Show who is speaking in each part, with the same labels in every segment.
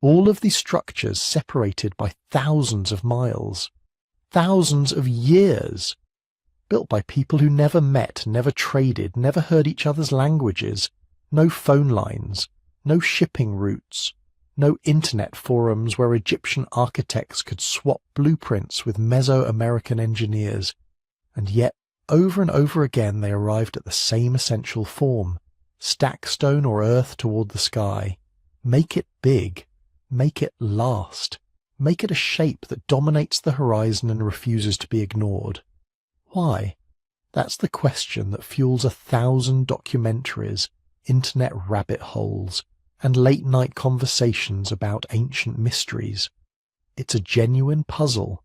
Speaker 1: All of these structures separated by thousands of miles, thousands of years, built by people who never met, never traded, never heard each other's languages, no phone lines, no shipping routes, no internet forums where Egyptian architects could swap blueprints with Mesoamerican engineers, and yet over and over again they arrived at the same essential form: stack stone or earth toward the sky. Make it big, make it last, make it a shape that dominates the horizon and refuses to be ignored. Why? That's the question that fuels 1,000 documentaries, internet rabbit holes, and late-night conversations about ancient mysteries. It's a genuine puzzle,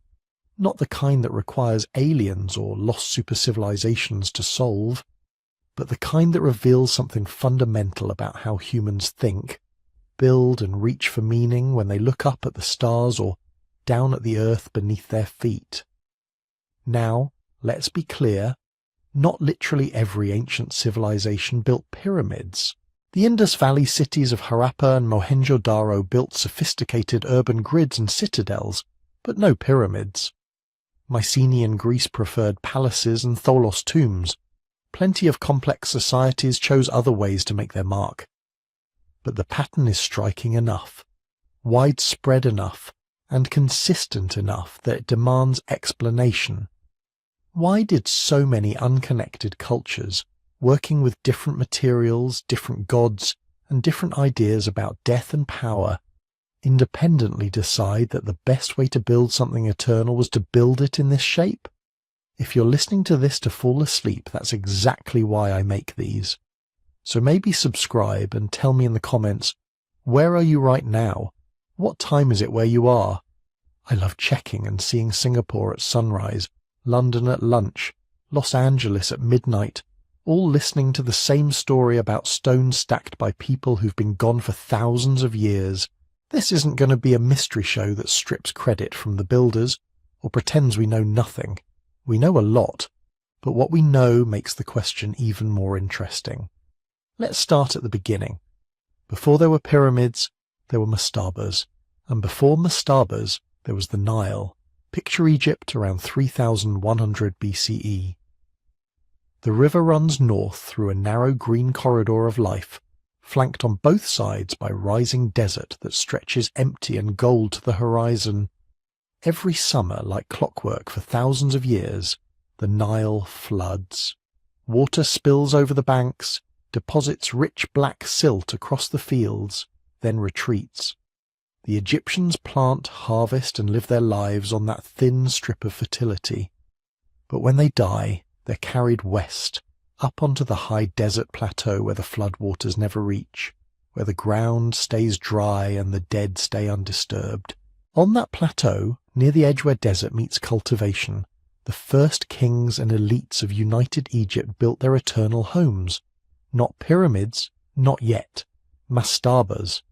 Speaker 1: not the kind that requires aliens or lost super-civilizations to solve, but the kind that reveals something fundamental about how humans think, build and reach for meaning when they look up at the stars or down at the earth beneath their feet. Now, let's be clear, not literally every ancient civilization built pyramids. The Indus Valley cities of Harappa and Mohenjo-Daro built sophisticated urban grids and citadels, but no pyramids. Mycenaean Greece preferred palaces and tholos tombs. Plenty of complex societies chose other ways to make their mark. But the pattern is striking enough, widespread enough, and consistent enough that it demands explanation. Why did so many unconnected cultures, working with different materials, different gods, and different ideas about death and power, independently decide that the best way to build something eternal was to build it in this shape? If you're listening to this to fall asleep, that's exactly why I make these. So maybe subscribe and tell me in the comments, where are you right now? What time is it where you are? I love checking and seeing Singapore at sunrise, London at lunch, Los Angeles at midnight, all listening to the same story about stones stacked by people who've been gone for thousands of years. This isn't going to be a mystery show that strips credit from the builders or pretends we know nothing. We know a lot, but what we know makes the question even more interesting. Let's start at the beginning. Before there were pyramids, there were mastabas, and before mastabas, there was the Nile. Picture Egypt around 3100 BCE. The river runs north through a narrow green corridor of life, flanked on both sides by rising desert that stretches empty and gold to the horizon. Every summer, like clockwork for thousands of years, the Nile floods. Water spills over the banks, deposits rich black silt across the fields, then retreats. The Egyptians plant, harvest, and live their lives on that thin strip of fertility. But when they die, they're carried west, up onto the high desert plateau where the floodwaters never reach, where the ground stays dry and the dead stay undisturbed. On that plateau, near the edge where desert meets cultivation, the first kings and elites of united Egypt built their eternal homes. Not pyramids, not yet. Mastabas,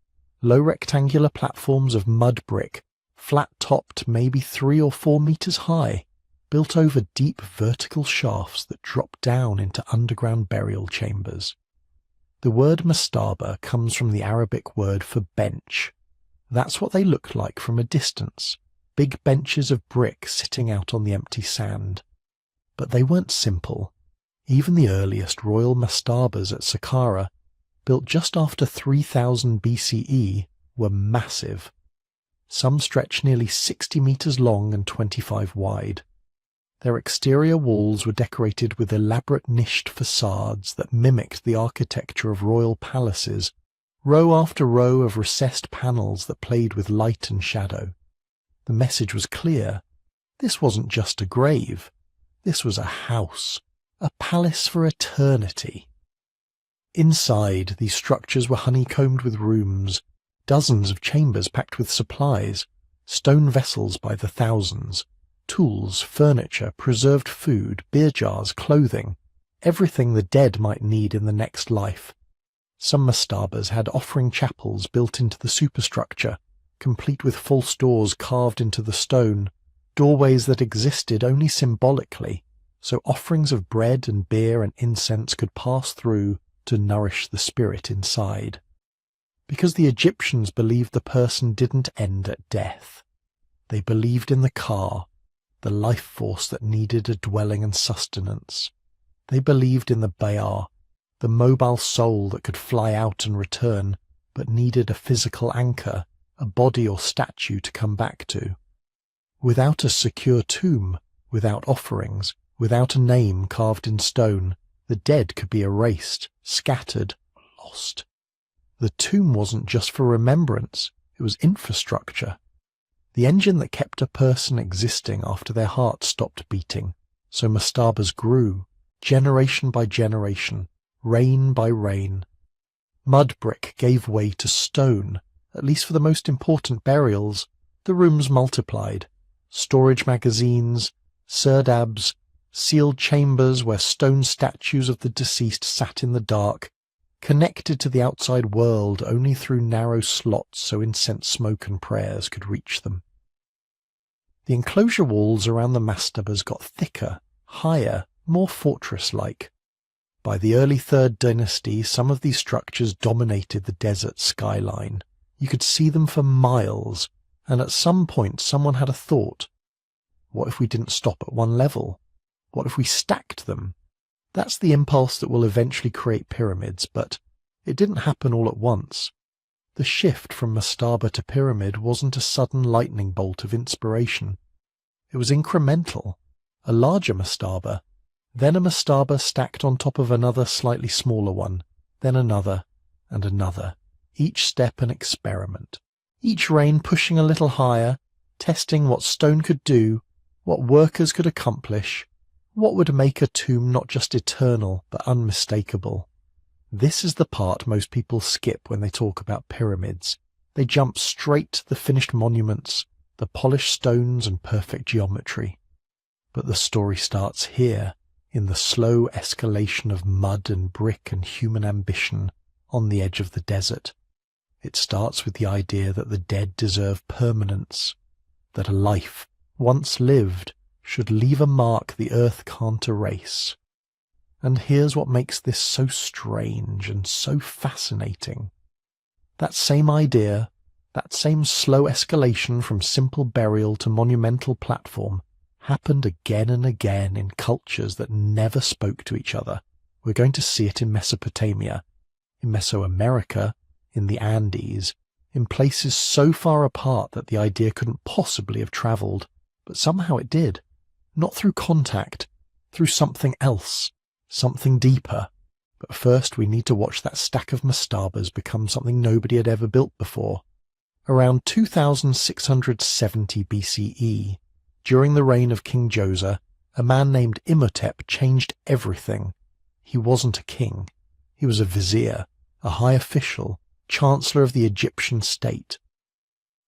Speaker 1: low rectangular platforms of mud brick, flat-topped maybe 3 or 4 meters high, built over deep vertical shafts that drop down into underground burial chambers. The word mastaba comes from the Arabic word for bench. That's what they looked like from a distance, big benches of brick sitting out on the empty sand. But they weren't simple. Even the earliest royal mastabas at Saqqara, built just after 3000 BCE, were massive. Some stretch nearly 60 meters long and 25 wide. Their exterior walls were decorated with elaborate niched facades that mimicked the architecture of royal palaces, row after row of recessed panels that played with light and shadow. The message was clear. This wasn't just a grave. This was a house, a palace for eternity. Inside, these structures were honeycombed with rooms, dozens of chambers packed with supplies, stone vessels by the thousands, tools, furniture, preserved food, beer jars, clothing, everything the dead might need in the next life. Some mastabas had offering chapels built into the superstructure, complete with false doors carved into the stone, doorways that existed only symbolically, so offerings of bread and beer and incense could pass through to nourish the spirit inside. because the Egyptians believed the person didn't end at death. They believed in the Ka, the life force that needed a dwelling and sustenance. They believed in the Bayar, the mobile soul that could fly out and return, but needed a physical anchor, a body or statue to come back to. Without a secure tomb, without offerings, without a name carved in stone, the dead could be erased, scattered, lost. The tomb wasn't just for remembrance, it was infrastructure. The engine that kept a person existing after their heart stopped beating. So mastabas grew, generation by generation, reign by reign. Mud brick gave way to stone, at least for the most important burials. The rooms multiplied. Storage magazines, serdabs, sealed chambers where stone statues of the deceased sat in the dark, connected to the outside world only through narrow slots so incense smoke and prayers could reach them. The enclosure walls around the mastabas got thicker, higher, more fortress-like. By the early 3rd dynasty, some of these structures dominated the desert skyline. You could see them for miles, and at some point someone had a thought. What if we didn't stop at one level? What if we stacked them? That's the impulse that will eventually create pyramids, but it didn't happen all at once. The shift from mastaba to pyramid wasn't a sudden lightning bolt of inspiration. It was incremental. A larger mastaba, then a mastaba stacked on top of another slightly smaller one, then another and another, each step an experiment. Each reign pushing a little higher, testing what stone could do, what workers could accomplish, what would make a tomb not just eternal but unmistakable. This is the part most people skip when they talk about pyramids. They jump straight to the finished monuments, the polished stones and perfect geometry. But the story starts here, in the slow escalation of mud and brick and human ambition on the edge of the desert. It starts with the idea that the dead deserve permanence, that a life, once lived, should leave a mark the earth can't erase. And here's what makes this so strange and so fascinating. That same idea, that same slow escalation from simple burial to monumental platform, happened again and again in cultures that never spoke to each other. We're going to see it in Mesopotamia, in Mesoamerica, in the Andes, in places so far apart that the idea couldn't possibly have travelled, but somehow it did. Not through contact, through something else, something deeper. But first we need to watch that stack of mastabas become something nobody had ever built before. Around 2670 BCE, during the reign of King Djoser, a man named Imhotep changed everything. He wasn't a king. He was a vizier, a high official, chancellor of the Egyptian state.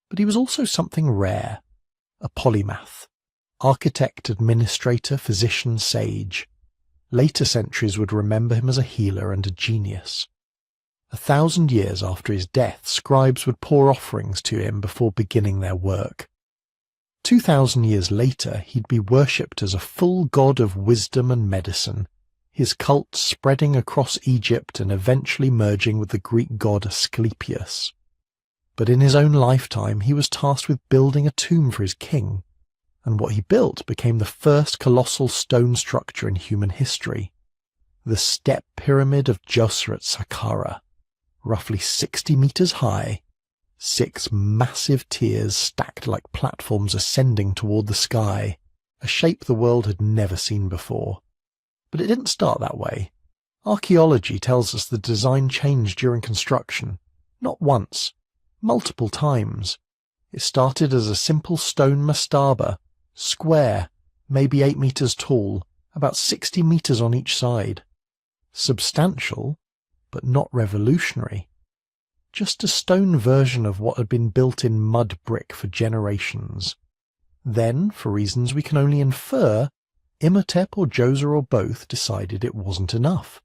Speaker 1: But he was also something rare, a polymath. Architect, administrator, physician, sage. Later centuries would remember him as a healer and a genius. 1,000 years after his death, scribes would pour offerings to him before beginning their work. 2,000 years later, he'd be worshipped as a full god of wisdom and medicine, his cult spreading across Egypt and eventually merging with the Greek god Asclepius. But in his own lifetime, he was tasked with building a tomb for his king. And what he built became the first colossal stone structure in human history, the step pyramid of Djoser at Saqqara, roughly 60 meters high, 6 massive tiers stacked like platforms ascending toward the sky, a shape the world had never seen before. But it didn't start that way. Archaeology tells us the design changed during construction, not once, multiple times. It started as a simple stone mastaba, square, maybe 8 meters tall, about 60 meters on each side. Substantial, but not revolutionary. Just a stone version of what had been built in mud brick for generations. Then, for reasons we can only infer, Imhotep or Djoser or both decided it wasn't enough.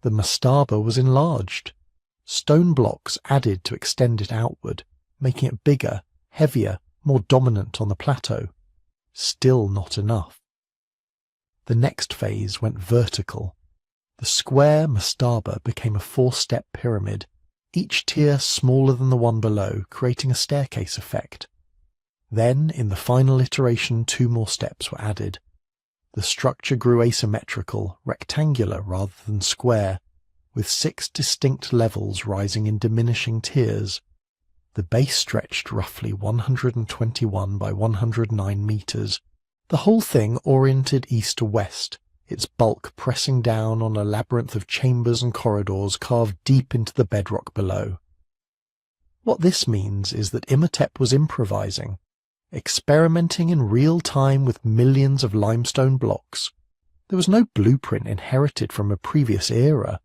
Speaker 1: The mastaba was enlarged. Stone blocks added to extend it outward, making it bigger, heavier, more dominant on the plateau. Still not enough. The next phase went vertical. The square mastaba became a 4-step pyramid, each tier smaller than the one below, creating a staircase effect. Then, in the final iteration, 2 more steps were added. The structure grew asymmetrical, rectangular rather than square, with 6 distinct levels rising in diminishing tiers. The base stretched roughly 121 by 109 meters, the whole thing oriented east to west, its bulk pressing down on a labyrinth of chambers and corridors carved deep into the bedrock below. What this means is that Imhotep was improvising, experimenting in real time with millions of limestone blocks. There was no blueprint inherited from a previous era,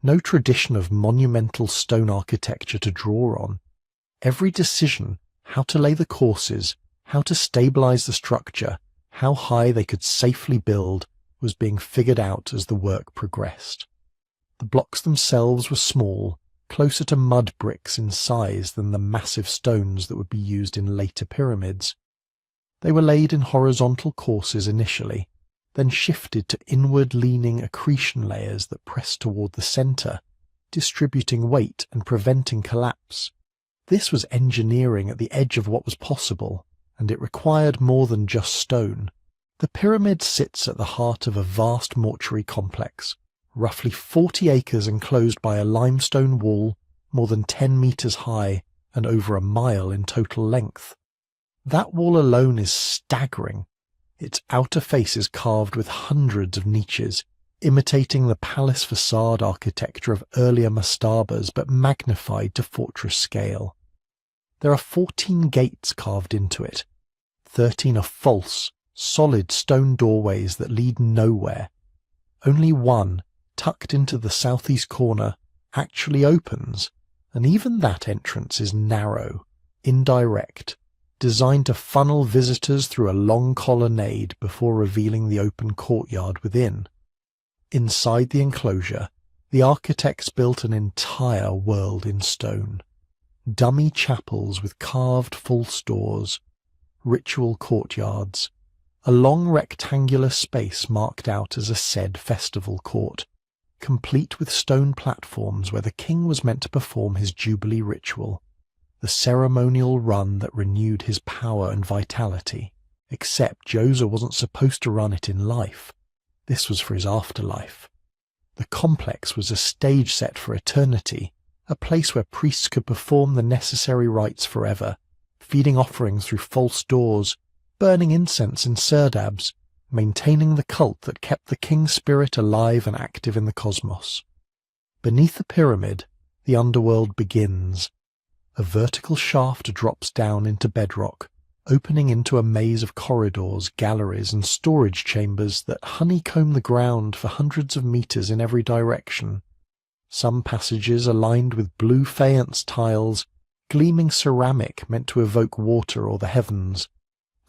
Speaker 1: no tradition of monumental stone architecture to draw on. Every decision, how to lay the courses, how to stabilize the structure, how high they could safely build, was being figured out as the work progressed. The blocks themselves were small, closer to mud bricks in size than the massive stones that would be used in later pyramids. They were laid in horizontal courses initially, then shifted to inward-leaning accretion layers that pressed toward the center, distributing weight and preventing collapse. This was engineering at the edge of what was possible, and it required more than just stone. The pyramid sits at the heart of a vast mortuary complex, roughly 40 acres enclosed by a limestone wall more than 10 meters high and over a mile in total length. That wall alone is staggering. Its outer face is carved with hundreds of niches, imitating the palace facade architecture of earlier mastabas but magnified to fortress scale. There are 14 gates carved into it. 13 are false, solid stone doorways that lead nowhere. Only one, tucked into the southeast corner, actually opens, and even that entrance is narrow, indirect, designed to funnel visitors through a long colonnade before revealing the open courtyard within. Inside the enclosure, the architects built an entire world in stone. Dummy chapels with carved false doors, ritual courtyards, a long rectangular space marked out as a said festival court, complete with stone platforms where the king was meant to perform his jubilee ritual, the ceremonial run that renewed his power and vitality, except Djoser wasn't supposed to run it in life. This was for his afterlife. The complex was a stage set for eternity, a place where priests could perform the necessary rites forever, feeding offerings through false doors, burning incense in serdabs, maintaining the cult that kept the king's spirit alive and active in the cosmos. Beneath the pyramid, the underworld begins. A vertical shaft drops down into bedrock, opening into a maze of corridors, galleries, and storage chambers that honeycomb the ground for hundreds of meters in every direction. Some passages are lined with blue faience tiles, gleaming ceramic meant to evoke water or the heavens.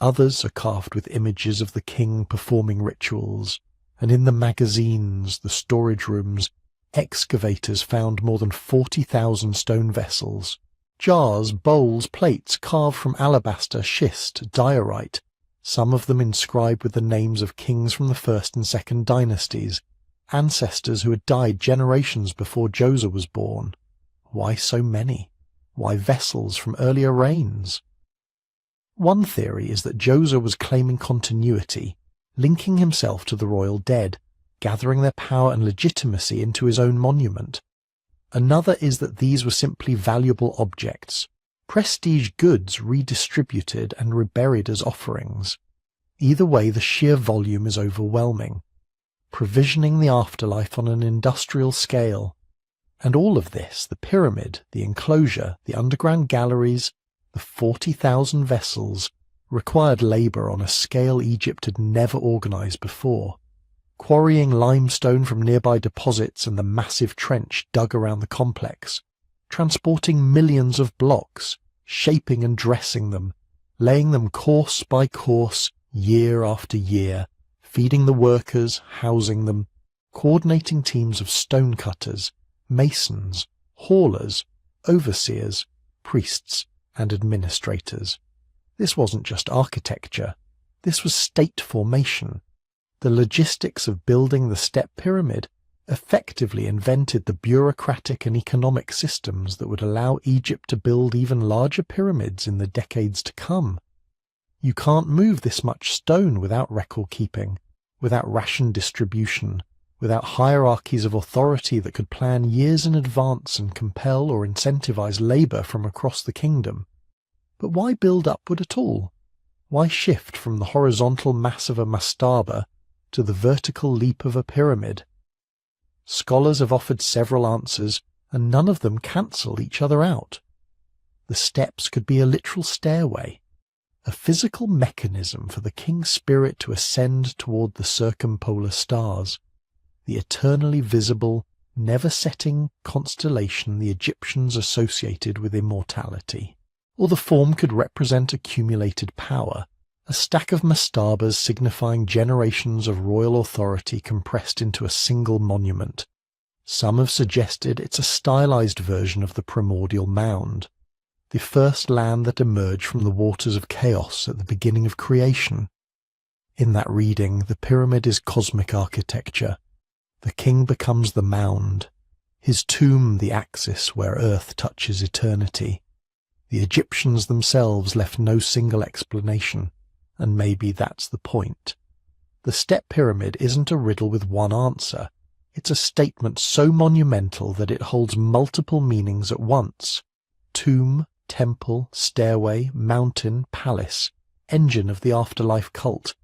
Speaker 1: Others are carved with images of the king performing rituals, and in the magazines, the storage rooms, excavators found more than 40,000 stone vessels. Jars, bowls, plates carved from alabaster, schist, diorite, some of them inscribed with the names of kings from the first and second dynasties, ancestors who had died generations before Djoser was born. Why so many? Why vessels from earlier reigns? One theory is that Djoser was claiming continuity, linking himself to the royal dead, gathering their power and legitimacy into his own monument. Another is that these were simply valuable objects, prestige goods redistributed and reburied as offerings. Either way, the sheer volume is overwhelming, provisioning the afterlife on an industrial scale. And all of this, the pyramid, the enclosure, the underground galleries, the 40,000 vessels, required labour on a scale Egypt had never organised before. Quarrying limestone from nearby deposits and the massive trench dug around the complex, transporting millions of blocks, shaping and dressing them, laying them course by course, year after year, feeding the workers, housing them, coordinating teams of stonecutters, masons, haulers, overseers, priests, and administrators. This wasn't just architecture. This was state formation. The logistics of building the step pyramid, effectively invented the bureaucratic and economic systems that would allow Egypt to build even larger pyramids in the decades to come. You can't move this much stone without record keeping, without ration distribution, without hierarchies of authority that could plan years in advance and compel or incentivize labor from across the kingdom. But why build upward at all? Why shift from the horizontal mass of a mastaba to the vertical leap of a pyramid? Scholars have offered several answers, and none of them cancel each other out. The steps could be a literal stairway, a physical mechanism for the king's spirit to ascend toward the circumpolar stars, the eternally visible, never-setting constellation the Egyptians associated with immortality. Or the form could represent accumulated power, a stack of mastabas signifying generations of royal authority compressed into a single monument. Some have suggested it's a stylized version of the primordial mound, the first land that emerged from the waters of chaos at the beginning of creation. In that reading, the pyramid is cosmic architecture. The king becomes the mound, his tomb the axis where earth touches eternity. The Egyptians themselves left no single explanation, and maybe that's the point. The step pyramid isn't a riddle with one answer. It's a statement so monumental that it holds multiple meanings at once. Tomb, temple, stairway, mountain, palace, engine of the afterlife cult.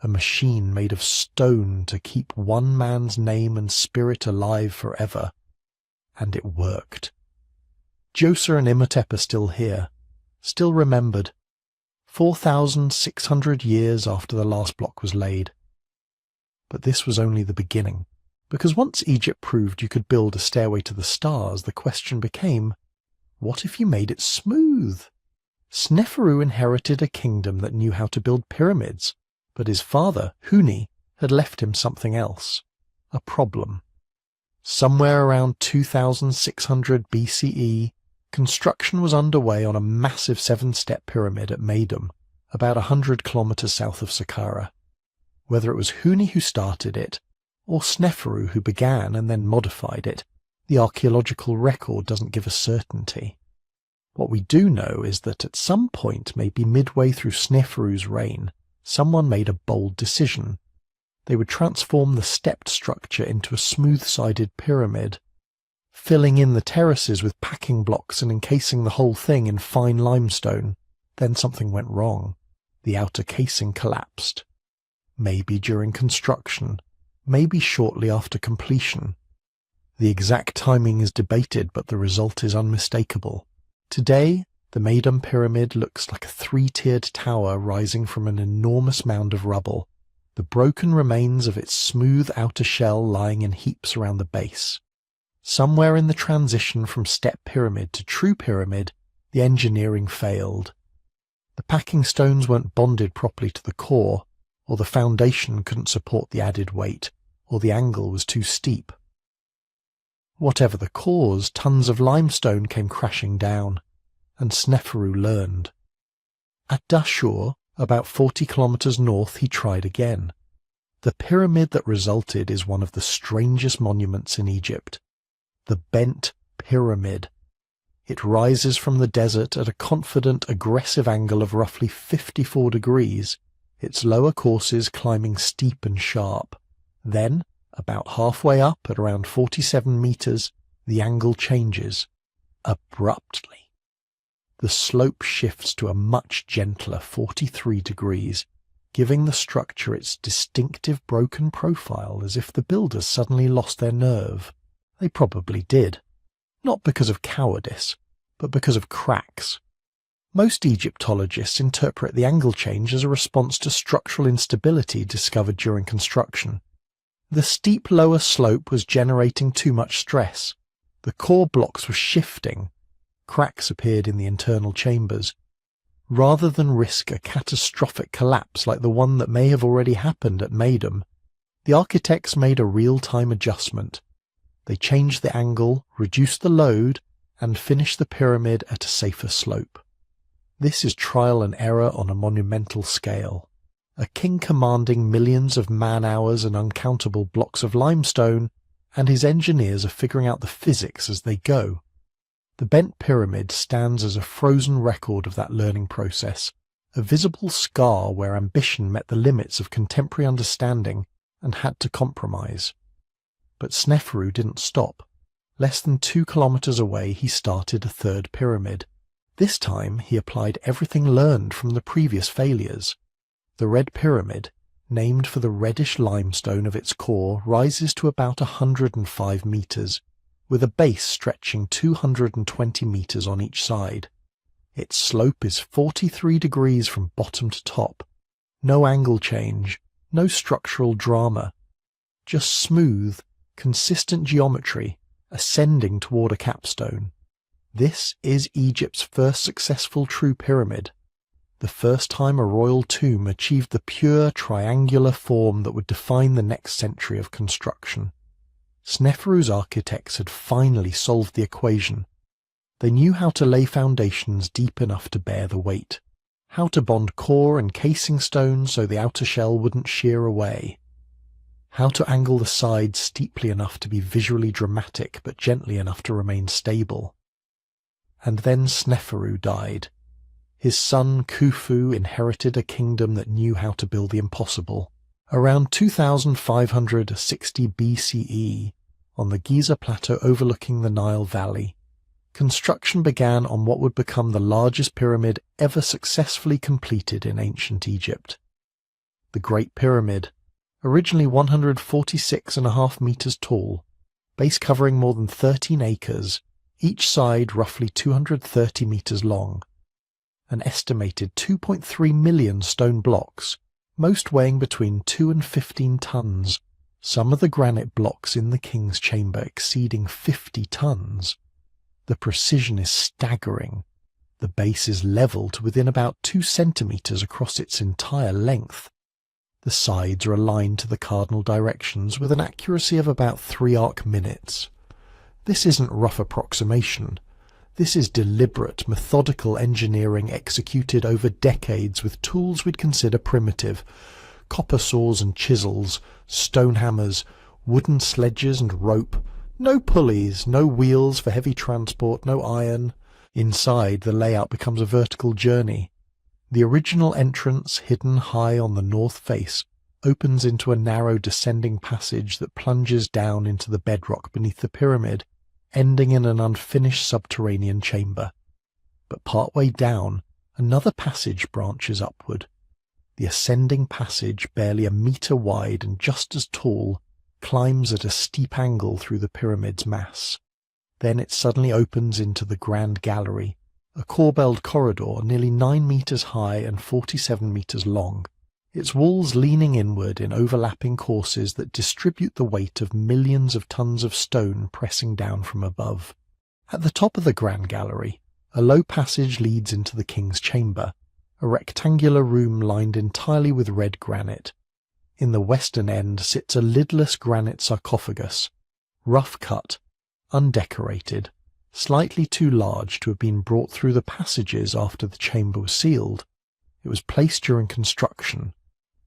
Speaker 1: A machine made of stone to keep one man's name and spirit alive forever. And it worked. Djoser and Imhotep are still here, still remembered, 4,600 years after the last block was laid. But this was only the beginning, because once Egypt proved you could build a stairway to the stars, the question became, what if you made it smooth? Sneferu inherited a kingdom that knew how to build pyramids, but his father, Huni, had left him something else, a problem. Somewhere around 2600 BCE, construction was underway on a massive 7-step pyramid at Meidum, about 100 kilometers south of Saqqara. Whether it was Huni who started it, or Sneferu who began and then modified it, the archaeological record doesn't give us certainty. What we do know is that at some point, maybe midway through Sneferu's reign, someone made a bold decision. They would transform the stepped structure into a smooth-sided pyramid, filling in the terraces with packing blocks and encasing the whole thing in fine limestone. Then something went wrong. The outer casing collapsed. Maybe during construction, maybe shortly after completion. The exact timing is debated, but the result is unmistakable. Today, the Meidum Pyramid looks like a 3-tiered tower rising from an enormous mound of rubble, the broken remains of its smooth outer shell lying in heaps around the base. Somewhere in the transition from step pyramid to true pyramid, the engineering failed. The packing stones weren't bonded properly to the core, or the foundation couldn't support the added weight, or the angle was too steep. Whatever the cause, tons of limestone came crashing down, and Sneferu learned. At Dashur, about 40 kilometers north, he tried again. The pyramid that resulted is one of the strangest monuments in Egypt. The Bent Pyramid. It rises from the desert at a confident, aggressive angle of roughly 54 degrees, its lower courses climbing steep and sharp. Then, about halfway up at around 47 meters, the angle changes, abruptly. The slope shifts to a much gentler 43 degrees, giving the structure its distinctive broken profile as if the builders suddenly lost their nerve. They probably did. Not because of cowardice, but because of cracks. Most Egyptologists interpret the angle change as a response to structural instability discovered during construction. The steep lower slope was generating too much stress. The core blocks were shifting. Cracks appeared in the internal chambers. Rather than risk a catastrophic collapse like the one that may have already happened at Meidum, the architects made a real-time adjustment. They changed the angle, reduced the load, and finished the pyramid at a safer slope. This is trial and error on a monumental scale. A king commanding millions of man-hours and uncountable blocks of limestone, and his engineers are figuring out the physics as they go. The bent pyramid stands as a frozen record of that learning process, a visible scar where ambition met the limits of contemporary understanding and had to compromise. But Sneferu didn't stop. Less than 2 kilometers away, he started a third pyramid. This time, he applied everything learned from the previous failures. The Red Pyramid, named for the reddish limestone of its core, rises to about 105 meters, with a base stretching 220 meters on each side. Its slope is 43 degrees from bottom to top. No angle change, no structural drama. Just smooth, consistent geometry, ascending toward a capstone. This is Egypt's first successful true pyramid. The first time a royal tomb achieved the pure triangular form that would define the next century of construction. Sneferu's architects had finally solved the equation. They knew how to lay foundations deep enough to bear the weight, how to bond core and casing stones so the outer shell wouldn't shear away, how to angle the sides steeply enough to be visually dramatic but gently enough to remain stable. And then Sneferu died. His son Khufu inherited a kingdom that knew how to build the impossible. Around 2560 BCE, on the Giza Plateau overlooking the Nile Valley, construction began on what would become the largest pyramid ever successfully completed in ancient Egypt. The Great Pyramid, originally 146.5 meters tall, base covering more than 13 acres, each side roughly 230 meters long. An estimated 2.3 million stone blocks, most weighing between 2 and 15 tons, some of the granite blocks in the king's chamber exceeding 50 tons. The precision is staggering. The base is level to within about 2 centimeters across its entire length. The sides are aligned to the cardinal directions with an accuracy of about 3 arc minutes. This isn't rough approximation. This is deliberate, methodical engineering executed over decades with tools we'd consider primitive: copper saws and chisels, stone hammers, wooden sledges and rope. No pulleys, no wheels for heavy transport, no iron. Inside, the layout becomes a vertical journey. The original entrance, hidden high on the north face, opens into a narrow descending passage that plunges down into the bedrock beneath the pyramid, ending in an unfinished subterranean chamber. But partway down, another passage branches upward. The ascending passage, barely a meter wide and just as tall, climbs at a steep angle through the pyramid's mass. Then it suddenly opens into the Grand Gallery, a corbelled corridor nearly 9 meters high and 47 meters long, its walls leaning inward in overlapping courses that distribute the weight of millions of tons of stone pressing down from above. At the top of the Grand Gallery, a low passage leads into the king's chamber, a rectangular room lined entirely with red granite. In the western end sits a lidless granite sarcophagus, rough cut, undecorated, slightly too large to have been brought through the passages after the chamber was sealed. It was placed during construction,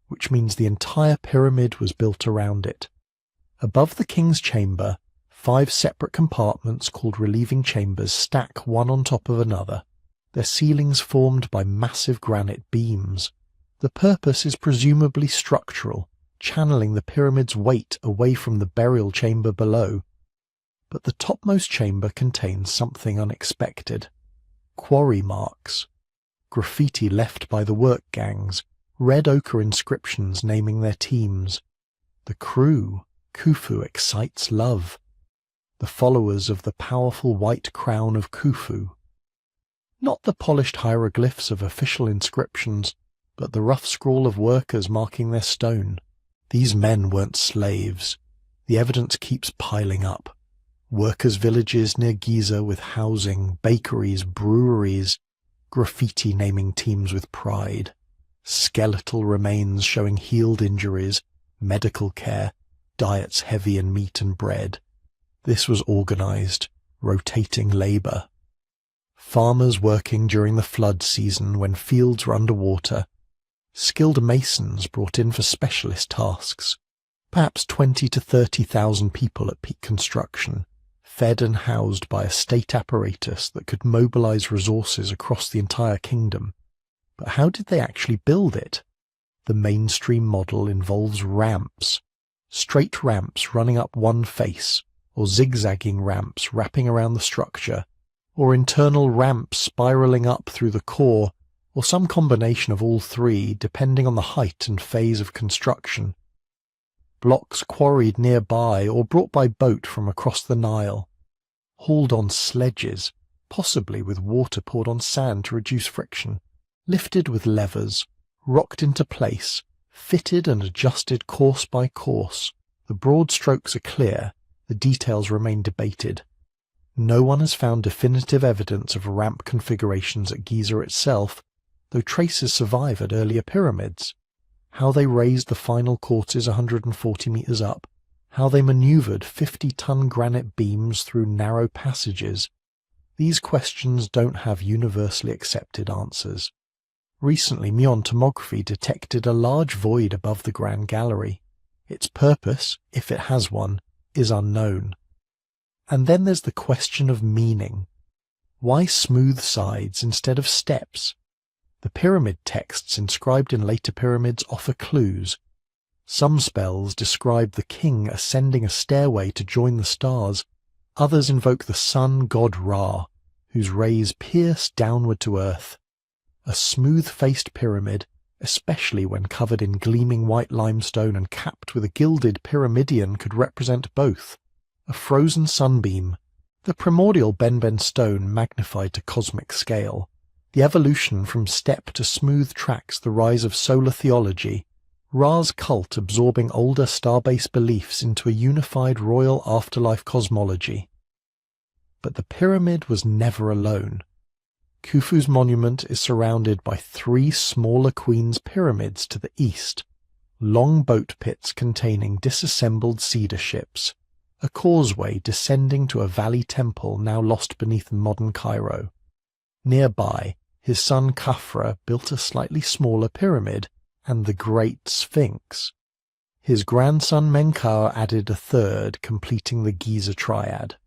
Speaker 1: which means the entire pyramid was built around it. Above the king's chamber, 5 separate compartments called relieving chambers stack one on top of another, their ceilings formed by massive granite beams. The purpose is presumably structural, channeling the pyramid's weight away from the burial chamber below. But the topmost chamber contains something unexpected. Quarry marks. Graffiti left by the work gangs, red ochre inscriptions naming their teams. The crew, Khufu excites love. The followers of the powerful white crown of Khufu. Not the polished hieroglyphs of official inscriptions, but the rough scrawl of workers marking their stone. These men weren't slaves. The evidence keeps piling up. Workers' villages near Giza with housing, bakeries, breweries, graffiti naming teams with pride, skeletal remains showing healed injuries, medical care, diets heavy in meat and bread. This was organized, rotating labor. Farmers working during the flood season when fields were underwater, skilled masons brought in for specialist tasks, perhaps 20 to 30,000 people at peak construction, fed and housed by a state apparatus that could mobilize resources across the entire kingdom. But how did they actually build it? The mainstream model involves ramps, straight ramps running up one face, or zigzagging ramps wrapping around the structure, or internal ramps spiraling up through the core, or some combination of all three depending on the height and phase of construction. Blocks quarried nearby or brought by boat from across the Nile, hauled on sledges, possibly with water poured on sand to reduce friction, lifted with levers, rocked into place, fitted and adjusted course by course. The broad strokes are clear, the details remain debated. No one has found definitive evidence of ramp configurations at Giza itself, though traces survive at earlier pyramids. How they raised the final courses 140 meters up, how they maneuvered 50-ton granite beams through narrow passages. These questions don't have universally accepted answers. Recently, muon tomography detected a large void above the Grand Gallery. Its purpose, if it has one, is unknown. And then there's the question of meaning. Why smooth sides instead of steps? The pyramid texts inscribed in later pyramids offer clues. Some spells describe the king ascending a stairway to join the stars. Others invoke the sun god Ra, whose rays pierce downward to earth. A smooth-faced pyramid, especially when covered in gleaming white limestone and capped with a gilded pyramidion, could represent both. A frozen sunbeam, the primordial Benben stone magnified to cosmic scale, the evolution from step to smooth tracks, the rise of solar theology, Ra's cult absorbing older star-based beliefs into a unified royal afterlife cosmology. But the pyramid was never alone. Khufu's monument is surrounded by three smaller Queen's pyramids to the east, long boat pits containing disassembled cedar ships, a causeway descending to a valley temple now lost beneath modern Cairo. Nearby, his son Khafra built a slightly smaller pyramid and the Great Sphinx. His grandson Menkaure added a third, completing the Giza triad.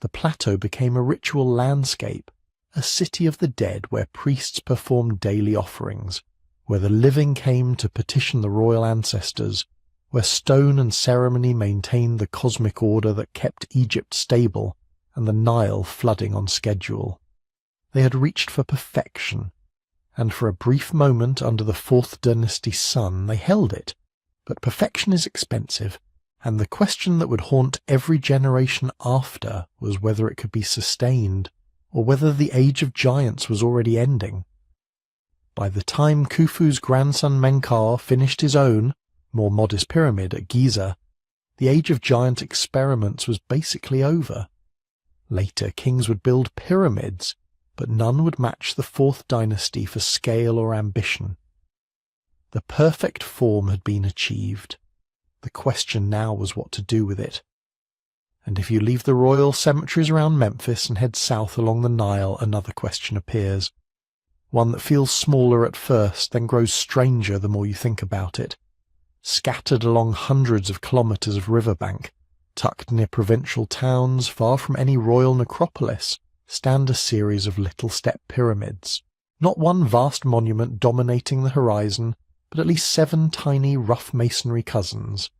Speaker 1: The plateau became a ritual landscape, a city of the dead where priests performed daily offerings, where the living came to petition the royal ancestors, where stone and ceremony maintained the cosmic order that kept Egypt stable and the Nile flooding on schedule. They had reached for perfection, and for a brief moment under the Fourth Dynasty's sun they held it. But perfection is expensive, and the question that would haunt every generation after was whether it could be sustained, or whether the age of giants was already ending. By the time Khufu's grandson Menkaure finished his own, more modest pyramid at Giza, the age of giant experiments was basically over. Later kings would build pyramids, but none would match the Fourth Dynasty for scale or ambition. The perfect form had been achieved. The question now was what to do with it. And if you leave the royal cemeteries around Memphis and head south along the Nile, another question appears. One that feels smaller at first, then grows stranger the more you think about it. Scattered along hundreds of kilometers of riverbank, tucked near provincial towns, far from any royal necropolis, stand a series of little step pyramids. Not one vast monument dominating the horizon, but at least 7 tiny rough masonry cousins.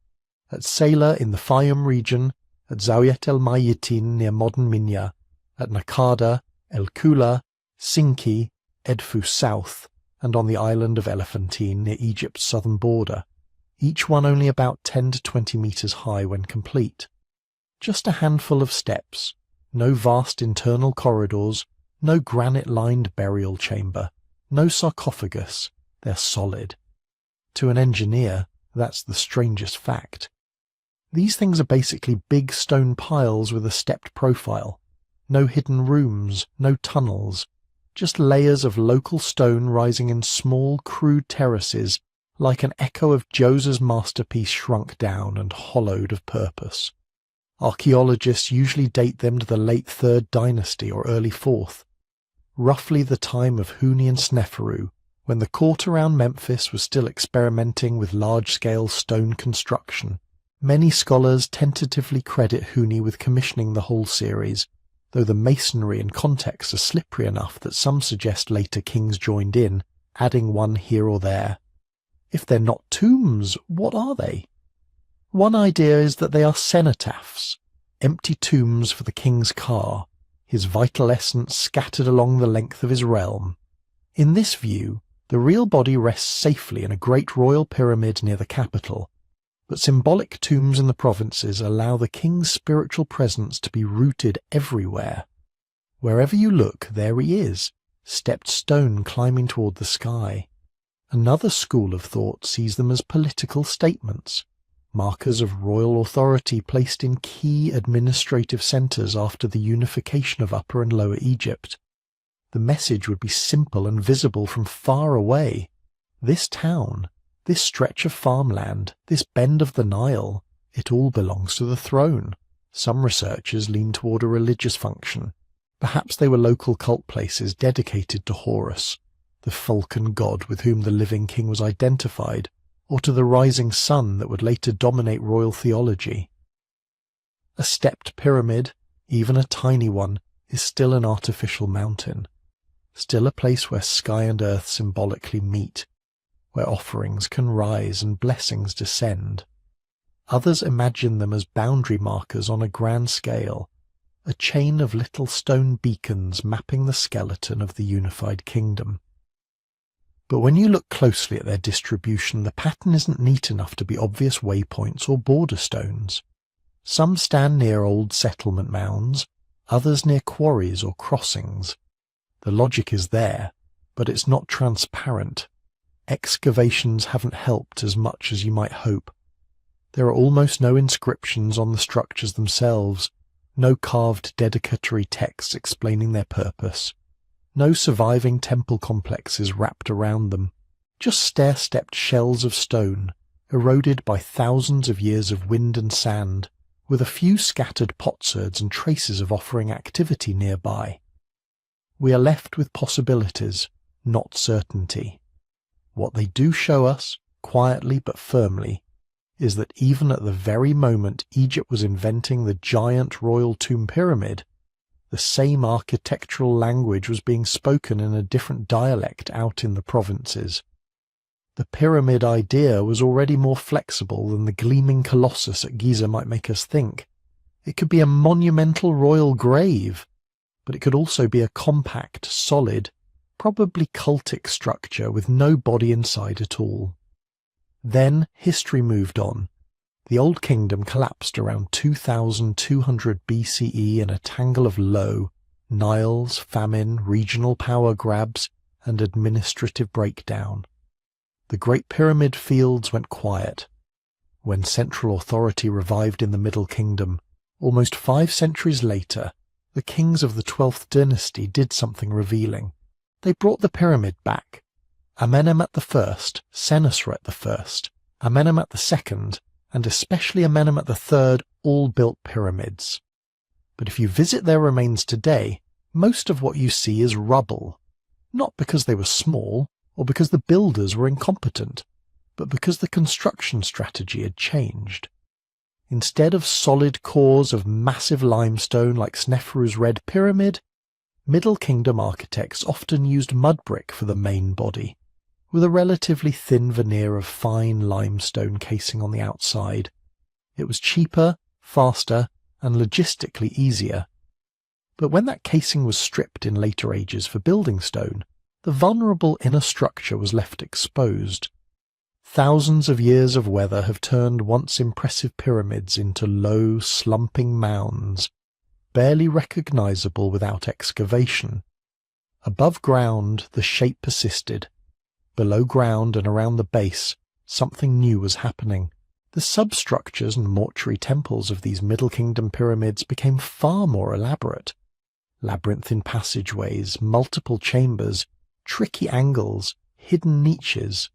Speaker 1: At Sayla in the Fayum region, at Zawiyat el-Mayitin near modern Minya, at Nakada, El Kula, Sinki, Edfu South, and on the island of Elephantine near Egypt's southern border, each one only about 10 to 20 meters high when complete. Just a handful of steps, no vast internal corridors, no granite-lined burial chamber, no sarcophagus. They're solid. To an engineer, that's the strangest fact. These things are basically big stone piles with a stepped profile. No hidden rooms, no tunnels, just layers of local stone rising in small, crude terraces, like an echo of Djoser's masterpiece shrunk down and hollowed of purpose. Archaeologists usually date them to the late 3rd Dynasty or early 4th, roughly the time of Huni and Sneferu, when the court around Memphis was still experimenting with large-scale stone construction. Many scholars tentatively credit Huni with commissioning the whole series, though the masonry and context are slippery enough that some suggest later kings joined in, adding one here or there. If they're not tombs, what are they? One idea is that they are cenotaphs, empty tombs for the king's car, his vital essence scattered along the length of his realm. In this view, the real body rests safely in a great royal pyramid near the capital, but symbolic tombs in the provinces allow the king's spiritual presence to be rooted everywhere. Wherever you look, there he is, stepped stone climbing toward the sky. Another school of thought sees them as political statements, markers of royal authority placed in key administrative centres after the unification of Upper and Lower Egypt. The message would be simple and visible from far away. This town, this stretch of farmland, this bend of the Nile, it all belongs to the throne. Some researchers lean toward a religious function. Perhaps they were local cult places dedicated to Horus, the falcon god with whom the living king was identified, or to the rising sun that would later dominate royal theology. A stepped pyramid, even a tiny one, is still an artificial mountain, still a place where sky and earth symbolically meet, where offerings can rise and blessings descend. Others imagine them as boundary markers on a grand scale, a chain of little stone beacons mapping the skeleton of the unified kingdom. But when you look closely at their distribution, the pattern isn't neat enough to be obvious waypoints or border stones. Some stand near old settlement mounds, others near quarries or crossings. The logic is there, but it's not transparent. Excavations haven't helped as much as you might hope. There are almost no inscriptions on the structures themselves, no carved dedicatory texts explaining their purpose. No surviving temple complexes wrapped around them, just stair-stepped shells of stone, eroded by thousands of years of wind and sand, with a few scattered potsherds and traces of offering activity nearby. We are left with possibilities, not certainty. What they do show us, quietly but firmly, is that even at the very moment Egypt was inventing the giant royal tomb pyramid, the same architectural language was being spoken in a different dialect out in the provinces. The pyramid idea was already more flexible than the gleaming colossus at Giza might make us think. It could be a monumental royal grave, but it could also be a compact, solid, probably cultic structure with no body inside at all. Then history moved on. The Old Kingdom collapsed around 2200 BCE in a tangle of Niles, famine, regional power grabs, and administrative breakdown. The Great Pyramid fields went quiet. When central authority revived in the Middle Kingdom, almost 5 centuries later, the kings of the 12th dynasty did something revealing. They brought the pyramid back. Amenemhat I, Senusret I, Amenemhat II, and especially Amenemhat III all built pyramids. But if you visit their remains today, most of what you see is rubble, not because they were small or because the builders were incompetent, but because the construction strategy had changed. Instead of solid cores of massive limestone like Sneferu's Red Pyramid, Middle Kingdom architects often used mud brick for the main body, with a relatively thin veneer of fine limestone casing on the outside. It was cheaper, faster, and logistically easier. But when that casing was stripped in later ages for building stone, the vulnerable inner structure was left exposed. Thousands of years of weather have turned once impressive pyramids into low, slumping mounds, barely recognizable without excavation. Above ground, the shape persisted. Below ground and around the base, something new was happening. The substructures and mortuary temples of these Middle Kingdom pyramids became far more elaborate. Labyrinthine passageways, multiple chambers, tricky angles, hidden niches.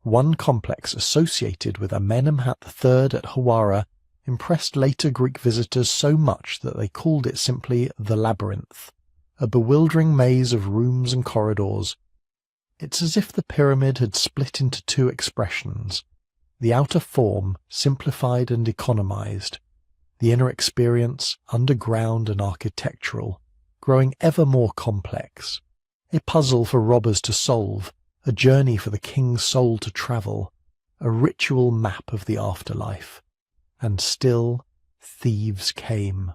Speaker 1: One complex associated with Amenemhat III at Hawara impressed later Greek visitors so much that they called it simply the Labyrinth, a bewildering maze of rooms and corridors. It's as if the pyramid had split into two expressions, the outer form simplified and economized, the inner experience underground and architectural, growing ever more complex, a puzzle for robbers to solve, a journey for the king's soul to travel, a ritual map of the afterlife. And still, thieves came.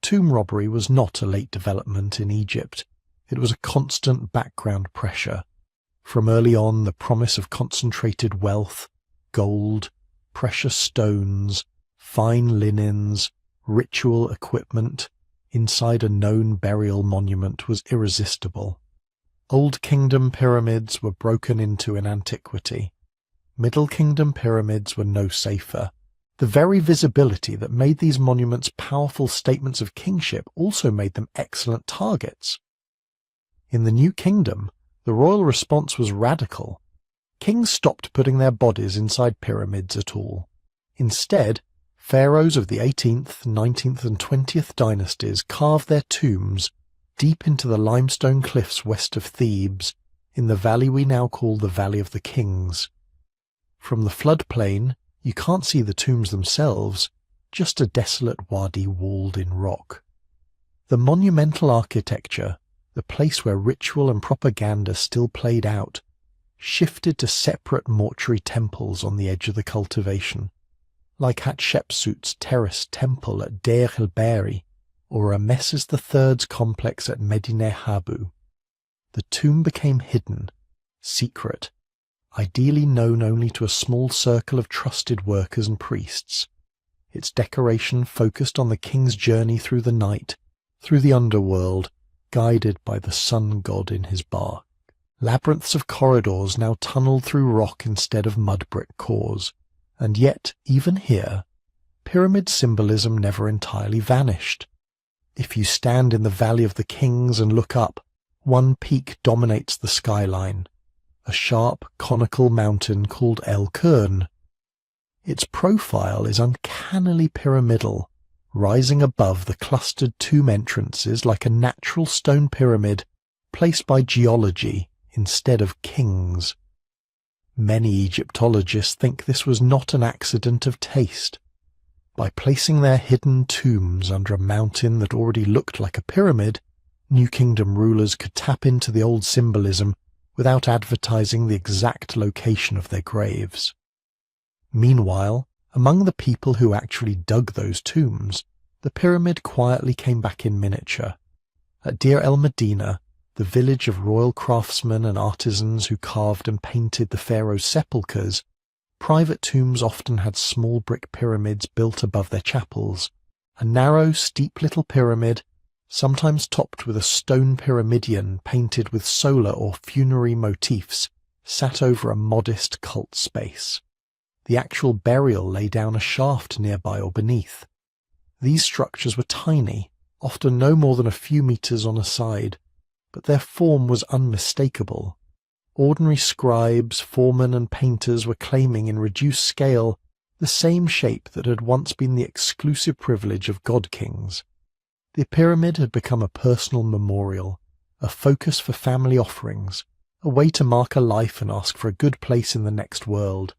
Speaker 1: Tomb robbery was not a late development in Egypt. It was a constant background pressure. From early on, the promise of concentrated wealth, gold, precious stones, fine linens, ritual equipment, inside a known burial monument was irresistible. Old Kingdom pyramids were broken into in antiquity. Middle Kingdom pyramids were no safer. The very visibility that made these monuments powerful statements of kingship also made them excellent targets. In the New Kingdom, the royal response was radical. Kings stopped putting their bodies inside pyramids at all. Instead, pharaohs of the 18th, 19th and 20th dynasties carved their tombs deep into the limestone cliffs west of Thebes, in the valley we now call the Valley of the Kings. From the floodplain, you can't see the tombs themselves, just a desolate wadi walled in rock. The monumental architecture, the place where ritual and propaganda still played out, shifted to separate mortuary temples on the edge of the cultivation, like Hatshepsut's terraced temple at Deir el-Bahri or Ramesses III's complex at Medinet Habu. The tomb became hidden, secret, ideally known only to a small circle of trusted workers and priests. Its decoration focused on the king's journey through the night, through the underworld, guided by the sun god in his bark. Labyrinths of corridors now tunneled through rock instead of mud brick cores, and yet, even here, pyramid symbolism never entirely vanished. If you stand in the Valley of the Kings and look up, one peak dominates the skyline, a sharp, conical mountain called El Qurn. Its profile is uncannily pyramidal, rising above the clustered tomb entrances like a natural stone pyramid placed by geology instead of kings. Many Egyptologists think this was not an accident of taste. By placing their hidden tombs under a mountain that already looked like a pyramid, New Kingdom rulers could tap into the old symbolism without advertising the exact location of their graves. Meanwhile, among the people who actually dug those tombs, the pyramid quietly came back in miniature. At Deir el-Medina, the village of royal craftsmen and artisans who carved and painted the pharaoh's sepulchres, private tombs often had small brick pyramids built above their chapels. A narrow, steep little pyramid, sometimes topped with a stone pyramidion painted with solar or funerary motifs, sat over a modest cult space. The actual burial lay down a shaft nearby or beneath. These structures were tiny, often no more than a few meters on a side, but their form was unmistakable. Ordinary scribes, foremen and painters were claiming in reduced scale the same shape that had once been the exclusive privilege of god-kings. The pyramid had become a personal memorial, a focus for family offerings, a way to mark a life and ask for a good place in the next world.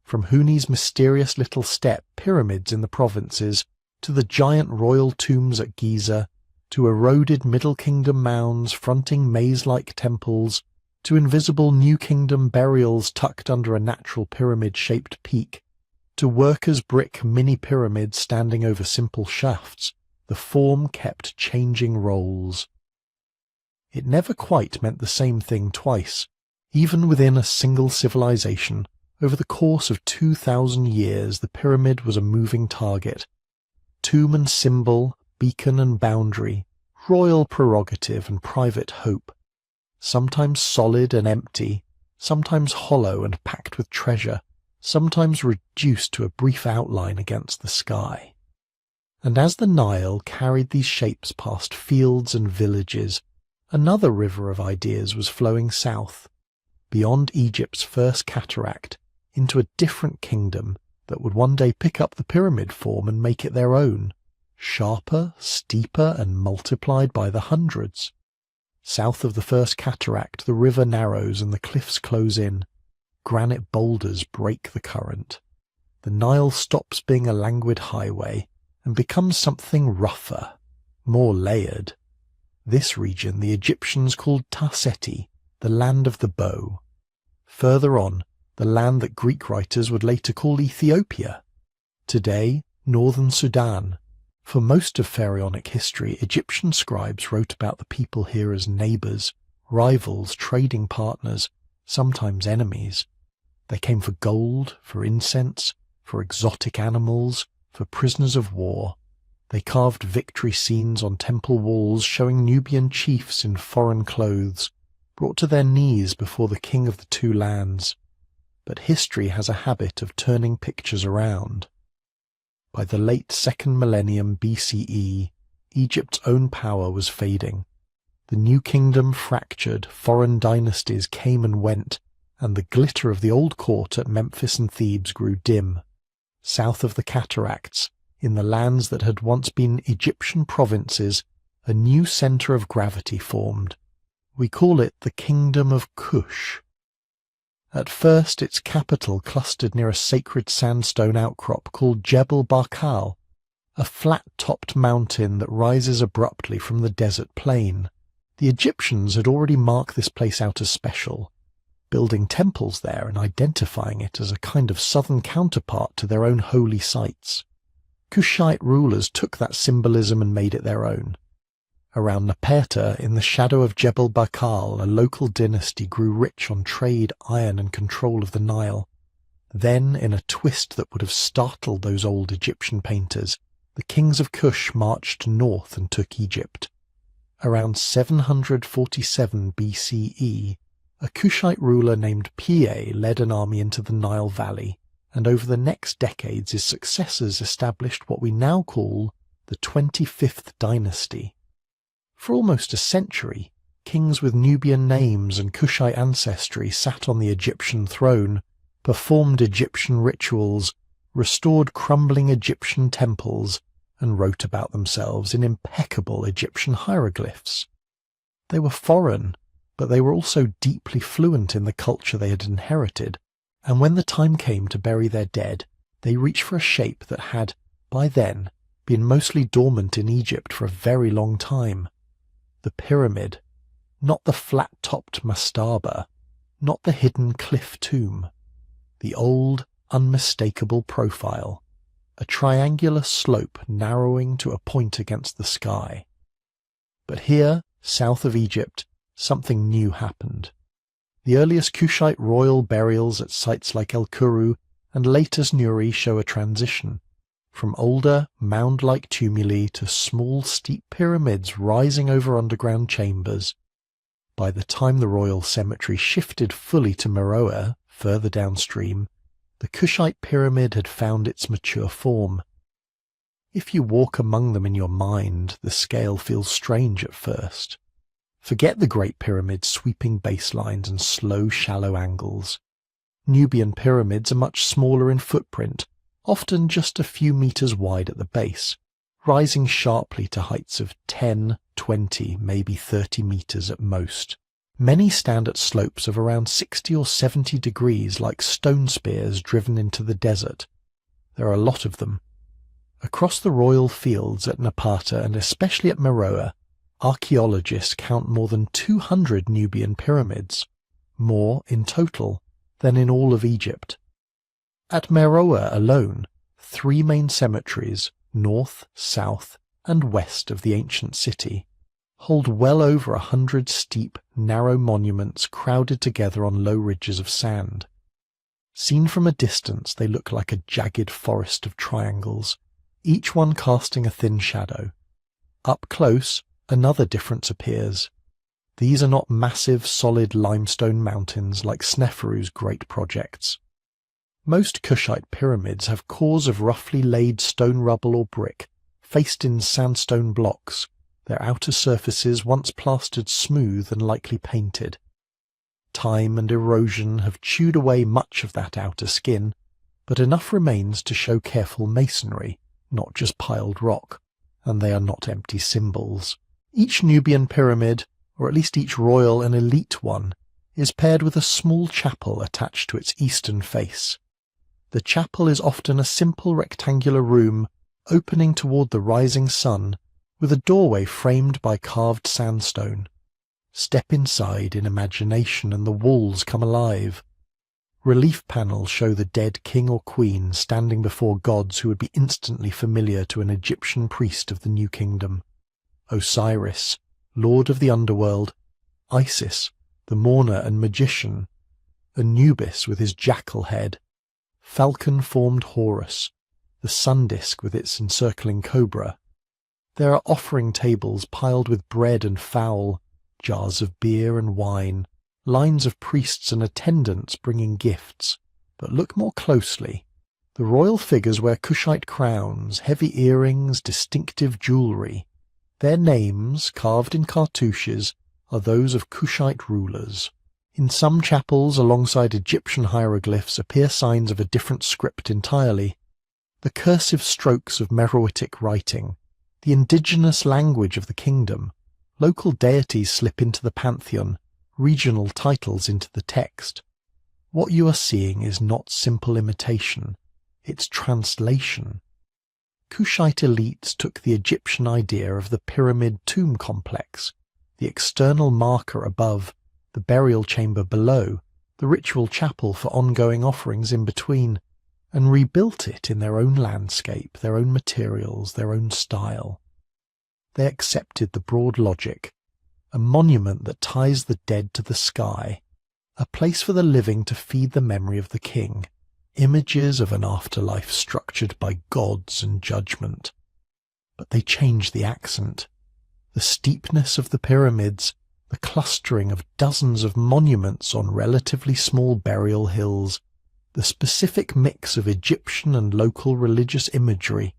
Speaker 1: From Huni's mysterious little step pyramids in the provinces, to the giant royal tombs at Giza, to eroded Middle Kingdom mounds fronting maze-like temples, to invisible New Kingdom burials tucked under a natural pyramid-shaped peak, to workers' brick mini-pyramids standing over simple shafts, the form kept changing roles. It never quite meant the same thing twice. Even within a single civilization, over the course of 2,000 years, the pyramid was a moving target. Tomb and symbol, beacon and boundary, royal prerogative and private hope. Sometimes solid and empty, sometimes hollow and packed with treasure, sometimes reduced to a brief outline against the sky. And as the Nile carried these shapes past fields and villages, another river of ideas was flowing south, beyond Egypt's first cataract, into a different kingdom that would one day pick up the pyramid form and make it their own, sharper, steeper, and multiplied by the hundreds. South of the first cataract, the river narrows and the cliffs close in. Granite boulders break the current. The Nile stops being a languid highway and becomes something rougher, more layered. This region the Egyptians called Tarseti, the land of the bow. Further on, the land that Greek writers would later call Ethiopia. Today, northern Sudan. For most of pharaonic history, Egyptian scribes wrote about the people here as neighbours, rivals, trading partners, sometimes enemies. They came for gold, for incense, for exotic animals, for prisoners of war. They carved victory scenes on temple walls showing Nubian chiefs in foreign clothes, brought to their knees before the king of the two lands. But history has a habit of turning pictures around. By the late 2nd millennium BCE, Egypt's own power was fading. The new kingdom fractured, foreign dynasties came and went, and the glitter of the old court at Memphis and Thebes grew dim. South of the cataracts, in the lands that had once been Egyptian provinces, a new centre of gravity formed. We call it the Kingdom of Kush. At first its capital clustered near a sacred sandstone outcrop called Jebel Barkal, a flat-topped mountain that rises abruptly from the desert plain. The Egyptians had already marked this place out as special, building temples there and identifying it as a kind of southern counterpart to their own holy sites. Kushite rulers took that symbolism and made it their own. Around Napata, in the shadow of Jebel Barkal, a local dynasty grew rich on trade, iron and control of the Nile. Then, in a twist that would have startled those old Egyptian painters, the kings of Kush marched north and took Egypt. Around 747 BCE, a Kushite ruler named Piye led an army into the Nile Valley, and over the next decades his successors established what we now call the 25th dynasty. For almost a century, kings with Nubian names and Kushite ancestry sat on the Egyptian throne, performed Egyptian rituals, restored crumbling Egyptian temples, and wrote about themselves in impeccable Egyptian hieroglyphs. They were foreign, but they were also deeply fluent in the culture they had inherited, and when the time came to bury their dead, they reached for a shape that had, by then, been mostly dormant in Egypt for a very long time. The pyramid, not the flat-topped mastaba, not the hidden cliff tomb. The old, unmistakable profile, a triangular slope narrowing to a point against the sky. But here, south of Egypt, something new happened. The earliest Kushite royal burials at sites like El Kuru and latest Nuri show a transition, from older, mound-like tumuli to small, steep pyramids rising over underground chambers. By the time the royal cemetery shifted fully to Meroe, further downstream, the Kushite pyramid had found its mature form. If you walk among them in your mind, the scale feels strange at first. Forget the Great Pyramid's sweeping baselines and slow, shallow angles. Nubian pyramids are much smaller in footprint, often just a few meters wide at the base, rising sharply to heights of 10, 20, maybe 30 meters at most. Many stand at slopes of around 60 or 70 degrees like stone spears driven into the desert. There are a lot of them. Across the royal fields at Napata and especially at Meroe, archaeologists count more than 200 Nubian pyramids, more in total than in all of Egypt. At Meroe alone, 3 main cemeteries, north, south, and west of the ancient city, hold well over 100 steep, narrow monuments crowded together on low ridges of sand. Seen from a distance, they look like a jagged forest of triangles, each one casting a thin shadow. Up close, another difference appears. These are not massive, solid limestone mountains like Sneferu's great projects. Most Kushite pyramids have cores of roughly laid stone rubble or brick, faced in sandstone blocks, their outer surfaces once plastered smooth and likely painted. Time and erosion have chewed away much of that outer skin, but enough remains to show careful masonry, not just piled rock, and they are not empty symbols. Each Nubian pyramid, or at least each royal and elite one, is paired with a small chapel attached to its eastern face. The chapel is often a simple rectangular room opening toward the rising sun, with a doorway framed by carved sandstone. Step inside in imagination and the walls come alive. Relief panels show the dead king or queen standing before gods who would be instantly familiar to an Egyptian priest of the New Kingdom. Osiris, lord of the underworld, Isis, the mourner and magician, Anubis with his jackal head, falcon-formed Horus, the sun disk with its encircling cobra. There are offering tables piled with bread and fowl, jars of beer and wine, lines of priests and attendants bringing gifts. But look more closely. The royal figures wear Kushite crowns, heavy earrings, distinctive jewellery. Their names, carved in cartouches, are those of Kushite rulers. In some chapels alongside Egyptian hieroglyphs appear signs of a different script entirely. The cursive strokes of Meroitic writing, the indigenous language of the kingdom. Local deities slip into the pantheon, regional titles into the text. What you are seeing is not simple imitation, it's translation. Kushite elites took the Egyptian idea of the pyramid tomb complex, the external marker above, the burial chamber below, the ritual chapel for ongoing offerings in between, and rebuilt it in their own landscape, their own materials, their own style. They accepted the broad logic, a monument that ties the dead to the sky, a place for the living to feed the memory of the king, images of an afterlife structured by gods and judgment. But they changed the accent. The steepness of the pyramids, the clustering of dozens of monuments on relatively small burial hills, the specific mix of Egyptian and local religious imagery,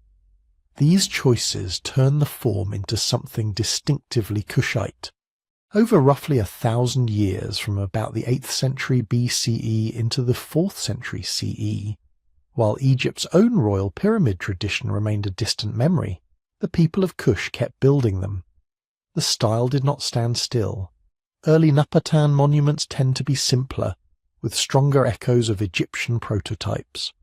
Speaker 1: these choices turn the form into something distinctively Kushite. Over roughly 1,000 years, from about the 8th century BCE into the 4th century CE, while Egypt's own royal pyramid tradition remained a distant memory, the people of Kush kept building them. The style did not stand still. Early Napatan monuments tend to be simpler, with stronger echoes of Egyptian prototypes.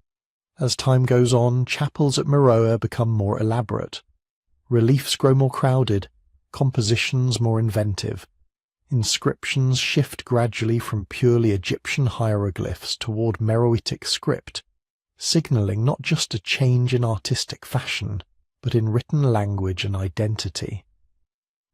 Speaker 1: As time goes on, chapels at Meroe become more elaborate. Reliefs grow more crowded, compositions more inventive. Inscriptions shift gradually from purely Egyptian hieroglyphs toward Meroitic script, signalling not just a change in artistic fashion, but in written language and identity.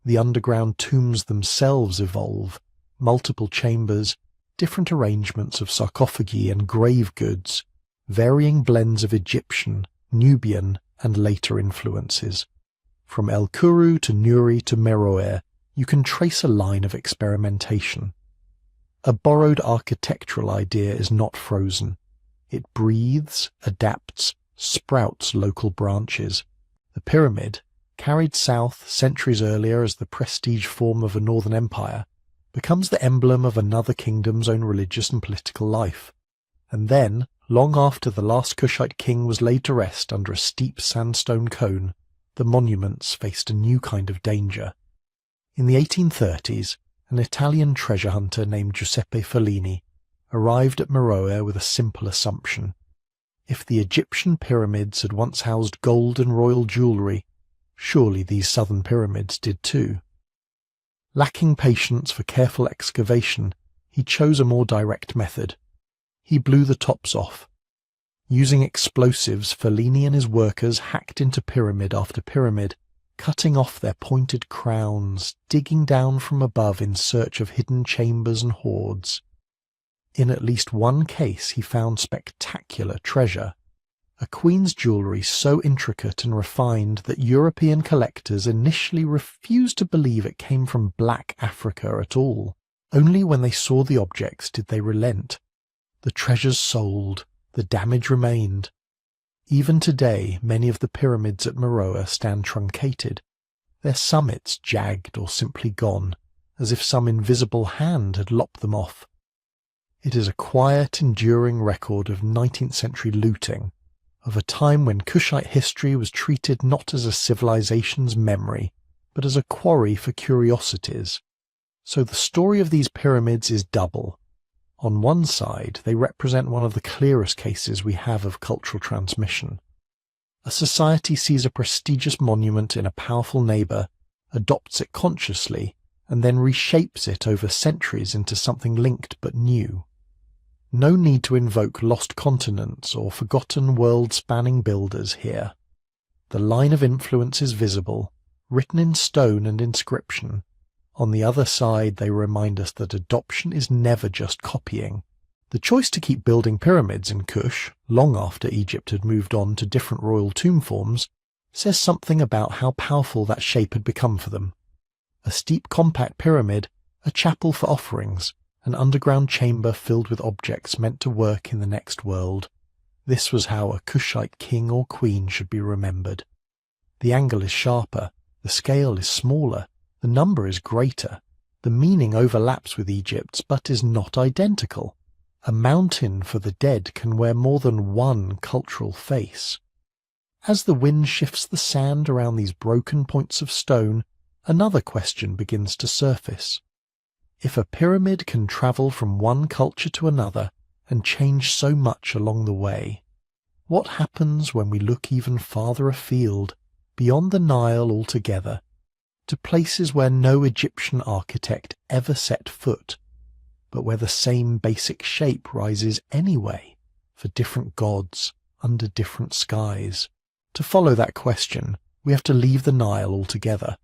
Speaker 1: The underground tombs themselves evolve, multiple chambers, different arrangements of sarcophagi and grave goods, varying blends of Egyptian, Nubian, and later influences. From El Kuru to Nuri to Meroe, you can trace a line of experimentation. A borrowed architectural idea is not frozen. It breathes, adapts, sprouts local branches. The pyramid, carried south centuries earlier as the prestige form of a northern empire, becomes the emblem of another kingdom's own religious and political life. And then, long after the last Kushite king was laid to rest under a steep sandstone cone, the monuments faced a new kind of danger. In the 1830s, an Italian treasure hunter named Giuseppe Fellini arrived at Meroe with a simple assumption. If the Egyptian pyramids had once housed gold and royal jewellery, surely these southern pyramids did too. Lacking patience for careful excavation, he chose a more direct method. He blew the tops off. Using explosives, Fellini and his workers hacked into pyramid after pyramid, cutting off their pointed crowns, digging down from above in search of hidden chambers and hoards. In at least one case he found spectacular treasure, a queen's jewellery so intricate and refined that European collectors initially refused to believe it came from Black Africa at all. Only when they saw the objects did they relent. The treasures sold, the damage remained. Even today, many of the pyramids at Meroe stand truncated, their summits jagged or simply gone, as if some invisible hand had lopped them off. It is a quiet, enduring record of 19th century looting, of a time when Kushite history was treated not as a civilization's memory, but as a quarry for curiosities. So the story of these pyramids is double. On one side, they represent one of the clearest cases we have of cultural transmission. A society sees a prestigious monument in a powerful neighbour, adopts it consciously, and then reshapes it over centuries into something linked but new. No need to invoke lost continents or forgotten world-spanning builders here. The line of influence is visible, written in stone and inscription. On the other side, they remind us that adoption is never just copying. The choice to keep building pyramids in Kush, long after Egypt had moved on to different royal tomb forms, says something about how powerful that shape had become for them. A steep compact pyramid, a chapel for offerings, an underground chamber filled with objects meant to work in the next world. This was how a Kushite king or queen should be remembered. The angle is sharper, the scale is smaller, the number is greater, the meaning overlaps with Egypt's but is not identical. A mountain for the dead can wear more than one cultural face. As the wind shifts the sand around these broken points of stone, another question begins to surface. If a pyramid can travel from one culture to another and change so much along the way, what happens when we look even farther afield, beyond the Nile altogether, to places where no Egyptian architect ever set foot, but where the same basic shape rises anyway, for different gods, under different skies? To follow that question, we have to leave the Nile altogether,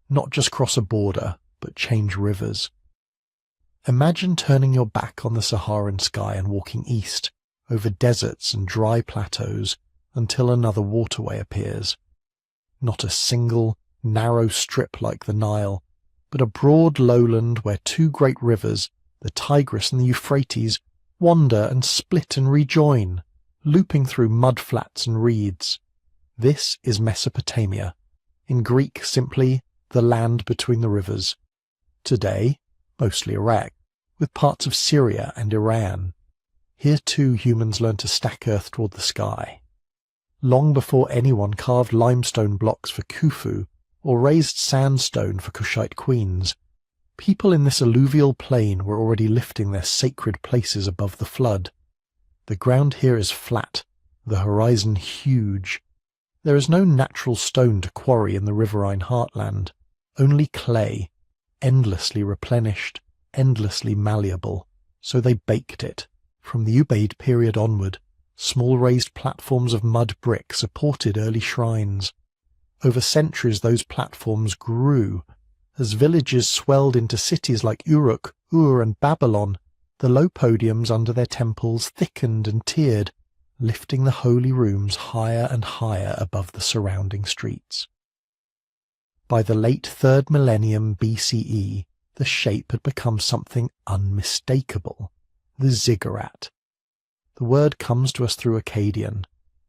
Speaker 1: not just cross a border, but change rivers. Imagine turning your back on the Saharan sky and walking east, over deserts and dry plateaus, until another waterway appears. Not a single, narrow strip like the Nile, but a broad lowland where two great rivers, the Tigris and the Euphrates, wander and split and rejoin, looping through mudflats and reeds. This is Mesopotamia, in Greek simply the land between the rivers. Today, mostly Iraq, with parts of Syria and Iran. Here too humans learned to stack earth toward the sky. Long before anyone carved limestone blocks for Khufu or raised sandstone for Kushite queens, people in this alluvial plain were already lifting their sacred places above the flood. The ground here is flat, the horizon huge. There is no natural stone to quarry in the riverine heartland, only clay, endlessly replenished, endlessly malleable. So they baked it. From the Ubaid period onward, small raised platforms of mud brick supported early shrines. Over centuries those platforms grew. As villages swelled into cities like Uruk, Ur and Babylon, the low podiums under their temples thickened and tiered, lifting the holy rooms higher and higher above the surrounding streets. By the late 3rd millennium BCE, the shape had become something unmistakable, the ziggurat. The word comes to us through Akkadian,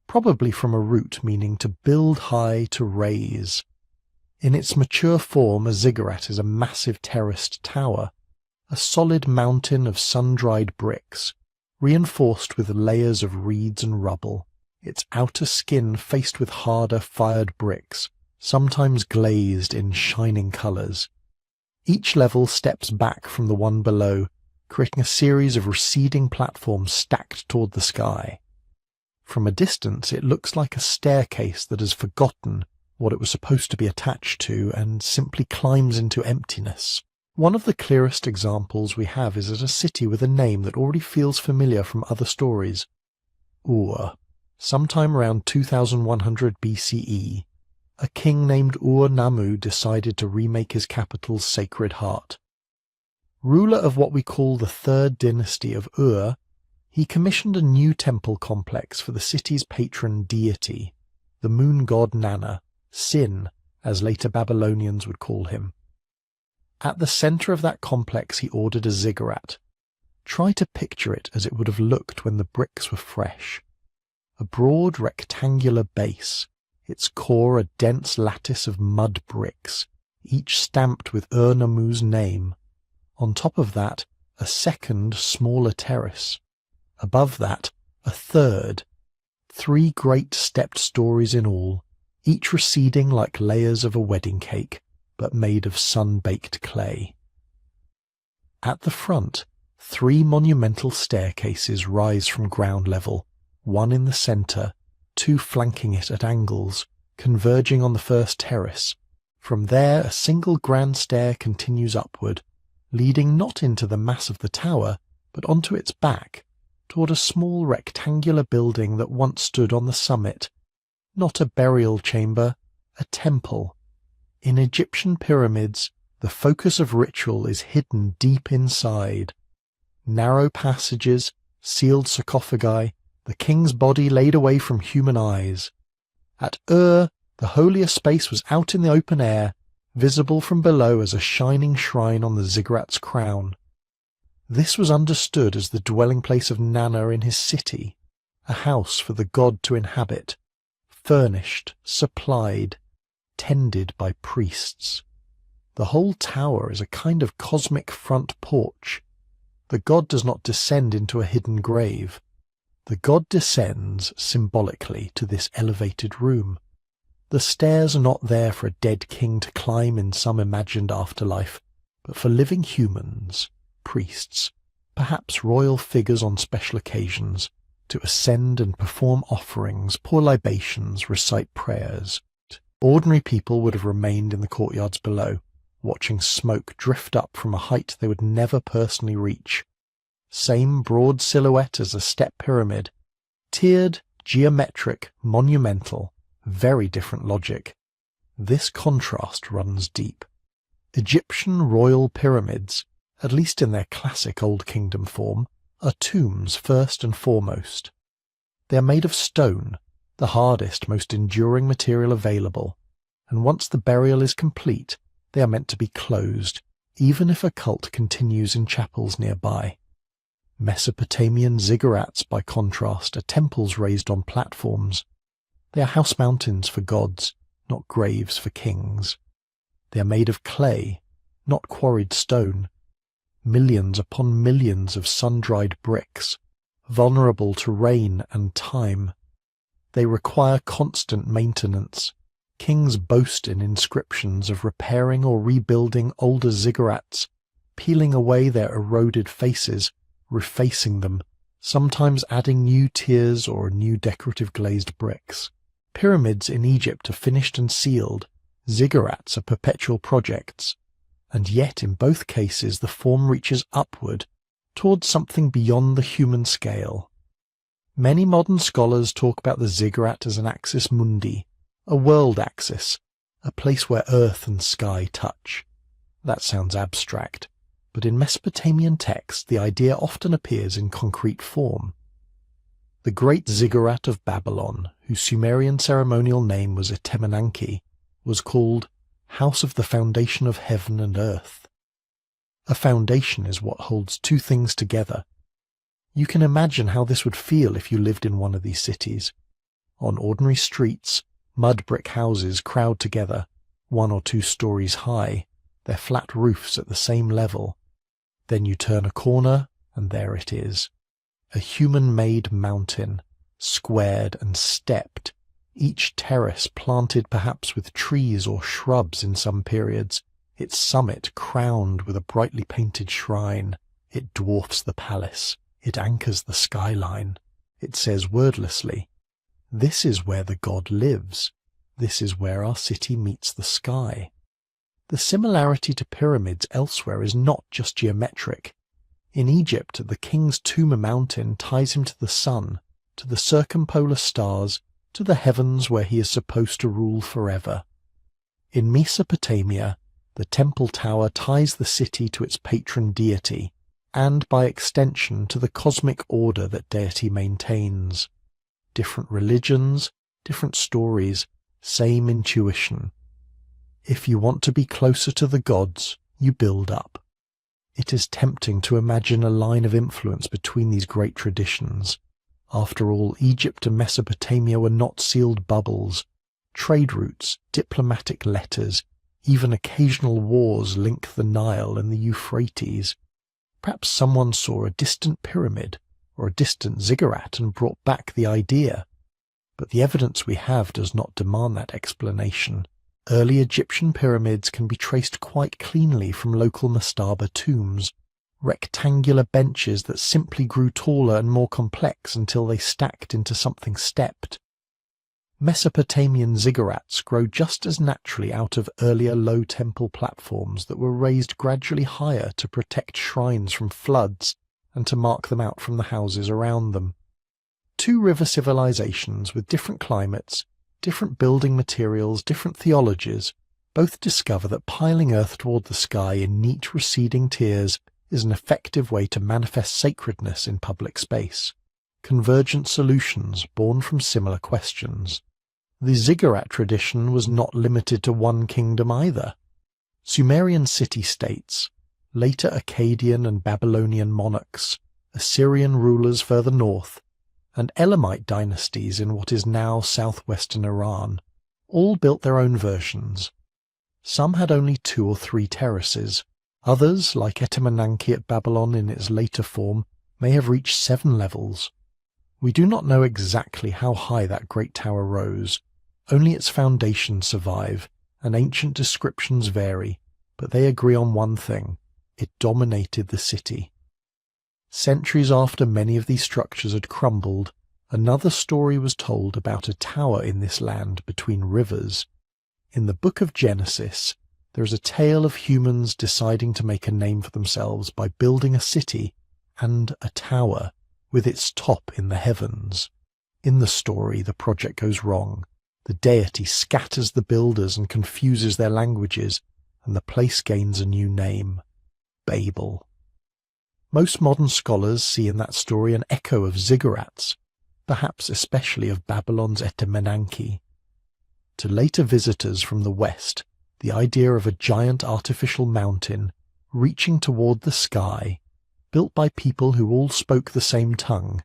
Speaker 1: probably from a root meaning to build high, to raise. In its mature form, a ziggurat is a massive terraced tower, a solid mountain of sun-dried bricks, reinforced with layers of reeds and rubble, its outer skin faced with harder fired bricks, sometimes glazed in shining colours. Each level steps back from the one below, creating a series of receding platforms stacked toward the sky. From a distance it looks like a staircase that has forgotten what it was supposed to be attached to and simply climbs into emptiness. One of the clearest examples we have is at a city with a name that already feels familiar from other stories. Ur. Sometime around 2100 BCE, a king named Ur-Nammu decided to remake his capital's Sacred Heart. Ruler of what we call the Third Dynasty of Ur, he commissioned a new temple complex for the city's patron deity, the moon god Nana, Sin, as later Babylonians would call him. At the centre of that complex he ordered a ziggurat. Try to picture it as it would have looked when the bricks were fresh. A broad rectangular base, its core a dense lattice of mud bricks, each stamped with Ur-Nammu's name. On top of that, a second, smaller terrace. Above that, a third. 3 great stepped stories in all, each receding like layers of a wedding cake, but made of sun-baked clay. At the front, 3 monumental staircases rise from ground level, one in the centre, 2 flanking it at angles, converging on the first terrace. From there, a single grand stair continues upward, leading not into the mass of the tower, but onto its back, toward a small rectangular building that once stood on the summit. Not a burial chamber, a temple. In Egyptian pyramids, the focus of ritual is hidden deep inside. Narrow passages, sealed sarcophagi, the king's body laid away from human eyes. At Ur, the holiest space was out in the open air, visible from below as a shining shrine on the ziggurat's crown. This was understood as the dwelling place of Nana in his city, a house for the god to inhabit, furnished, supplied, tended by priests. The whole tower is a kind of cosmic front porch. The god does not descend into a hidden grave. The god descends symbolically to this elevated room. The stairs are not there for a dead king to climb in some imagined afterlife, but for living humans, priests, perhaps royal figures on special occasions, to ascend and perform offerings, pour libations, recite prayers. Ordinary people would have remained in the courtyards below, watching smoke drift up from a height they would never personally reach. Same broad silhouette as a step pyramid, tiered, geometric, monumental, very different logic. This contrast runs deep. Egyptian royal pyramids, at least in their classic Old Kingdom form, are tombs first and foremost. They are made of stone, the hardest, most enduring material available, and once the burial is complete, they are meant to be closed, even if a cult continues in chapels nearby. Mesopotamian ziggurats, by contrast, are temples raised on platforms. They are house mountains for gods, not graves for kings. They are made of clay, not quarried stone. Millions upon millions of sun-dried bricks, vulnerable to rain and time. They require constant maintenance. Kings boast in inscriptions of repairing or rebuilding older ziggurats, peeling away their eroded faces, refacing them, sometimes adding new tiers or new decorative glazed bricks. Pyramids in Egypt are finished and sealed, ziggurats are perpetual projects, and yet in both cases the form reaches upward, towards something beyond the human scale. Many modern scholars talk about the ziggurat as an axis mundi, a world axis, a place where earth and sky touch. That sounds abstract, but in Mesopotamian texts the idea often appears in concrete form. The great ziggurat of Babylon, whose Sumerian ceremonial name was Etemenanki, was called House of the Foundation of Heaven and Earth. A foundation is what holds two things together. You can imagine how this would feel if you lived in one of these cities. On ordinary streets, mud brick houses crowd together, 1 or 2 stories high, their flat roofs at the same level. Then you turn a corner, and there it is. A human-made mountain, squared and stepped, each terrace planted perhaps with trees or shrubs in some periods, its summit crowned with a brightly painted shrine. It dwarfs the palace. It anchors the skyline. It says wordlessly, "This is where the god lives. This is where our city meets the sky." The similarity to pyramids elsewhere is not just geometric. In Egypt, the king's tomb mountain ties him to the sun, to the circumpolar stars, to the heavens where he is supposed to rule forever. In Mesopotamia, the temple tower ties the city to its patron deity, and by extension to the cosmic order that deity maintains. Different religions, different stories, same intuition. If you want to be closer to the gods, you build up. It is tempting to imagine a line of influence between these great traditions. After all, Egypt and Mesopotamia were not sealed bubbles. Trade routes, diplomatic letters, even occasional wars link the Nile and the Euphrates. Perhaps someone saw a distant pyramid or a distant ziggurat and brought back the idea. But the evidence we have does not demand that explanation. Early Egyptian pyramids can be traced quite cleanly from local mastaba tombs, rectangular benches that simply grew taller and more complex until they stacked into something stepped. Mesopotamian ziggurats grow just as naturally out of earlier low temple platforms that were raised gradually higher to protect shrines from floods and to mark them out from the houses around them. Two river civilizations with different climates, different building materials, different theologies, both discover that piling earth toward the sky in neat receding tiers is an effective way to manifest sacredness in public space. Convergent solutions born from similar questions. The ziggurat tradition was not limited to one kingdom either. Sumerian city-states, later Akkadian and Babylonian monarchs, Assyrian rulers further north, and Elamite dynasties in what is now southwestern Iran, all built their own versions. Some had only 2 or 3 terraces. Others, like Etemenanki at Babylon in its later form, may have reached 7 levels. We do not know exactly how high that great tower rose. Only its foundations survive, and ancient descriptions vary, but they agree on one thing: it dominated the city. Centuries after many of these structures had crumbled, another story was told about a tower in this land between rivers. In the book of Genesis, there is a tale of humans deciding to make a name for themselves by building a city and a tower with its top in the heavens. In the story, the project goes wrong. The deity scatters the builders and confuses their languages, and the place gains a new name: Babel. Most modern scholars see in that story an echo of ziggurats, perhaps especially of Babylon's Etemenanki. To later visitors from the West, the idea of a giant artificial mountain reaching toward the sky, built by people who all spoke the same tongue,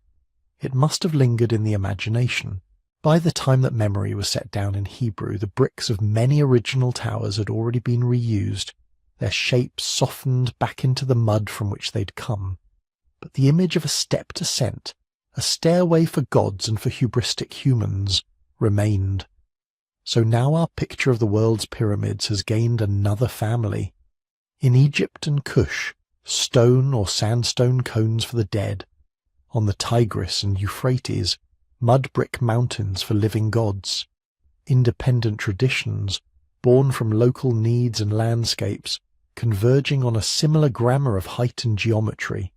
Speaker 1: it must have lingered in the imagination. By the time that memory was set down in Hebrew, the bricks of many original towers had already been reused, their shapes softened back into the mud from which they'd come. But the image of a stepped ascent, a stairway for gods and for hubristic humans, remained. So now our picture of the world's pyramids has gained another family. In Egypt and Kush, stone or sandstone cones for the dead. On the Tigris and Euphrates, mud brick mountains for living gods. Independent traditions, born from local needs and landscapes, converging on a similar grammar of height and geometry.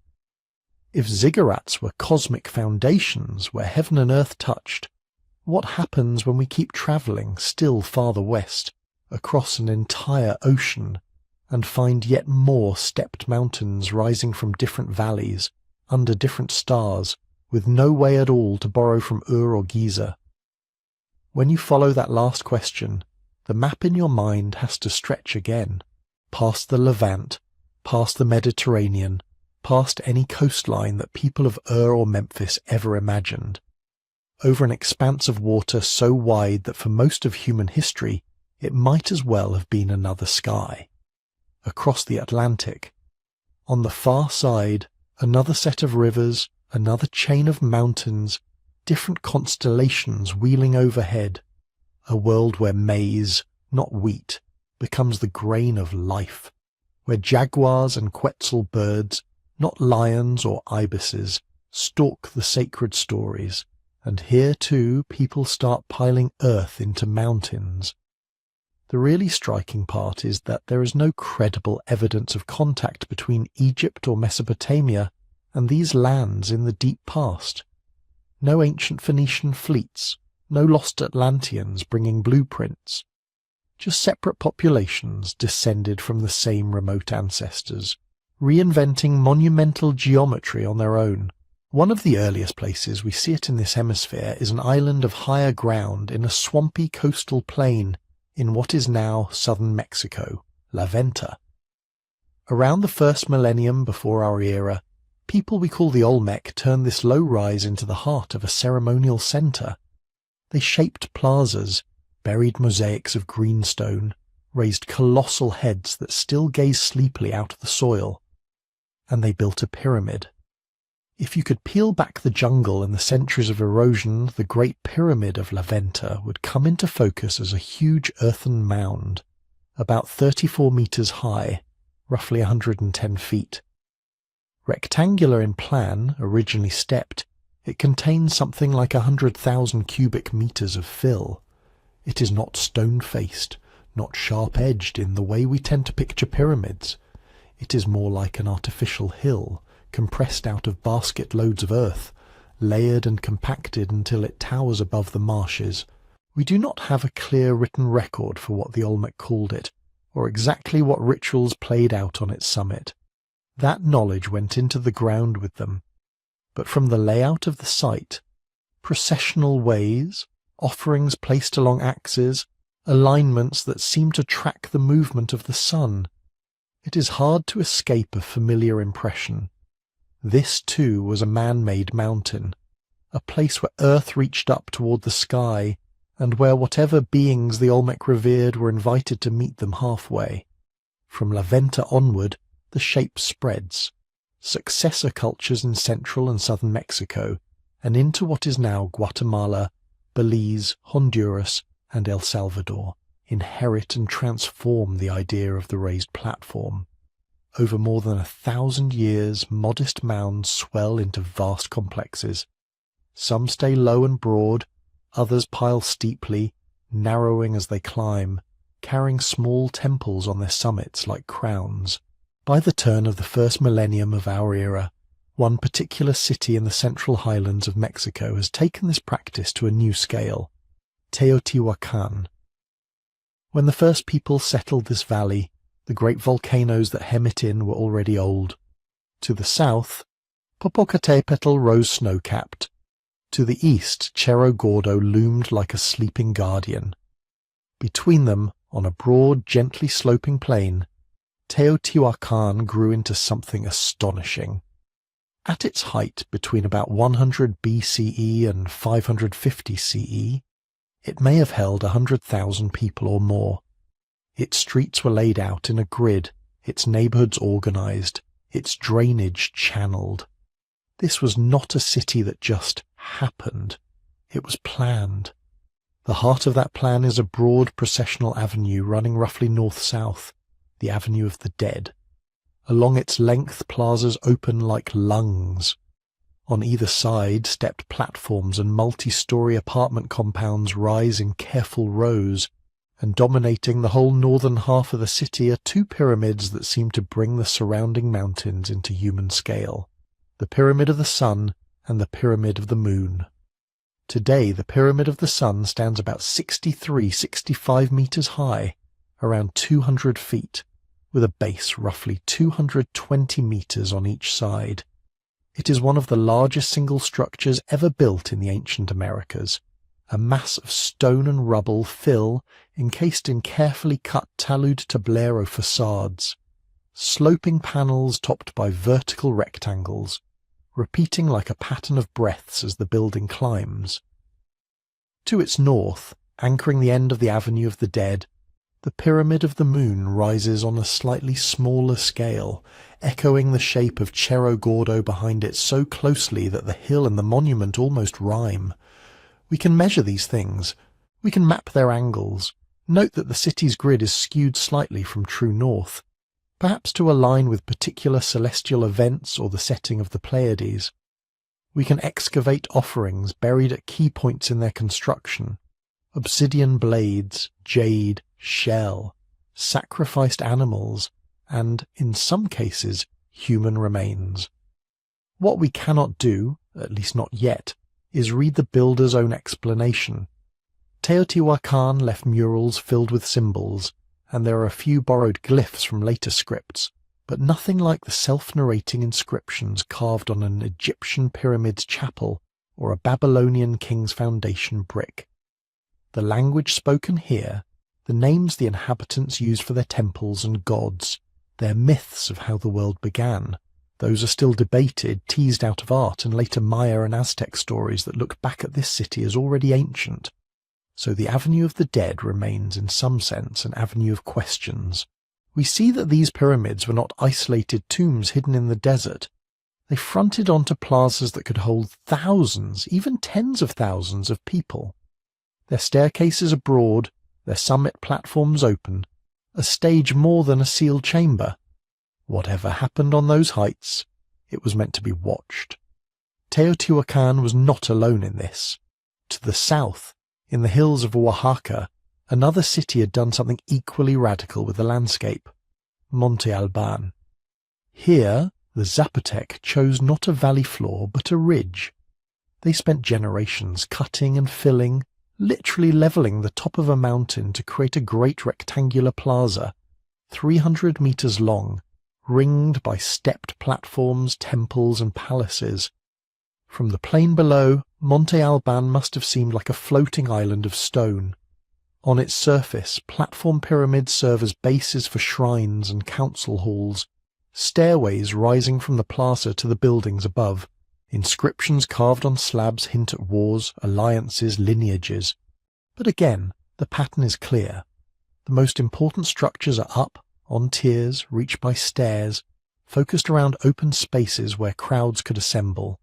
Speaker 1: If ziggurats were cosmic foundations where heaven and earth touched, what happens when we keep travelling still farther west, across an entire ocean, and find yet more stepped mountains rising from different valleys, under different stars, with no way at all to borrow from Ur or Giza? When you follow that last question, the map in your mind has to stretch again, past the Levant, past the Mediterranean, past any coastline that people of Ur or Memphis ever imagined, over an expanse of water so wide that for most of human history it might as well have been another sky, across the Atlantic. On the far side, another set of rivers, another chain of mountains, different constellations wheeling overhead, a world where maize, not wheat, becomes the grain of life, where jaguars and quetzal birds, not lions or ibises, stalk the sacred stories, and here too people start piling earth into mountains. The really striking part is that there is no credible evidence of contact between Egypt or Mesopotamia and these lands in the deep past. No ancient Phoenician fleets, no lost Atlanteans bringing blueprints. Just separate populations descended from the same remote ancestors, reinventing monumental geometry on their own. One of the earliest places we see it in this hemisphere is an island of higher ground in a swampy coastal plain in what is now southern Mexico, La Venta. Around the first millennium before our era, people we call the Olmec turned this low rise into the heart of a ceremonial centre. They shaped plazas, buried mosaics of greenstone, raised colossal heads that still gaze sleepily out of the soil, and they built a pyramid. If you could peel back the jungle and the centuries of erosion, the Great Pyramid of La Venta would come into focus as a huge earthen mound, about 34 meters high, roughly 110 feet. Rectangular in plan, originally stepped, it contains something like 100,000 cubic meters of fill. It is not stone-faced, not sharp-edged in the way we tend to picture pyramids. It is more like an artificial hill, compressed out of basket loads of earth, layered and compacted until it towers above the marshes. We do not have a clear written record for what the Olmec called it, or exactly what rituals played out on its summit. That knowledge went into the ground with them. But from the layout of the site, processional ways, offerings placed along axes, alignments that seem to track the movement of the sun, it is hard to escape a familiar impression. This, too, was a man-made mountain, a place where earth reached up toward the sky, and where whatever beings the Olmec revered were invited to meet them halfway. From La Venta onward, the shape spreads, successor cultures in central and southern Mexico, and into what is now Guatemala, Belize, Honduras, and El Salvador, inherit and transform the idea of the raised platform. Over more than 1,000 years, modest mounds swell into vast complexes. Some stay low and broad, others pile steeply, narrowing as they climb, carrying small temples on their summits like crowns. By the turn of the first millennium of our era, one particular city in the central highlands of Mexico has taken this practice to a new scale, Teotihuacan. When the first people settled this valley, the great volcanoes that hem it in were already old. To the south, Popocatépetl rose snow-capped. To the east, Cerro Gordo loomed like a sleeping guardian. Between them, on a broad, gently sloping plain, Teotihuacan grew into something astonishing. At its height, between about 100 BCE and 550 CE, it may have held 100,000 people or more. Its streets were laid out in a grid, its neighborhoods organized, its drainage channeled. This was not a city that just happened. It was planned. The heart of that plan is a broad processional avenue running roughly north-south, the Avenue of the Dead. Along its length, plazas open like lungs. On either side, stepped platforms and multi-story apartment compounds rise in careful rows, and dominating the whole northern half of the city are two pyramids that seem to bring the surrounding mountains into human scale, the Pyramid of the Sun and the Pyramid of the Moon. Today, the Pyramid of the Sun stands about 65 meters high, around 200 feet, with a base roughly 220 meters on each side. It is one of the largest single structures ever built in the ancient Americas, a mass of stone and rubble fill encased in carefully cut talud tablero facades, sloping panels topped by vertical rectangles, repeating like a pattern of breaths as the building climbs. To its north, anchoring the end of the Avenue of the Dead, the Pyramid of the Moon rises on a slightly smaller scale, echoing the shape of Cerro Gordo behind it so closely that the hill and the monument almost rhyme. We can measure these things. We can map their angles. Note that the city's grid is skewed slightly from true north, perhaps to align with particular celestial events or the setting of the Pleiades. We can excavate offerings buried at key points in their construction. Obsidian blades, jade, shell, sacrificed animals, and, in some cases, human remains. What we cannot do, at least not yet, is read the builder's own explanation. Teotihuacan left murals filled with symbols, and there are a few borrowed glyphs from later scripts, but nothing like the self-narrating inscriptions carved on an Egyptian pyramid's chapel or a Babylonian king's foundation brick. The language spoken here, the names the inhabitants use for their temples and gods, their myths of how the world began, those are still debated, teased out of art and later Maya and Aztec stories that look back at this city as already ancient. So the Avenue of the Dead remains in some sense an avenue of questions. We see that these pyramids were not isolated tombs hidden in the desert. They fronted onto plazas that could hold thousands, even tens of thousands of people. Their staircases are broad, their summit platforms open, a stage more than a sealed chamber. Whatever happened on those heights, it was meant to be watched. Teotihuacan was not alone in this. To the south, in the hills of Oaxaca, another city had done something equally radical with the landscape, Monte Alban. Here, the Zapotec chose not a valley floor but a ridge. They spent generations cutting and filling, literally levelling the top of a mountain to create a great rectangular plaza, 300 meters long, ringed by stepped platforms, temples and palaces. From the plain below, Monte Alban must have seemed like a floating island of stone. On its surface, platform pyramids serve as bases for shrines and council halls, stairways rising from the plaza to the buildings above. Inscriptions carved on slabs hint at wars, alliances, lineages. But again, the pattern is clear. The most important structures are up, on tiers, reached by stairs, focused around open spaces where crowds could assemble.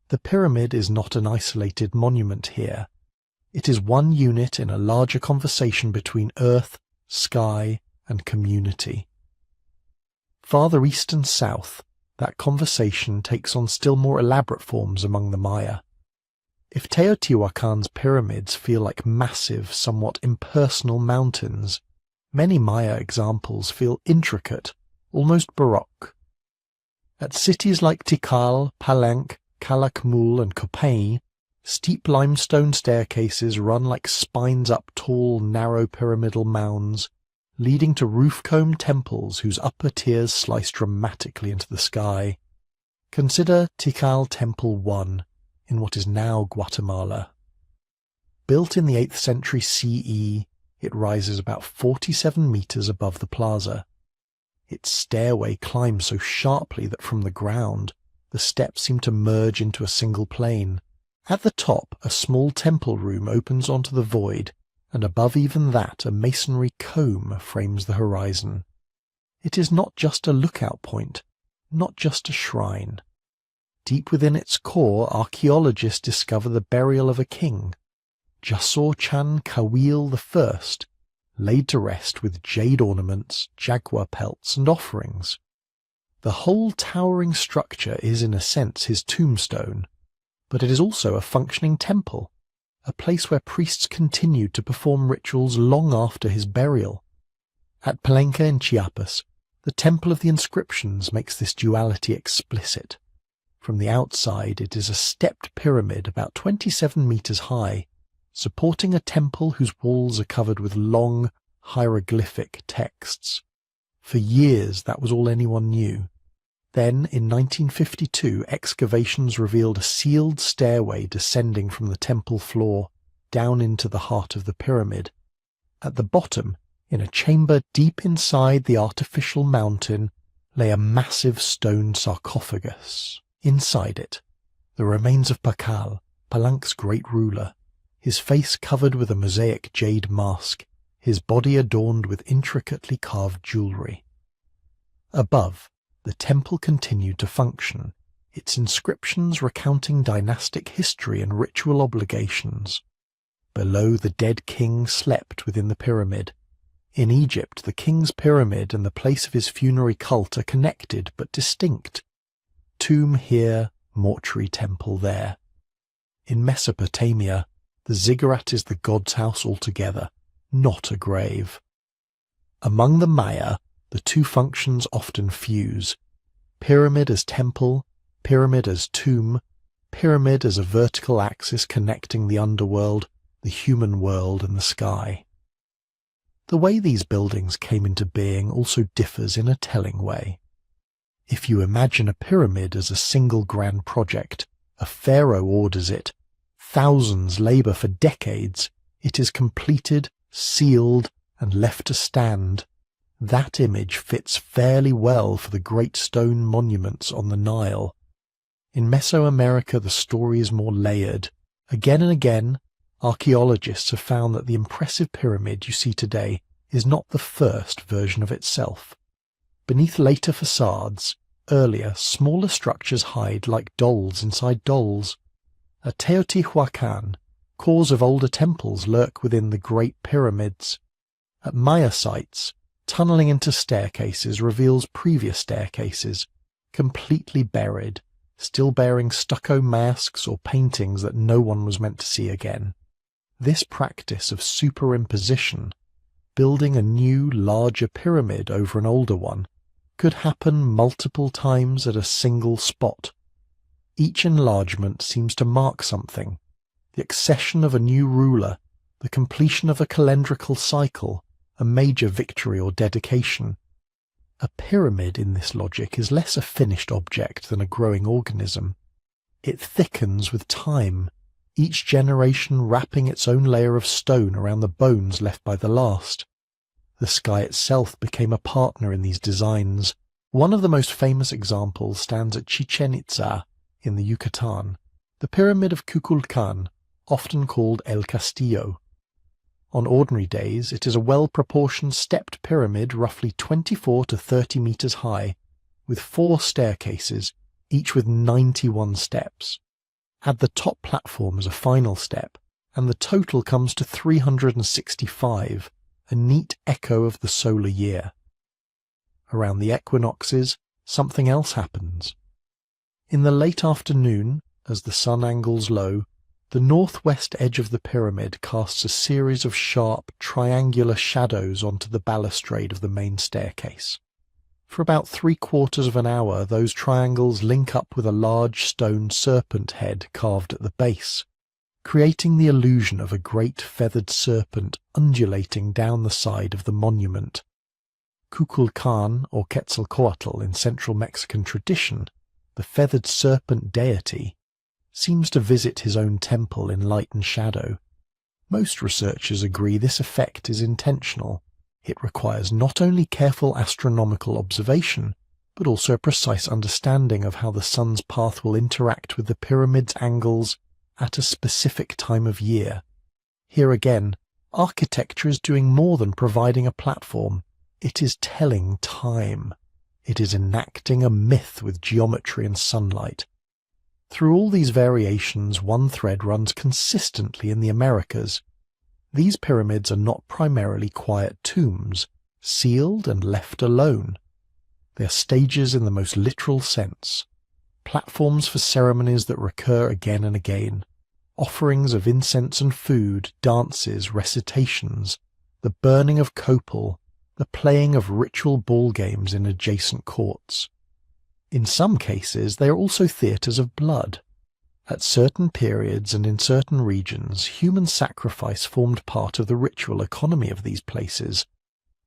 Speaker 1: The pyramid is not an isolated monument here. It is one unit in a larger conversation between earth, sky, and community. Farther east and south, that conversation takes on still more elaborate forms among the Maya. If Teotihuacan's pyramids feel like massive, somewhat impersonal mountains, many Maya examples feel intricate, almost baroque. At cities like Tikal, Palenque, Calakmul, and Copain, steep limestone staircases run like spines up tall, narrow pyramidal mounds, leading to roof-combed temples whose upper tiers slice dramatically into the sky. Consider Tikal Temple 1 in what is now Guatemala. Built in the 8th century CE, it rises about 47 meters above the plaza. Its stairway climbs so sharply that from the ground, the steps seem to merge into a single plane. At the top, a small temple room opens onto the void, and above even that a masonry comb frames the horizon. It is not just a lookout point, not just a shrine. Deep within its core, archaeologists discover the burial of a king, Jasor Chan Kawil I, laid to rest with jade ornaments, jaguar pelts, and offerings. The whole towering structure is in a sense his tombstone, but it is also a functioning temple, a place where priests continued to perform rituals long after his burial. At Palenque in Chiapas, the Temple of the Inscriptions makes this duality explicit. From the outside, it is a stepped pyramid about 27 meters high, supporting a temple whose walls are covered with long, hieroglyphic texts. For years, that was all anyone knew. Then, in 1952, excavations revealed a sealed stairway descending from the temple floor down into the heart of the pyramid. At the bottom, in a chamber deep inside the artificial mountain, lay a massive stone sarcophagus. Inside it, the remains of Pakal, Palenque's great ruler, his face covered with a mosaic jade mask, his body adorned with intricately carved jewelry. Above, the temple continued to function, its inscriptions recounting dynastic history and ritual obligations. Below, the dead king slept within the pyramid. In Egypt, the king's pyramid and the place of his funerary cult are connected but distinct. Tomb here, mortuary temple there. In Mesopotamia, the ziggurat is the god's house altogether, not a grave. Among the Maya, the two functions often fuse. Pyramid as temple, pyramid as tomb, pyramid as a vertical axis connecting the underworld, the human world, and the sky. The way these buildings came into being also differs in a telling way. If you imagine a pyramid as a single grand project, a pharaoh orders it, thousands labour for decades, it is completed, sealed, and left to stand. That image fits fairly well for the great stone monuments on the Nile. In Mesoamerica, the story is more layered. Again and again, archaeologists have found that the impressive pyramid you see today is not the first version of itself. Beneath later facades, earlier, smaller structures hide like dolls inside dolls. At Teotihuacan, cores of older temples lurk within the great pyramids. At Maya sites, tunneling into staircases reveals previous staircases, completely buried, still bearing stucco masks or paintings that no one was meant to see again. This practice of superimposition, building a new, larger pyramid over an older one, could happen multiple times at a single spot. Each enlargement seems to mark something: the accession of a new ruler, the completion of a calendrical cycle, a major victory or dedication. A pyramid in this logic is less a finished object than a growing organism. It thickens with time, each generation wrapping its own layer of stone around the bones left by the last. The sky itself became a partner in these designs. One of the most famous examples stands at Chichen Itza in the Yucatan, the pyramid of Kukulkan, often called El Castillo. On ordinary days, it is a well-proportioned stepped pyramid roughly 24 to 30 meters high, with 4 staircases, each with 91 steps. Add the top platform as a final step, and the total comes to 365, a neat echo of the solar year. Around the equinoxes, something else happens. In the late afternoon, as the sun angles low, the northwest edge of the pyramid casts a series of sharp, triangular shadows onto the balustrade of the main staircase. For about 3/4 of an hour, those triangles link up with a large stone serpent head carved at the base, creating the illusion of a great feathered serpent undulating down the side of the monument. Kukulkan, or Quetzalcoatl in central Mexican tradition, the feathered serpent deity, seems to visit his own temple in light and shadow. Most researchers agree this effect is intentional. It requires not only careful astronomical observation, but also a precise understanding of how the sun's path will interact with the pyramid's angles at a specific time of year. Here again, architecture is doing more than providing a platform. It is telling time. It is enacting a myth with geometry and sunlight. Through all these variations, one thread runs consistently in the Americas. These pyramids are not primarily quiet tombs, sealed and left alone. They are stages in the most literal sense, platforms for ceremonies that recur again and again, offerings of incense and food, dances, recitations, the burning of copal, the playing of ritual ball games in adjacent courts. In some cases, they are also theatres of blood. At certain periods and in certain regions, human sacrifice formed part of the ritual economy of these places.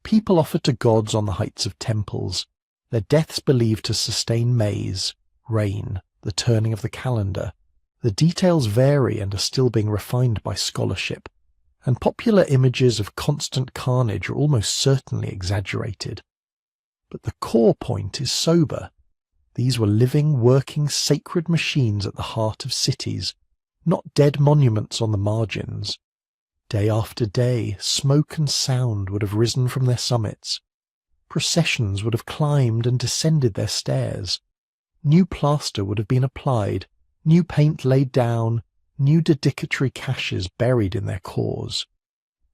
Speaker 1: People offered to gods on the heights of temples, their deaths believed to sustain maize, rain, the turning of the calendar. The details vary and are still being refined by scholarship, and popular images of constant carnage are almost certainly exaggerated. But the core point is sober. These were living, working, sacred machines at the heart of cities, not dead monuments on the margins. Day after day, smoke and sound would have risen from their summits. Processions would have climbed and descended their stairs. New plaster would have been applied, new paint laid down, new dedicatory caches buried in their cores.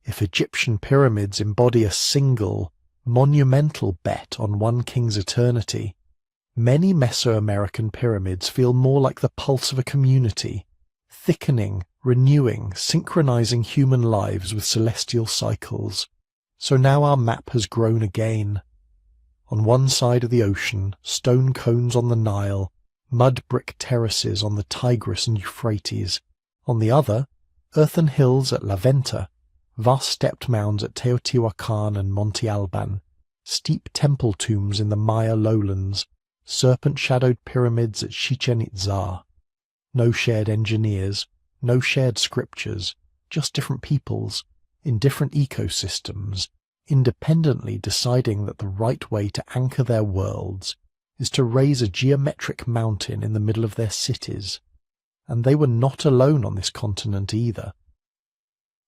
Speaker 1: If Egyptian pyramids embody a single, monumental bet on one king's eternity, many Mesoamerican pyramids feel more like the pulse of a community, thickening, renewing, synchronizing human lives with celestial cycles. So now our map has grown again. On one side of the ocean, stone cones on the Nile, mud brick terraces on the Tigris and Euphrates. On the other, earthen hills at La Venta, vast stepped mounds at Teotihuacan and Monte Alban, steep temple tombs in the Maya lowlands, serpent-shadowed pyramids at Chichen Itza. No shared engineers, no shared scriptures, just different peoples, in different ecosystems, independently deciding that the right way to anchor their worlds is to raise a geometric mountain in the middle of their cities. And they were not alone on this continent either.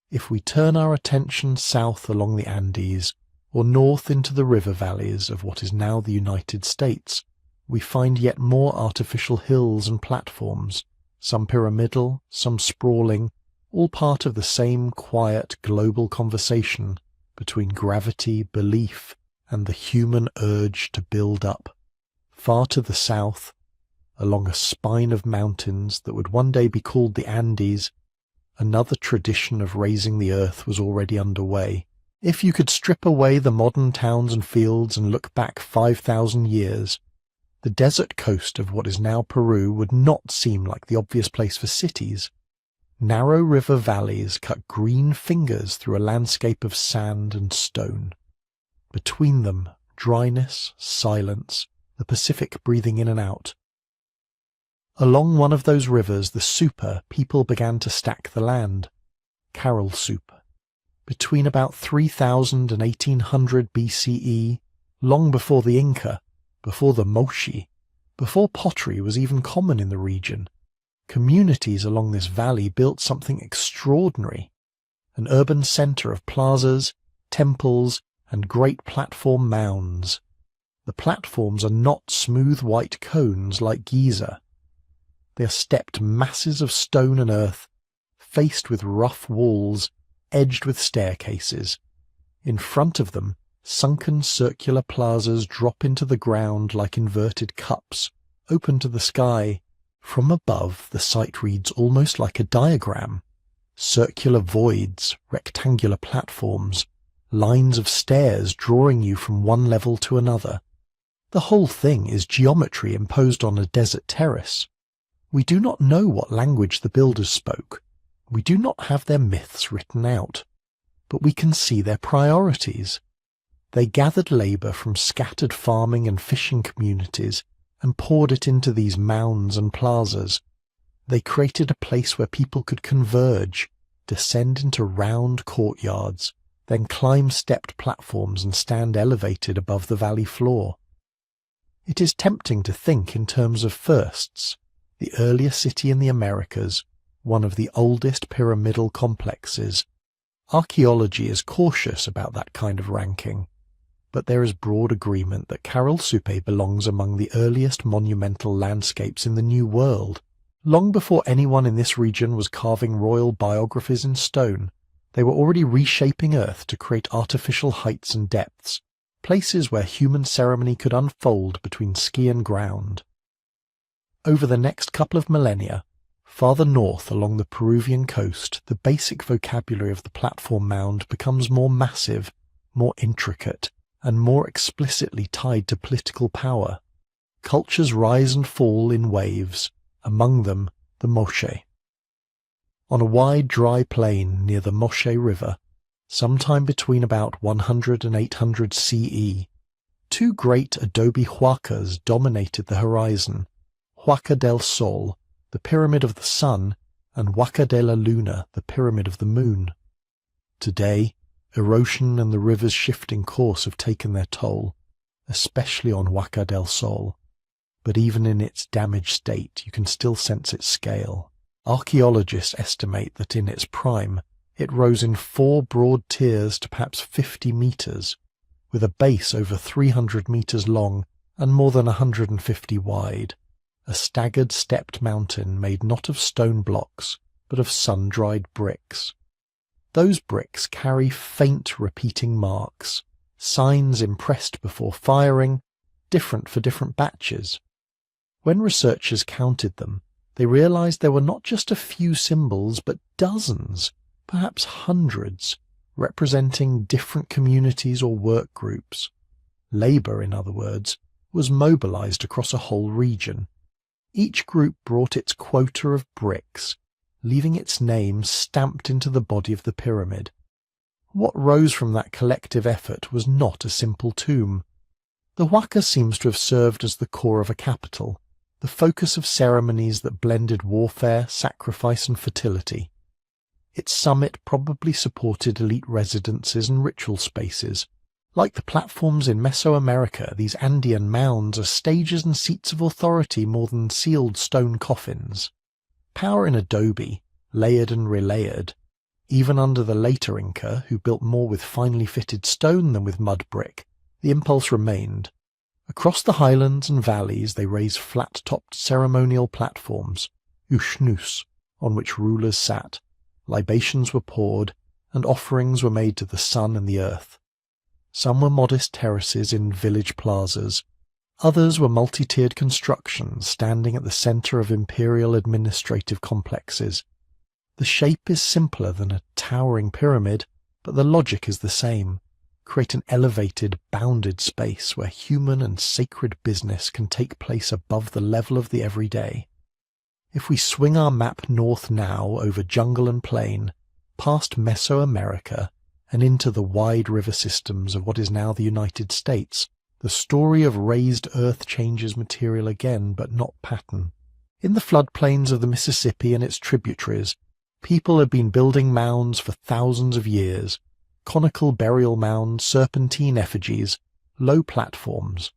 Speaker 1: If we turn our attention south along the Andes, or north into the river valleys of what is now the United States, we find yet more artificial hills and platforms, some pyramidal, some sprawling, all part of the same quiet global conversation between gravity, belief, and the human urge to build up. Far to the south, along a spine of mountains that would one day be called the Andes, another tradition of raising the earth was already underway. If you could strip away the modern towns and fields and look back 5,000 years, the desert coast of what is now Peru would not seem like the obvious place for cities. Narrow river valleys cut green fingers through a landscape of sand and stone. Between them, dryness, silence, the Pacific breathing in and out. Along one of those rivers, the Super, people began to stack the land. Carol soup. Between about 3000 and 1800 BCE, long before the Inca, before the Mochi, before pottery was even common in the region, communities along this valley built something extraordinary, an urban centre of plazas, temples, and great platform mounds. The platforms are not smooth white cones like Giza. They are stepped masses of stone and earth, faced with rough walls, edged with staircases. In front of them, sunken circular plazas drop into the ground like inverted cups, open to the sky. From above, the site reads almost like a diagram. Circular voids, rectangular platforms, lines of stairs drawing you from one level to another. The whole thing is geometry imposed on a desert terrace. We do not know what language the builders spoke. We do not have their myths written out. But we can see their priorities. They gathered labour from scattered farming and fishing communities and poured it into these mounds and plazas. They created a place where people could converge, descend into round courtyards, then climb stepped platforms and stand elevated above the valley floor. It is tempting to think in terms of firsts. The earlier city in the Americas, one of the oldest pyramidal complexes. Archaeology is cautious about that kind of ranking, but there is broad agreement that Caral Supe belongs among the earliest monumental landscapes in the New World. Long before anyone in this region was carving royal biographies in stone, they were already reshaping Earth to create artificial heights and depths, places where human ceremony could unfold between ski and ground. Over the next couple of millennia, farther north along the Peruvian coast, the basic vocabulary of the platform mound becomes more massive, more intricate, and more explicitly tied to political power. Cultures rise and fall in waves, among them the Moche. On a wide dry plain near the Moche River, sometime between about 100 and 800 CE, two great adobe huacas dominated the horizon, Huaca del Sol, the Pyramid of the Sun, and Huaca de la Luna, the Pyramid of the Moon. Today, erosion and the river's shifting course have taken their toll, especially on Huaca del Sol. But even in its damaged state, you can still sense its scale. Archaeologists estimate that in its prime, it rose in 4 broad tiers to perhaps 50 meters, with a base over 300 meters long and more than 150 wide. A staggered stepped mountain made not of stone blocks, but of sun-dried bricks. Those bricks carry faint repeating marks, signs impressed before firing, different for different batches. When researchers counted them, they realized there were not just a few symbols, but dozens, perhaps hundreds, representing different communities or work groups. Labour, in other words, was mobilized across a whole region. Each group brought its quota of bricks, leaving its name stamped into the body of the pyramid. What rose from that collective effort was not a simple tomb. The Huaca seems to have served as the core of a capital, the focus of ceremonies that blended warfare, sacrifice and fertility. Its summit probably supported elite residences and ritual spaces. Like the platforms in Mesoamerica, these Andean mounds are stages and seats of authority more than sealed stone coffins. Power in adobe, layered and relayered. Even under the later Inca, who built more with finely fitted stone than with mud brick, the impulse remained. Across the highlands and valleys they raised flat-topped ceremonial platforms, ushnus, on which rulers sat. Libations were poured, and offerings were made to the sun and the earth. Some were modest terraces in village plazas, Others were multi-tiered constructions standing at the center of imperial administrative complexes. The shape is simpler than a towering pyramid, but the logic is the same. Create an elevated, bounded space where human and sacred business can take place above the level of the everyday. If we swing our map north now over jungle and plain, past Mesoamerica, and into the wide river systems of what is now the United States, the story of raised earth changes material again, but not pattern. In the floodplains of the Mississippi and its tributaries, people have been building mounds for thousands of years, conical burial mounds, serpentine effigies, low platforms.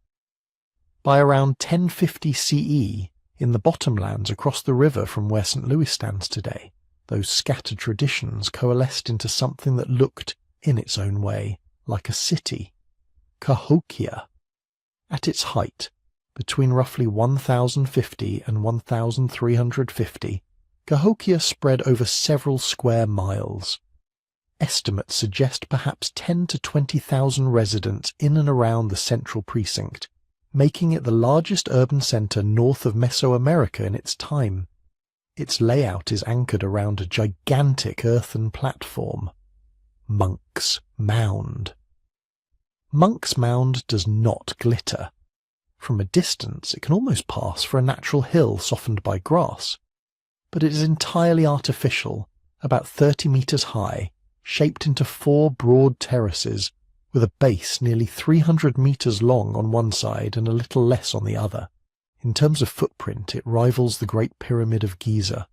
Speaker 1: By around 1050 CE, in the bottomlands across the river from where St. Louis stands today, those scattered traditions coalesced into something that looked, in its own way, like a city. Cahokia. At its height, between roughly 1050 and 1350, Cahokia spread over several square miles. Estimates suggest perhaps 10 to 20,000 residents in and around the central precinct, making it the largest urban center north of Mesoamerica in its time. Its layout is anchored around a gigantic earthen platform. Monk's Mound. Monk's Mound does not glitter. From a distance, it can almost pass for a natural hill softened by grass. But it is entirely artificial, about 30 meters high, shaped into 4 broad terraces, with a base nearly 300 meters long on one side and a little less on the other. In terms of footprint, it rivals the Great Pyramid of Giza.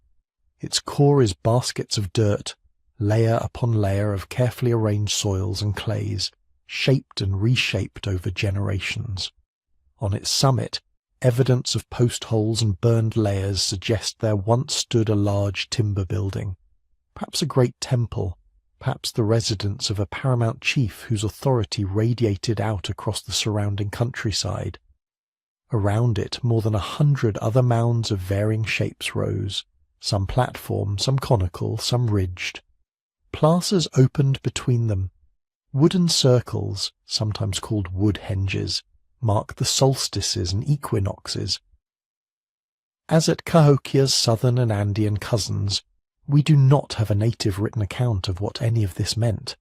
Speaker 1: Its core is baskets of dirt, layer upon layer of carefully arranged soils and clays, shaped and reshaped over generations. On its summit, evidence of post holes and burned layers suggest there once stood a large timber building, perhaps a great temple, perhaps the residence of a paramount chief whose authority radiated out across the surrounding countryside. Around it, more than 100 other mounds of varying shapes rose, some platform, some conical, some ridged. Plazas opened between them. Wooden circles, sometimes called wood henges, mark the solstices and equinoxes. As at Cahokia's southern and Andean cousins, we do not have a native written account of what any of this meant.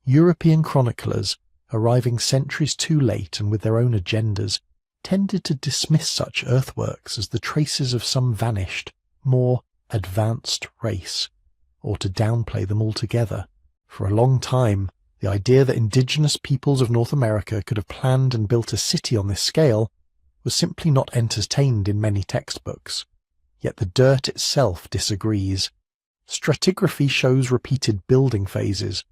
Speaker 1: European chroniclers, arriving centuries too late and with their own agendas, tended to dismiss such earthworks as the traces of some vanished, more advanced race, or to downplay them altogether. For a long time, the idea that indigenous peoples of North America could have planned and built a city on this scale was simply not entertained in many textbooks. Yet the dirt itself disagrees. Stratigraphy shows repeated building phases.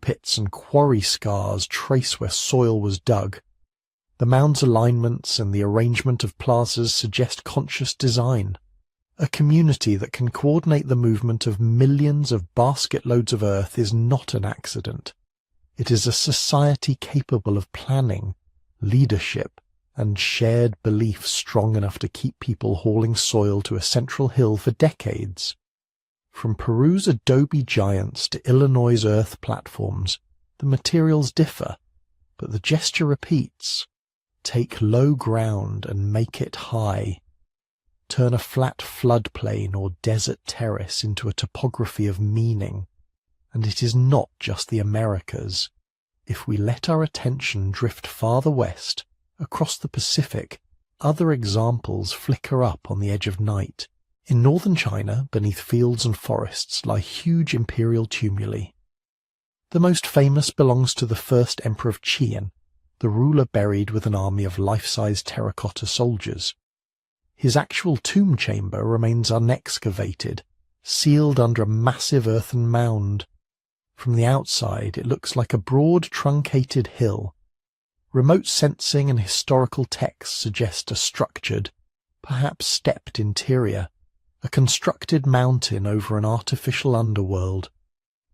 Speaker 1: Pits and quarry scars trace where soil was dug. The mound's alignments and the arrangement of plazas suggest conscious design, a community that can coordinate the movement of millions of basket loads of earth is not an accident. It is a society capable of planning, leadership, and shared belief strong enough to keep people hauling soil to a central hill for decades. From Peru's adobe giants to Illinois' earth platforms, the materials differ, but the gesture repeats. Take low ground and make it high. turn a flat floodplain or desert terrace into a topography of meaning. And it is not just the Americas. If we let our attention drift farther west, across the Pacific, other examples flicker up on the edge of night. In northern China, beneath fields and forests, lie huge imperial tumuli. The most famous belongs to the first emperor of Qin, the ruler buried with an army of life-size terracotta soldiers. His actual tomb chamber remains unexcavated, sealed under a massive earthen mound. From the outside, it looks like a broad, truncated hill. Remote sensing and historical texts suggest a structured, perhaps stepped interior, a constructed mountain over an artificial underworld.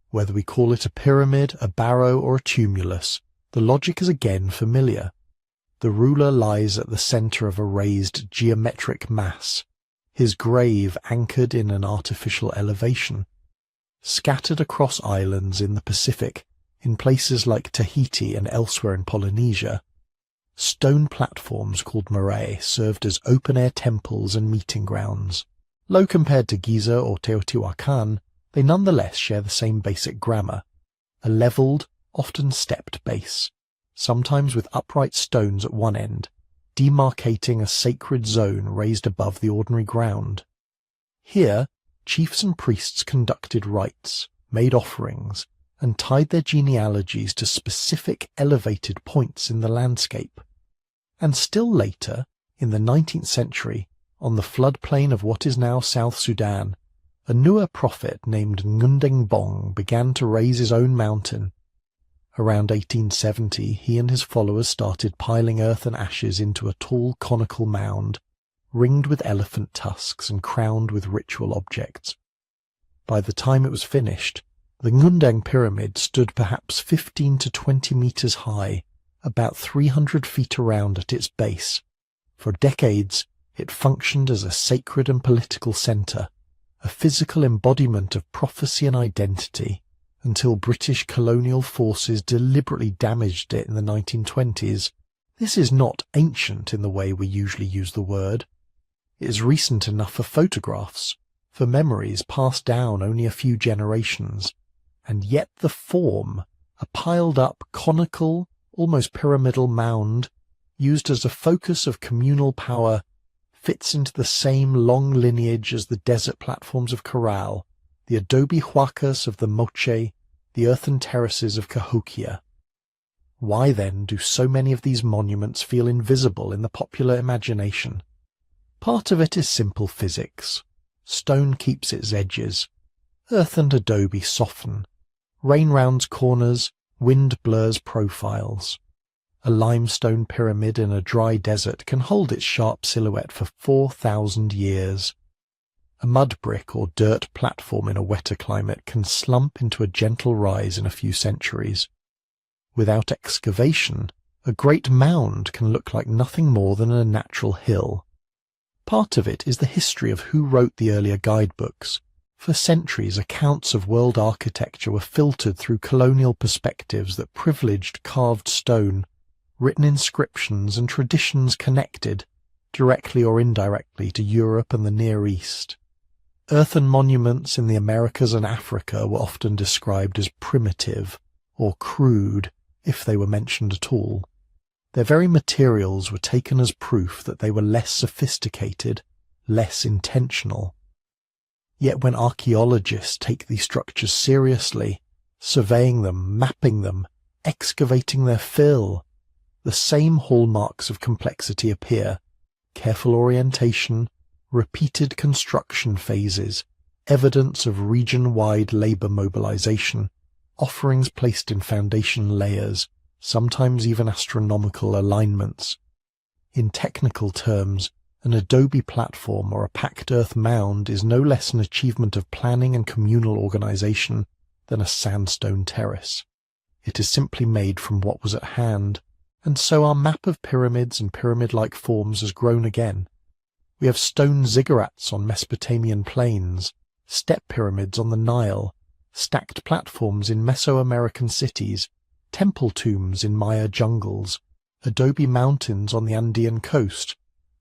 Speaker 1: Whether we call it a pyramid, a barrow, or a tumulus, the logic is again familiar. The ruler lies at the centre of a raised geometric mass, his grave anchored in an artificial elevation. Scattered across islands in the Pacific, in places like Tahiti and elsewhere in Polynesia, stone platforms called marae served as open-air temples and meeting grounds. Low compared to Giza or Teotihuacan, they nonetheless share the same basic grammar, a levelled, often stepped base, sometimes with upright stones at one end, demarcating a sacred zone raised above the ordinary ground. Here, chiefs and priests conducted rites, made offerings, and tied their genealogies to specific elevated points in the landscape. And still later, in the 19th century, on the floodplain of what is now South Sudan, a Nua prophet named Ngundeng Bong began to raise his own mountain. Around 1870, he and his followers started piling earth and ashes into a tall conical mound, ringed with elephant tusks and crowned with ritual objects. By the time it was finished, the Ngundeng Pyramid stood perhaps 15 to 20 meters high, about 300 feet around at its base. For decades, it functioned as a sacred and political center, a physical embodiment of prophecy and identity, until British colonial forces deliberately damaged it in the 1920s. This is not ancient in the way we usually use the word. It is recent enough for photographs, for memories passed down only a few generations, and yet the form, a piled-up, conical, almost pyramidal mound, used as a focus of communal power, fits into the same long lineage as the desert platforms of Corral, the adobe huacas of the Moche, the earthen terraces of Cahokia. Why then do so many of these monuments feel invisible in the popular imagination? Part of it is simple physics. Stone keeps its edges. Earth and adobe soften. Rain rounds corners, wind blurs profiles. A limestone pyramid in a dry desert can hold its sharp silhouette for 4,000 years. A mud brick or dirt platform in a wetter climate can slump into a gentle rise in a few centuries. Without excavation, a great mound can look like nothing more than a natural hill. Part of it is the history of who wrote the earlier guidebooks. For centuries, accounts of world architecture were filtered through colonial perspectives that privileged carved stone, written inscriptions and traditions connected, directly or indirectly, to Europe and the Near East. Earthen monuments in the Americas and Africa were often described as primitive or crude, if they were mentioned at all. Their very materials were taken as proof that they were less sophisticated, less intentional. Yet when archaeologists take these structures seriously, surveying them, mapping them, excavating their fill, the same hallmarks of complexity appear: careful orientation, repeated construction phases, evidence of region-wide labour mobilization, offerings placed in foundation layers, sometimes even astronomical alignments. In technical terms, an adobe platform or a packed earth mound is no less an achievement of planning and communal organization than a sandstone terrace. It is simply made from what was at hand, and so our map of pyramids and pyramid-like forms has grown again. We have stone ziggurats on Mesopotamian plains, step pyramids on the Nile, stacked platforms in Mesoamerican cities, temple tombs in Maya jungles, adobe mountains on the Andean coast,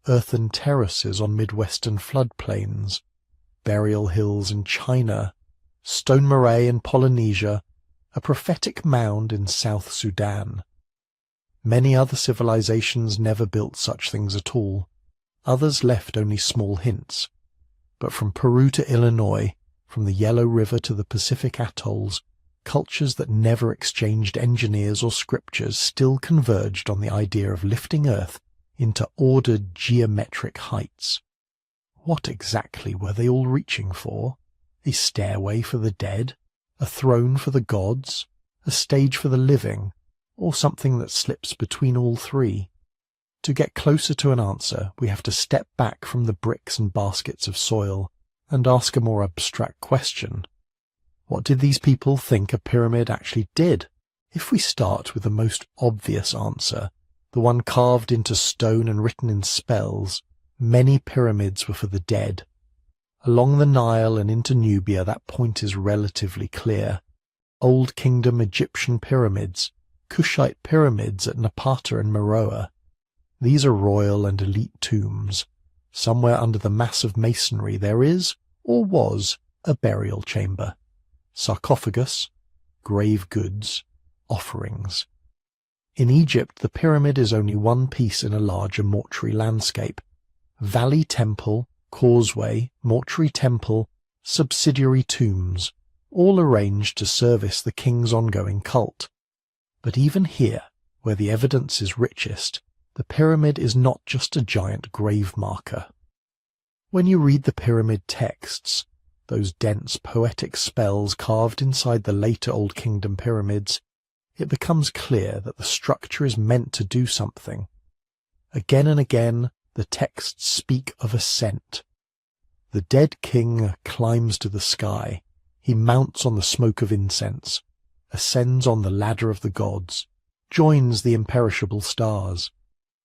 Speaker 1: earthen terraces on Midwestern floodplains, burial hills in China, stone marae in Polynesia, a prophetic mound in South Sudan. Many other civilizations never built such things at all. Others left only small hints. But from Peru to Illinois, from the Yellow River to the Pacific atolls, cultures that never exchanged engineers or scriptures still converged on the idea of lifting Earth into ordered geometric heights. What exactly were they all reaching for? A stairway for the dead? A throne for the gods? A stage for the living? Or something that slips between all three? To get closer to an answer, we have to step back from the bricks and baskets of soil and ask a more abstract question. What did these people think a pyramid actually did? If we start with the most obvious answer, the one carved into stone and written in spells, many pyramids were for the dead. Along the Nile and into Nubia, that point is relatively clear. Old Kingdom Egyptian pyramids, Kushite pyramids at Napata and Meroe. These are royal and elite tombs. Somewhere under the mass of masonry there is, or was, a burial chamber. Sarcophagus, grave goods, offerings. In Egypt, the pyramid is only one piece in a larger mortuary landscape. Valley temple, causeway, mortuary temple, subsidiary tombs, all arranged to service the king's ongoing cult. But even here, where the evidence is richest, the pyramid is not just a giant grave marker. When you read the pyramid texts, those dense poetic spells carved inside the later Old Kingdom pyramids, it becomes clear that the structure is meant to do something. Again and again, the texts speak of ascent. The dead king climbs to the sky. He mounts on the smoke of incense, ascends on the ladder of the gods, joins the imperishable stars.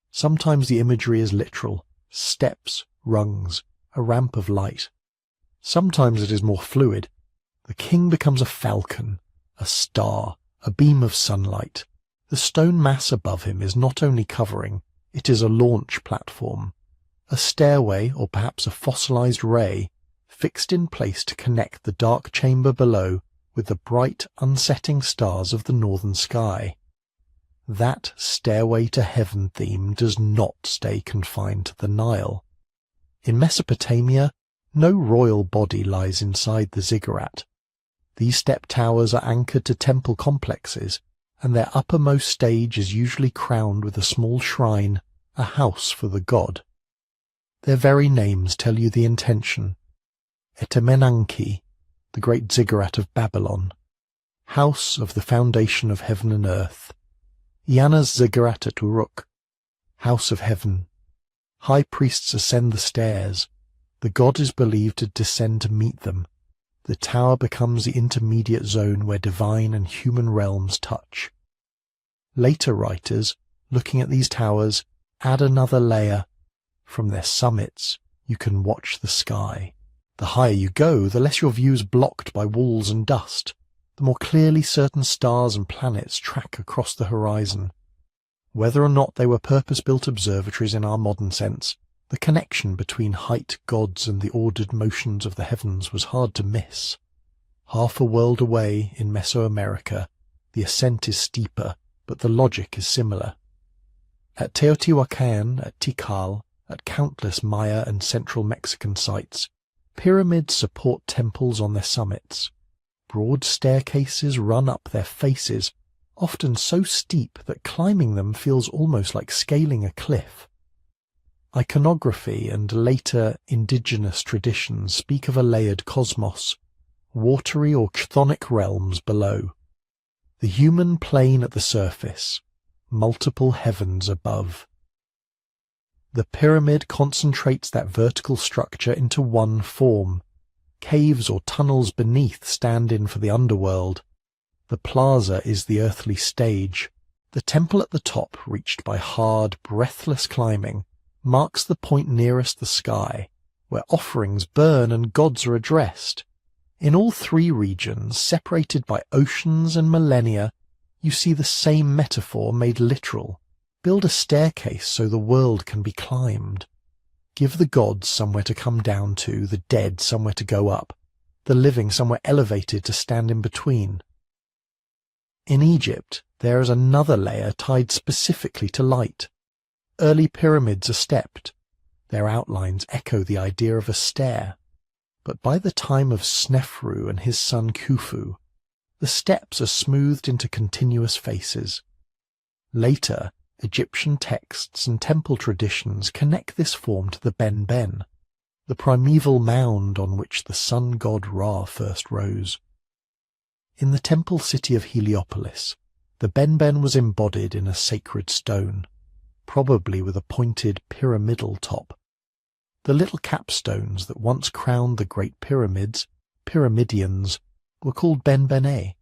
Speaker 1: Sometimes the imagery is literal, steps, rungs, a ramp of light. Sometimes it is more fluid. The king becomes a falcon, a star, a beam of sunlight. The stone mass above him is not only covering, it is a launch platform, a stairway or perhaps a fossilized ray fixed in place to connect the dark chamber below with the bright, unsetting stars of the northern sky. That stairway to heaven theme does not stay confined to the Nile. In Mesopotamia, no royal body lies inside the ziggurat. These step towers are anchored to temple complexes, and their uppermost stage is usually crowned with a small shrine, a house for the god. Their very names tell you the intention. Etemenanki, the great ziggurat of Babylon, house of the foundation of heaven and earth. Iana's ziggurat at Uruk, house of heaven. High priests ascend the stairs. The god is believed to descend to meet them. The tower becomes the intermediate zone where divine and human realms touch. Later writers, looking at these towers, add another layer. From their summits, you can watch the sky. The higher you go, the less your view is blocked by walls and dust, the more clearly certain stars and planets track across the horizon. Whether or not they were purpose-built observatories in our modern sense, the connection between height gods and the ordered motions of the heavens was hard to miss. Half a world away in Mesoamerica, the ascent is steeper, but the logic is similar. At Teotihuacan, at Tikal, at countless Maya and central Mexican sites, pyramids support temples on their summits. Broad staircases run up their faces, often so steep that climbing them feels almost like scaling a cliff. Iconography and later indigenous traditions speak of a layered cosmos, watery or chthonic realms below. The human plane at the surface, multiple heavens above. The pyramid concentrates that vertical structure into one form. Caves or tunnels beneath stand in for the underworld. The plaza is the earthly stage. The temple at the top, reached by hard, breathless climbing, marks the point nearest the sky, where offerings burn and gods are addressed. In all three regions, separated by oceans and millennia, you see the same metaphor made literal. Build a staircase so the world can be climbed. Give the gods somewhere to come down to, the dead somewhere to go up, the living somewhere elevated to stand in between. In Egypt, there is another layer tied specifically to light. Early pyramids are stepped. Their outlines echo the idea of a stair. But by the time of Snefru and his son Khufu, the steps are smoothed into continuous faces. Later, Egyptian texts and temple traditions connect this form to the Ben-Ben, the primeval mound on which the sun god Ra first rose. In the temple city of Heliopolis, the Ben-Ben was embodied in a sacred stone, probably with a pointed pyramidal top. The little capstones that once crowned the great pyramids, pyramidions, were called Ben-Bené.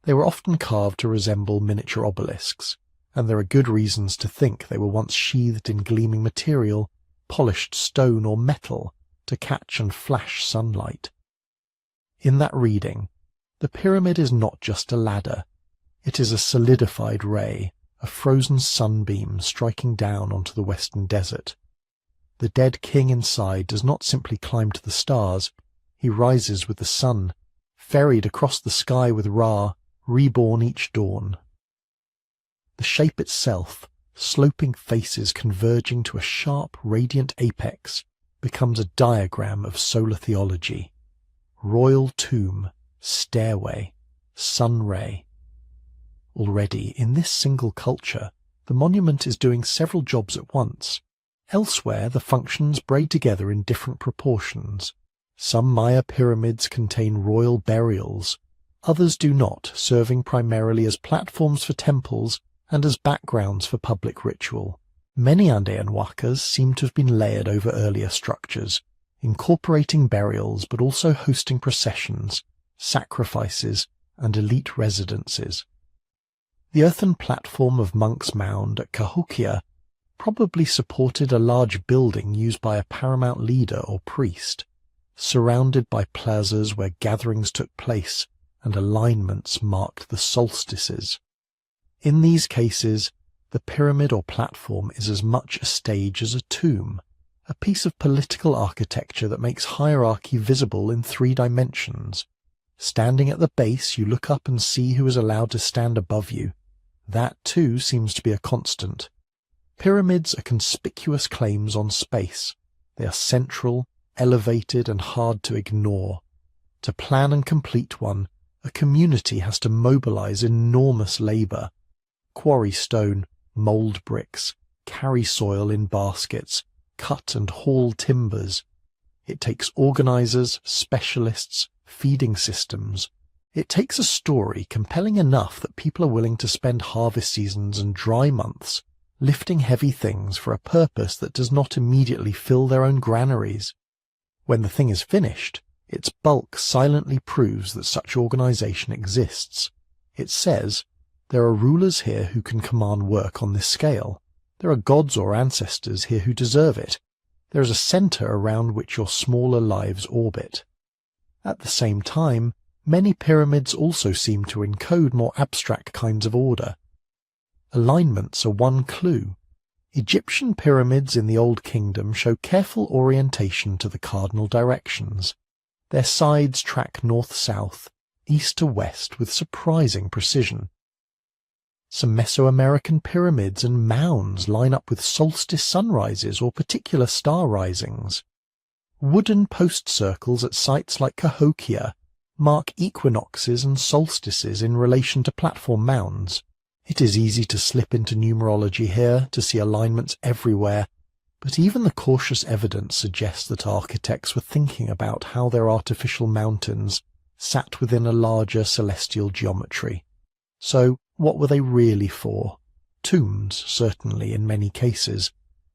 Speaker 1: They were often carved to resemble miniature obelisks, and there are good reasons to think they were once sheathed in gleaming material, polished stone or metal, to catch and flash sunlight. In that reading, the pyramid is not just a ladder. It is a solidified ray, a frozen sunbeam striking down onto the western desert. The dead king inside does not simply climb to the stars. He rises with the sun, ferried across the sky with Ra, reborn each dawn. The shape itself, sloping faces converging to a sharp, radiant apex, becomes a diagram of solar theology. Royal tomb, stairway, sun ray. Already, in this single culture, the monument is doing several jobs at once. Elsewhere, the functions braid together in different proportions. Some Maya pyramids contain royal burials, others do not, serving primarily as platforms for temples and as backgrounds for public ritual. Many Andean wakas seem to have been layered over earlier structures, incorporating burials but also hosting processions, sacrifices, and elite residences. The earthen platform of Monk's Mound at Cahokia probably supported a large building used by a paramount leader or priest, surrounded by plazas where gatherings took place and alignments marked the solstices. In these cases, the pyramid or platform is as much a stage as a tomb, a piece of political architecture that makes hierarchy visible in 3 dimensions. Standing at the base, you look up and see who is allowed to stand above you. That, too, seems to be a constant. Pyramids are conspicuous claims on space. They are central, elevated, and hard to ignore. To plan and complete one, a community has to mobilize enormous labor. Quarry stone, mold bricks, carry soil in baskets, cut and haul timbers. It takes organizers, specialists, feeding systems. It takes a story compelling enough that people are willing to spend harvest seasons and dry months lifting heavy things for a purpose that does not immediately fill their own granaries. When the thing is finished, its bulk silently proves that such organization exists. It says, there are rulers here who can command work on this scale. There are gods or ancestors here who deserve it. There is a center around which your smaller lives orbit. At the same time, many pyramids also seem to encode more abstract kinds of order. Alignments are one clue. Egyptian pyramids in the Old Kingdom show careful orientation to the cardinal directions. Their sides track north-south, east to west with surprising precision. Some Mesoamerican pyramids and mounds line up with solstice sunrises or particular star risings. Wooden post circles at sites like Cahokia mark equinoxes and solstices in relation to platform mounds. It is easy to slip into numerology here, to see alignments everywhere, but even the cautious evidence suggests that architects were thinking about how their artificial mountains sat within a larger celestial geometry. So, what were they really for? Tombs, certainly, in many cases,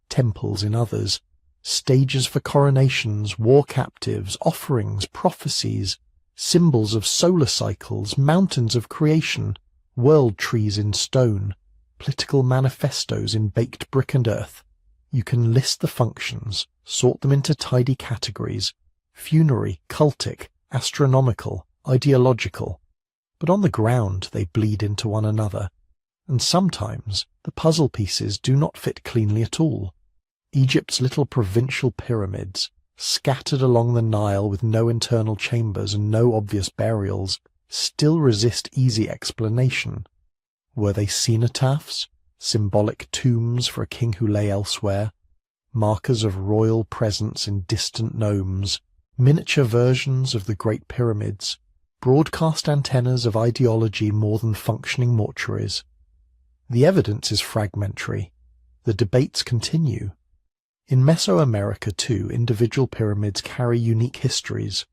Speaker 1: temples in others, stages for coronations, war captives, offerings, prophecies, symbols of solar cycles, mountains of creation, world trees in stone, political manifestos in baked brick and earth. You can list the functions, sort them into tidy categories: funerary, cultic, astronomical, ideological. But on the ground they bleed into one another, and sometimes the puzzle pieces do not fit cleanly at all. Egypt's little provincial pyramids, scattered along the Nile with no internal chambers and no obvious burials, still resist easy explanation. Were they cenotaphs, symbolic tombs for a king who lay elsewhere, markers of royal presence in distant nomes, miniature versions of the Great Pyramids, broadcast antennas of ideology more than functioning mortuaries? The evidence is fragmentary. The debates continue. In Mesoamerica, too, individual pyramids carry unique histories.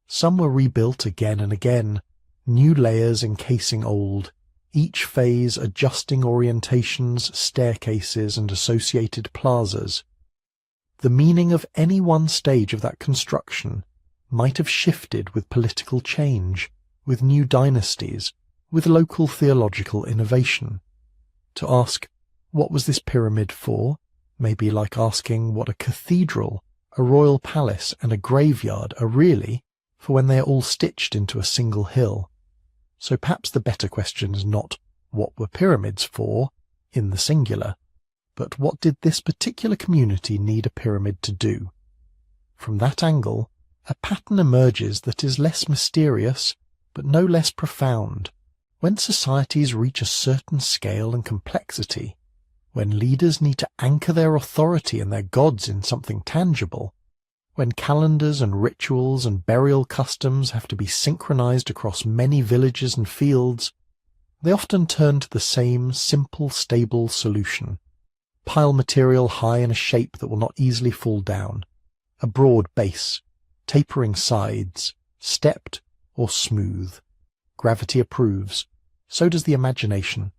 Speaker 1: Some were rebuilt again and again, new layers encasing old, each phase adjusting orientations, staircases, and associated plazas. The meaning of any one stage of that construction might have shifted with political change, with new dynasties, with local theological innovation. To ask, what was this pyramid for, may be like asking what a cathedral, a royal palace, and a graveyard are really for when they are all stitched into a single hill. So perhaps the better question is not what were pyramids for, in the singular, but what did this particular community need a pyramid to do? From that angle, a pattern emerges that is less mysterious, but no less profound. When societies reach a certain scale and complexity, when leaders need to anchor their authority and their gods in something tangible, when calendars and rituals and burial customs have to be synchronized across many villages and fields, they often turn to the same simple, stable solution. Pile material high in a shape that will not easily fall down, a broad base, tapering sides, stepped or smooth. Gravity approves. So does the imagination.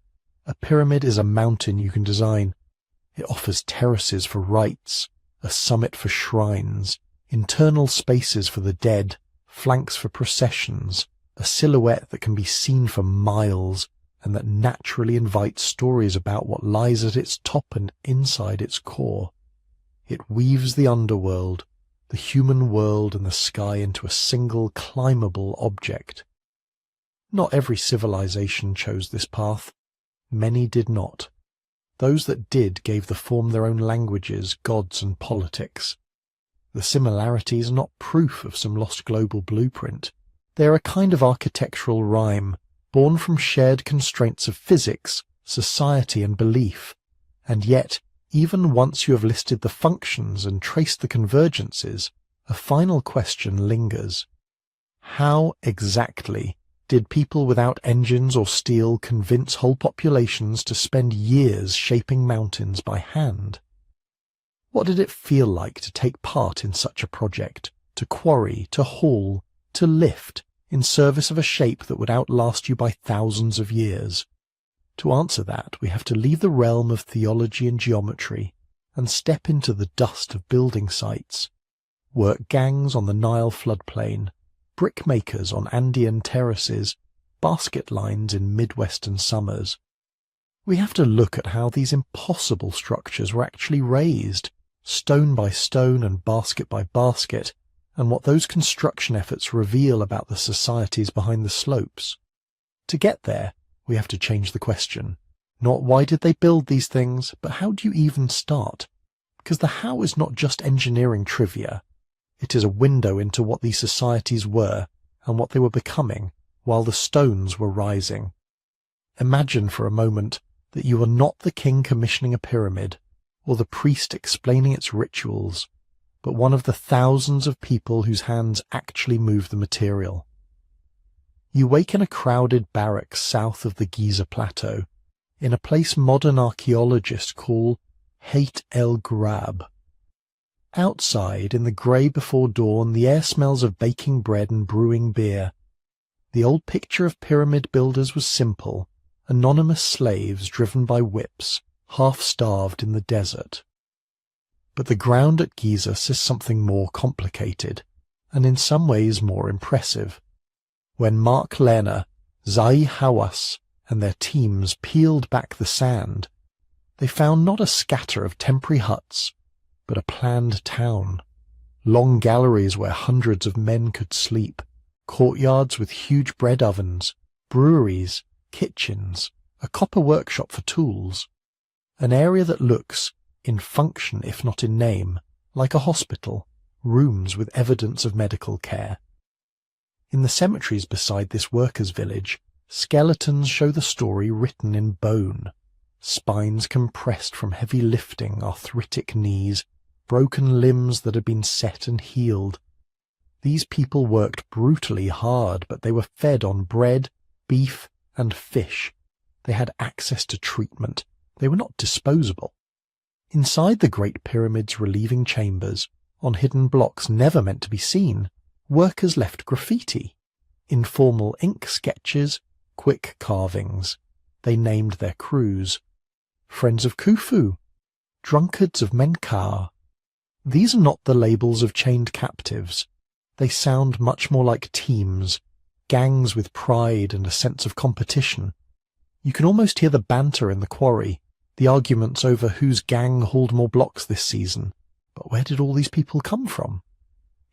Speaker 1: A pyramid is a mountain you can design. It offers terraces for rites, a summit for shrines, internal spaces for the dead, flanks for processions, a silhouette that can be seen for miles and that naturally invites stories about what lies at its top and inside its core. It weaves the underworld, the human world and the sky into a single climbable object. Not every civilization chose this path. Many did not. Those that did gave the form their own languages, gods, and politics. The similarities are not proof of some lost global blueprint. They are a kind of architectural rhyme, born from shared constraints of physics, society, and belief. And yet, even once you have listed the functions and traced the convergences, a final question lingers. How exactly did people without engines or steel convince whole populations to spend years shaping mountains by hand? What did it feel like to take part in such a project, to quarry, to haul, to lift, in service of a shape that would outlast you by thousands of years? To answer that, we have to leave the realm of theology and geometry and step into the dust of building sites, work gangs on the Nile floodplain, brickmakers on Andean terraces, basket lines in Midwestern summers. We have to look at how these impossible structures were actually raised, stone by stone and basket by basket, and what those construction efforts reveal about the societies behind the slopes. To get there, we have to change the question. Not why did they build these things, but how do you even start? Because the how is not just engineering trivia. It is a window into what these societies were and what they were becoming while the stones were rising. Imagine for a moment that you are not the king commissioning a pyramid or the priest explaining its rituals, but one of the thousands of people whose hands actually move the material. You wake in a crowded barracks south of the Giza Plateau, in a place modern archaeologists call Hayt el Ghurab. Outside, in the grey before dawn, the air smells of baking bread and brewing beer. The old picture of pyramid builders was simple, anonymous slaves driven by whips, half-starved in the desert. But the ground at Giza says something more complicated, and in some ways more impressive. When Mark Lerner, Zahi Hawass, and their teams peeled back the sand, they found not a scatter of temporary huts, but a planned town. Long galleries where hundreds of men could sleep, courtyards with huge bread ovens, breweries, kitchens, a copper workshop for tools. An area that looks, in function if not in name, like a hospital, rooms with evidence of medical care. In the cemeteries beside this workers' village, skeletons show the story written in bone. Spines compressed from heavy lifting, arthritic knees, broken limbs that had been set and healed. These people worked brutally hard, but they were fed on bread, beef, and fish. They had access to treatment. They were not disposable. Inside the Great Pyramid's relieving chambers, on hidden blocks never meant to be seen, workers left graffiti, informal ink sketches, quick carvings. They named their crews. Friends of Khufu, drunkards of Menkaure. These are not the labels of chained captives. They sound much more like teams, gangs with pride and a sense of competition. You can almost hear the banter in the quarry, the arguments over whose gang hauled more blocks this season. But where did all these people come from?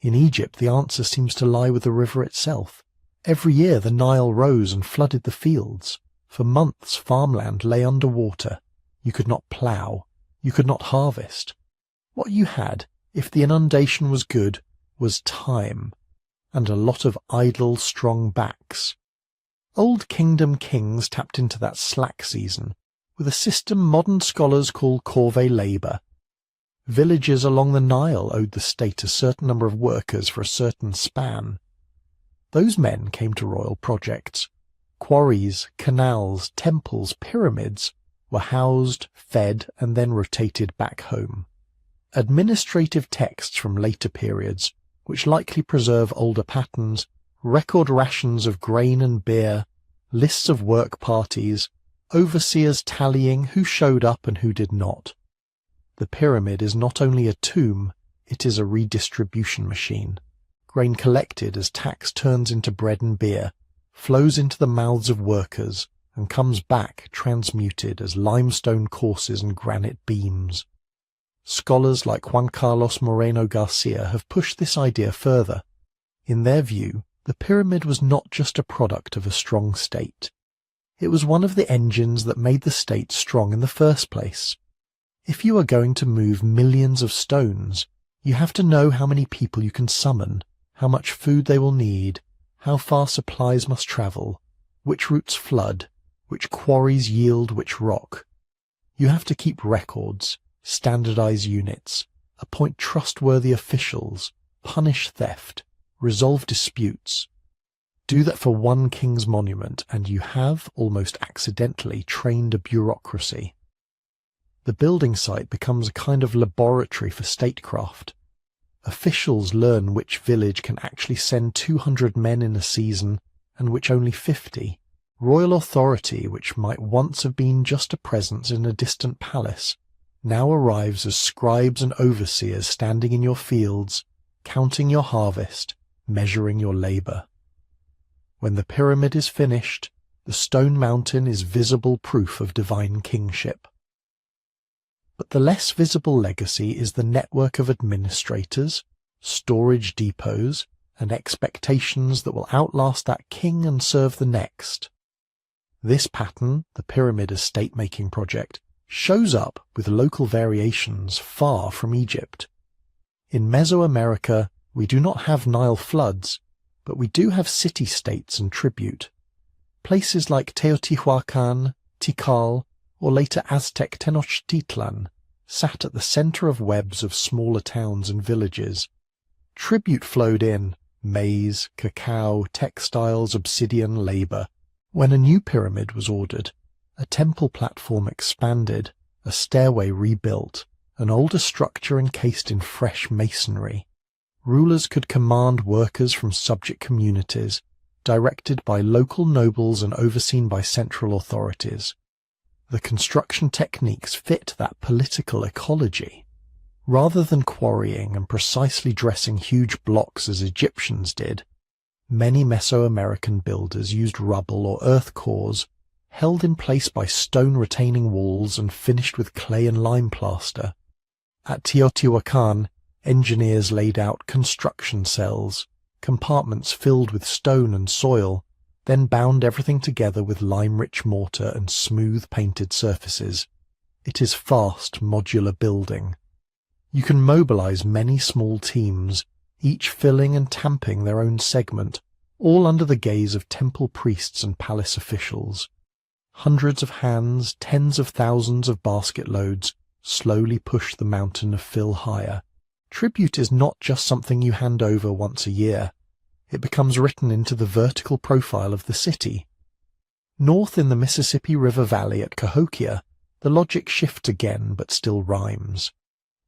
Speaker 1: In Egypt, the answer seems to lie with the river itself. Every year the Nile rose and flooded the fields. For months farmland lay under water. You could not plough. You could not harvest. What you had, if the inundation was good, was time, and a lot of idle, strong backs. Old Kingdom kings tapped into that slack season with a system modern scholars call corvée labour. Villages along the Nile owed the state a certain number of workers for a certain span. Those men came to royal projects. Quarries, canals, temples, pyramids were housed, fed, and then rotated back home. Administrative texts from later periods, which likely preserve older patterns, record rations of grain and beer, lists of work parties, overseers tallying who showed up and who did not. The pyramid is not only a tomb, it is a redistribution machine. Grain collected as tax turns into bread and beer, flows into the mouths of workers, and comes back transmuted as limestone courses and granite beams. Scholars like Juan Carlos Moreno Garcia have pushed this idea further. In their view, the pyramid was not just a product of a strong state. It was one of the engines that made the state strong in the first place. If you are going to move millions of stones, you have to know how many people you can summon, how much food they will need, how far supplies must travel, which routes flood, which quarries yield which rock. You have to keep records, standardize units, appoint trustworthy officials, punish theft, resolve disputes. Do that for one king's monument, and you have, almost accidentally, trained a bureaucracy. The building site becomes a kind of laboratory for statecraft. Officials learn which village can actually send 200 men in a season and which only 50. Royal authority, which might once have been just a presence in a distant palace, now arrives as scribes and overseers standing in your fields, counting your harvest, measuring your labour. When the pyramid is finished, the stone mountain is visible proof of divine kingship. But the less visible legacy is the network of administrators, storage depots, and expectations that will outlast that king and serve the next. This pattern, the pyramid as state-making project, shows up with local variations far from Egypt. In Mesoamerica, we do not have Nile floods, but we do have city-states and tribute. Places like Teotihuacan, Tikal, or later Aztec Tenochtitlan sat at the center of webs of smaller towns and villages. Tribute flowed in, maize, cacao, textiles, obsidian, labor. When a new pyramid was ordered, a temple platform expanded, a stairway rebuilt, an older structure encased in fresh masonry. Rulers could command workers from subject communities, directed by local nobles and overseen by central authorities. The construction techniques fit that political ecology. Rather than quarrying and precisely dressing huge blocks as Egyptians did, many Mesoamerican builders used rubble or earth cores, held in place by stone retaining walls and finished with clay and lime plaster. At Teotihuacan, engineers laid out construction cells, compartments filled with stone and soil, then bound everything together with lime-rich mortar and smooth painted surfaces. It is fast modular building. You can mobilize many small teams, each filling and tamping their own segment, all under the gaze of temple priests and palace officials. Hundreds of hands, tens of thousands of basket loads, slowly push the mountain of fill higher. Tribute is not just something you hand over once a year. It becomes written into the vertical profile of the city. North in the Mississippi River Valley at Cahokia, the logic shifts again but still rhymes.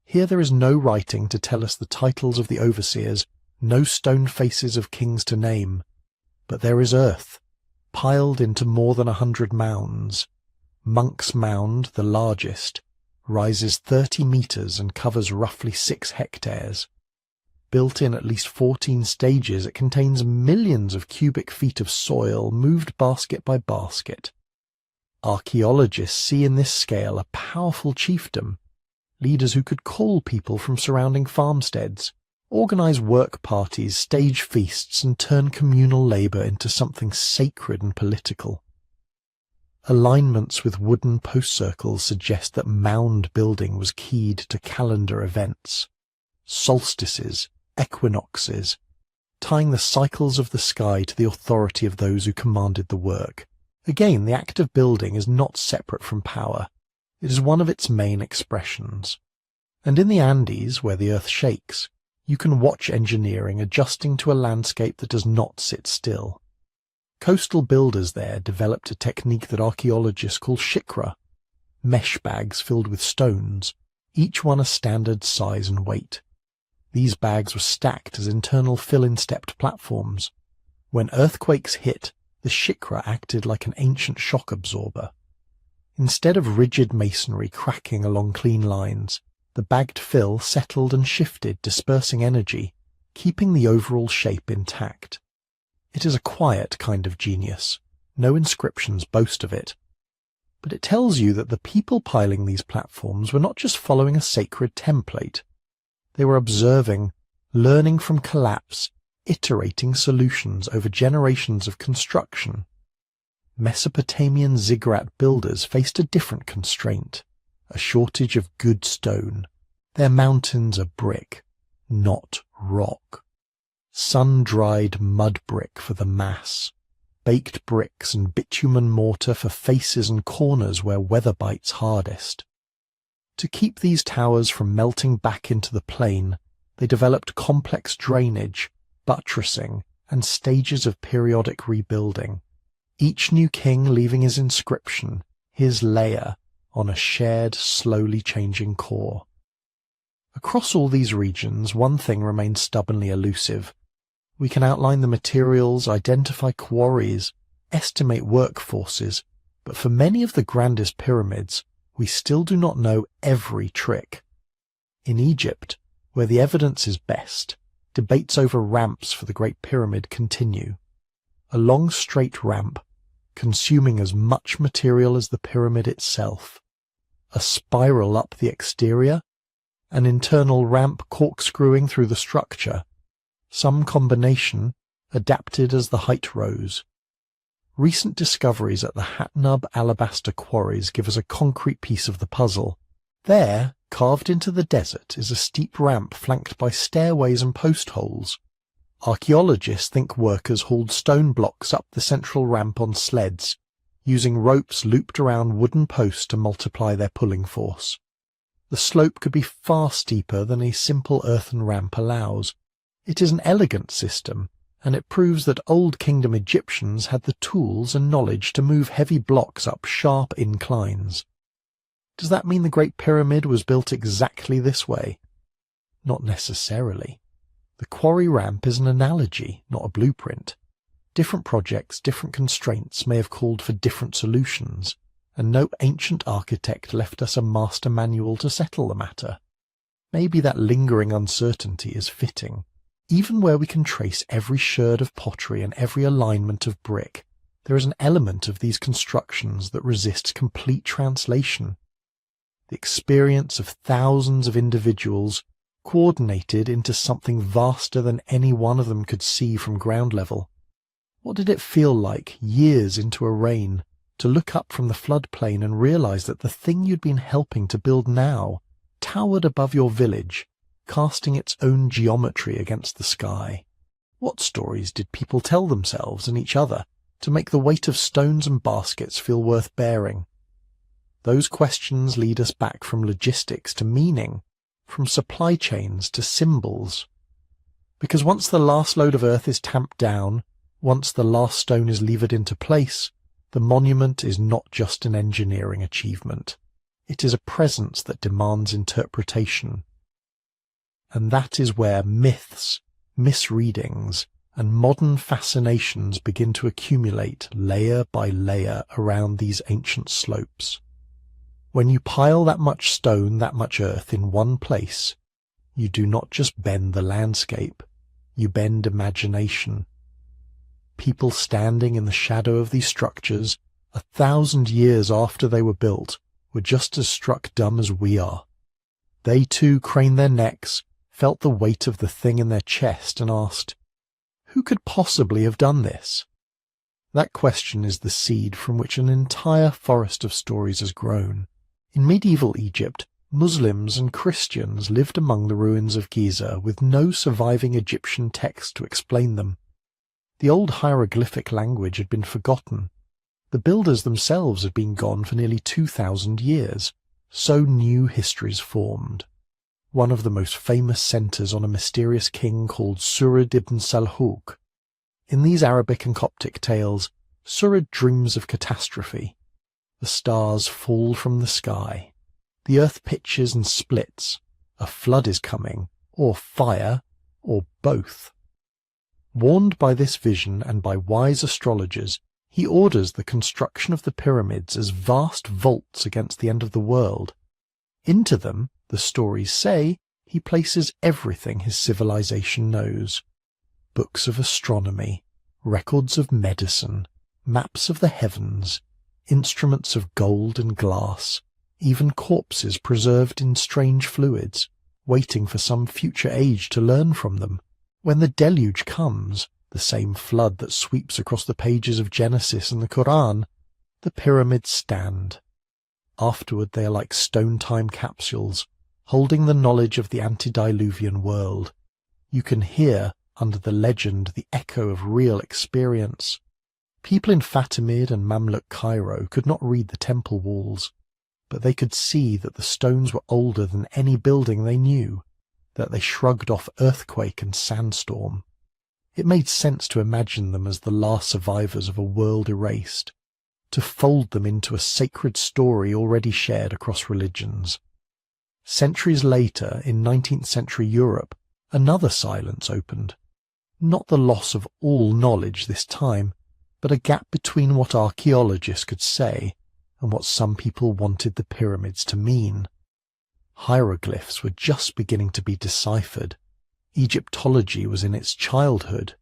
Speaker 1: Here there is no writing to tell us the titles of the overseers, no stone faces of kings to name, but there is earth, piled into more than 100 mounds. Monk's Mound, the largest, rises 30 meters and covers roughly 6 hectares. Built in at least 14 stages, it contains millions of cubic feet of soil moved basket by basket. Archaeologists see in this scale a powerful chiefdom, leaders who could call people from surrounding farmsteads, organize work parties, stage feasts, and turn communal labor into something sacred and political. Alignments with wooden post circles suggest that mound building was keyed to calendar events, solstices, equinoxes, tying the cycles of the sky to the authority of those who commanded the work. Again, the act of building is not separate from power. It is one of its main expressions. And in the Andes, where the earth shakes, you can watch engineering adjusting to a landscape that does not sit still. Coastal builders there developed a technique that archaeologists call shikra, mesh bags filled with stones, each one a standard size and weight. These bags were stacked as internal fill-in stepped platforms. When earthquakes hit, the shikra acted like an ancient shock absorber. Instead of rigid masonry cracking along clean lines, the bagged fill settled and shifted, dispersing energy, keeping the overall shape intact. It is a quiet kind of genius. No inscriptions boast of it. But it tells you that the people piling these platforms were not just following a sacred template. They were observing, learning from collapse, iterating solutions over generations of construction. Mesopotamian ziggurat builders faced a different constraint, a shortage of good stone. Their mountains are brick, not rock. Sun-dried mud brick for the mass, baked bricks and bitumen mortar for faces and corners where weather bites hardest. To keep these towers from melting back into the plain, they developed complex drainage, buttressing, and stages of periodic rebuilding, each new king leaving his inscription, his layer, on a shared, slowly changing core. Across all these regions, one thing remains stubbornly elusive. We can outline the materials, identify quarries, estimate workforces, but for many of the grandest pyramids, we still do not know every trick. In Egypt, where the evidence is best, debates over ramps for the Great Pyramid continue. A long straight ramp, consuming as much material as the pyramid itself. A spiral up the exterior, an internal ramp corkscrewing through the structure, some combination adapted as the height rose. Recent discoveries at the Hatnub alabaster quarries give us a concrete piece of the puzzle. There, carved into the desert, is a steep ramp flanked by stairways and post holes. Archaeologists think workers hauled stone blocks up the central ramp on sleds, using ropes looped around wooden posts to multiply their pulling force. The slope could be far steeper than a simple earthen ramp allows. It is an elegant system, and it proves that Old Kingdom Egyptians had the tools and knowledge to move heavy blocks up sharp inclines. Does that mean the Great Pyramid was built exactly this way? Not necessarily. The quarry ramp is an analogy, not a blueprint. Different projects, different constraints may have called for different solutions, and no ancient architect left us a master manual to settle the matter. Maybe that lingering uncertainty is fitting. Even where we can trace every sherd of pottery and every alignment of brick, there is an element of these constructions that resists complete translation. The experience of thousands of individuals coordinated into something vaster than any one of them could see from ground level. What did it feel like, years into a reign, to look up from the floodplain and realize that the thing you'd been helping to build now towered above your village, casting its own geometry against the sky. What stories did people tell themselves and each other to make the weight of stones and baskets feel worth bearing? Those questions lead us back from logistics to meaning, from supply chains to symbols. Because once the last load of earth is tamped down, once the last stone is levered into place, the monument is not just an engineering achievement. It is a presence that demands interpretation. And that is where myths, misreadings, and modern fascinations begin to accumulate layer by layer around these ancient slopes. When you pile that much stone, that much earth in one place, you do not just bend the landscape, you bend imagination. People standing in the shadow of these structures 1,000 years after they were built were just as struck dumb as we are. They too craned their necks, felt the weight of the thing in their chest, and asked, "Who could possibly have done this?" That question is the seed from which an entire forest of stories has grown. In medieval Egypt, Muslims and Christians lived among the ruins of Giza with no surviving Egyptian text to explain them. The old hieroglyphic language had been forgotten. The builders themselves had been gone for nearly 2,000 years. So new histories formed. One of the most famous centres on a mysterious king called Surid ibn Salhuk. In these Arabic and Coptic tales, Surid dreams of catastrophe. The stars fall from the sky. The earth pitches and splits. A flood is coming, or fire, or both. Warned by this vision and by wise astrologers, he orders the construction of the pyramids as vast vaults against the end of the world. Into them, the stories say, he places everything his civilization knows. Books of astronomy, records of medicine, maps of the heavens, instruments of gold and glass, even corpses preserved in strange fluids, waiting for some future age to learn from them. When the deluge comes, the same flood that sweeps across the pages of Genesis and the Quran, the pyramids stand. Afterward they are like stone time capsules, holding the knowledge of the antediluvian world. You can hear, under the legend, the echo of real experience. People in Fatimid and Mamluk Cairo could not read the temple walls, but they could see that the stones were older than any building they knew, that they shrugged off earthquake and sandstorm. It made sense to imagine them as the last survivors of a world erased, to fold them into a sacred story already shared across religions. Centuries later, in 19th century Europe, another silence opened. Not the loss of all knowledge this time, but a gap between what archaeologists could say and what some people wanted the pyramids to mean. Hieroglyphs were just beginning to be deciphered. Egyptology was in its childhood.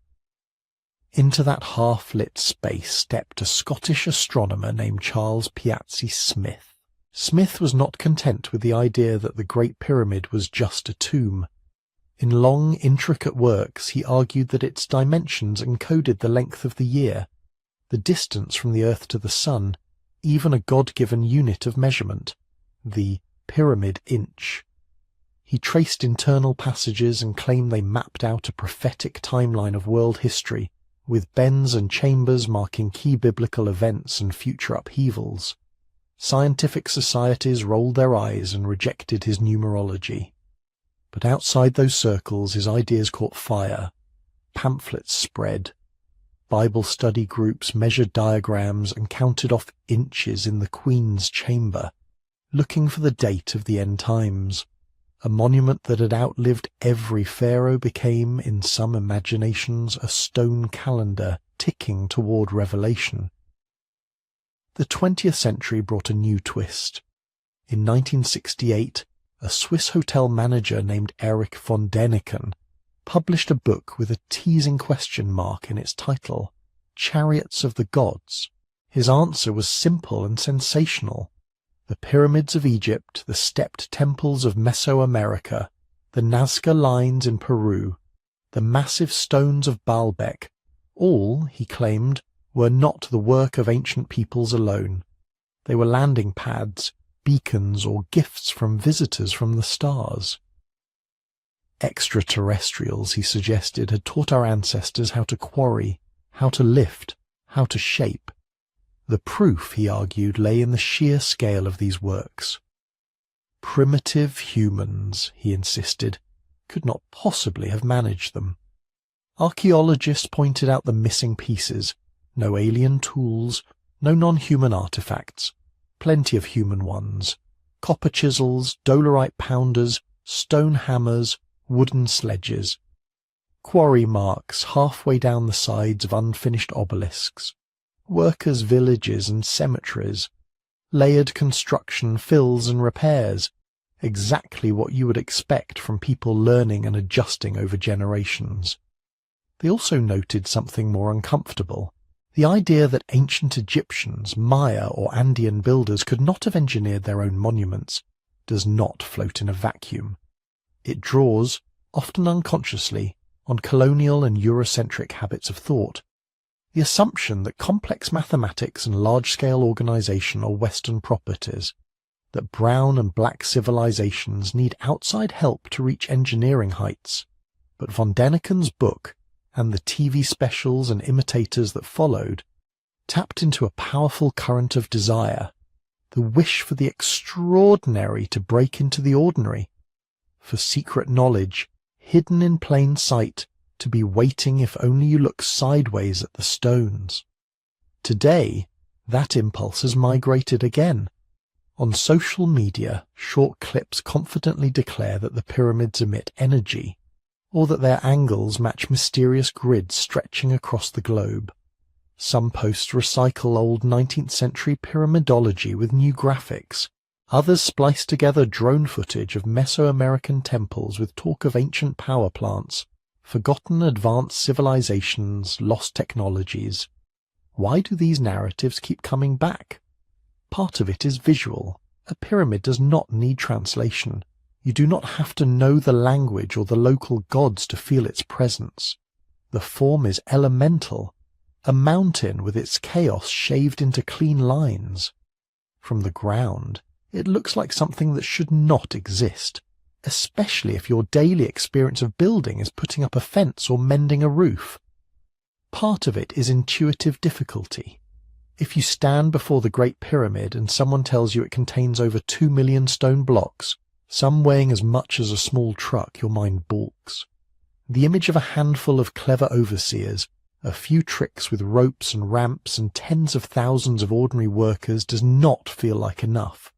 Speaker 1: Into that half-lit space stepped a Scottish astronomer named Charles Piazzi Smith. Smith was not content with the idea that the Great Pyramid was just a tomb. In long, intricate works, he argued that its dimensions encoded the length of the year, the distance from the Earth to the Sun, even a God-given unit of measurement, the pyramid inch. He traced internal passages and claimed they mapped out a prophetic timeline of world history, with bends and chambers marking key biblical events and future upheavals. Scientific societies rolled their eyes and rejected his numerology. But outside those circles his ideas caught fire. Pamphlets spread. Bible study groups measured diagrams and counted off inches in the Queen's chamber, looking for the date of the end times. A monument that had outlived every pharaoh became, in some imaginations, a stone calendar ticking toward revelation. The 20th century brought a new twist. In 1968, a Swiss hotel manager named Erich von Däniken published a book with a teasing question mark in its title, Chariots of the Gods. His answer was simple and sensational. The pyramids of Egypt, the stepped temples of Mesoamerica, the Nazca lines in Peru, the massive stones of Baalbek, all, he claimed, were not the work of ancient peoples alone. They were landing pads, beacons, or gifts from visitors from the stars. Extraterrestrials, he suggested, had taught our ancestors how to quarry, how to lift, how to shape. The proof, he argued, lay in the sheer scale of these works. Primitive humans, he insisted, could not possibly have managed them. Archaeologists pointed out the missing pieces: no alien tools, no non-human artifacts, plenty of human ones: copper chisels, dolerite pounders, stone hammers, wooden sledges, quarry marks halfway down the sides of unfinished obelisks, workers' villages and cemeteries, layered construction, fills and repairs, exactly what you would expect from people learning and adjusting over generations. They also noted something more uncomfortable: the idea that ancient Egyptians, Maya or Andean builders could not have engineered their own monuments does not float in a vacuum. It draws, often unconsciously, on colonial and Eurocentric habits of thought. The assumption that complex mathematics and large-scale organization are Western properties, that brown and black civilizations need outside help to reach engineering heights. But von Däniken's book, and the TV specials and imitators that followed, tapped into a powerful current of desire, the wish for the extraordinary to break into the ordinary, for secret knowledge, hidden in plain sight, to be waiting if only you look sideways at the stones. Today, that impulse has migrated again. On social media, short clips confidently declare that the pyramids emit energy, or that their angles match mysterious grids stretching across the globe. Some posts recycle old 19th century pyramidology with new graphics. Others splice together drone footage of Mesoamerican temples with talk of ancient power plants, forgotten advanced civilizations, lost technologies. Why do these narratives keep coming back? Part of it is visual. A pyramid does not need translation. You do not have to know the language or the local gods to feel its presence. The form is elemental, a mountain with its chaos shaved into clean lines. From the ground, it looks like something that should not exist, especially if your daily experience of building is putting up a fence or mending a roof. Part of it is intuitive difficulty. If you stand before the Great Pyramid and someone tells you it contains over 2 million stone blocks, some weighing as much as a small truck, your mind balks. The image of a handful of clever overseers, a few tricks with ropes and ramps and tens of thousands of ordinary workers does not feel like enough.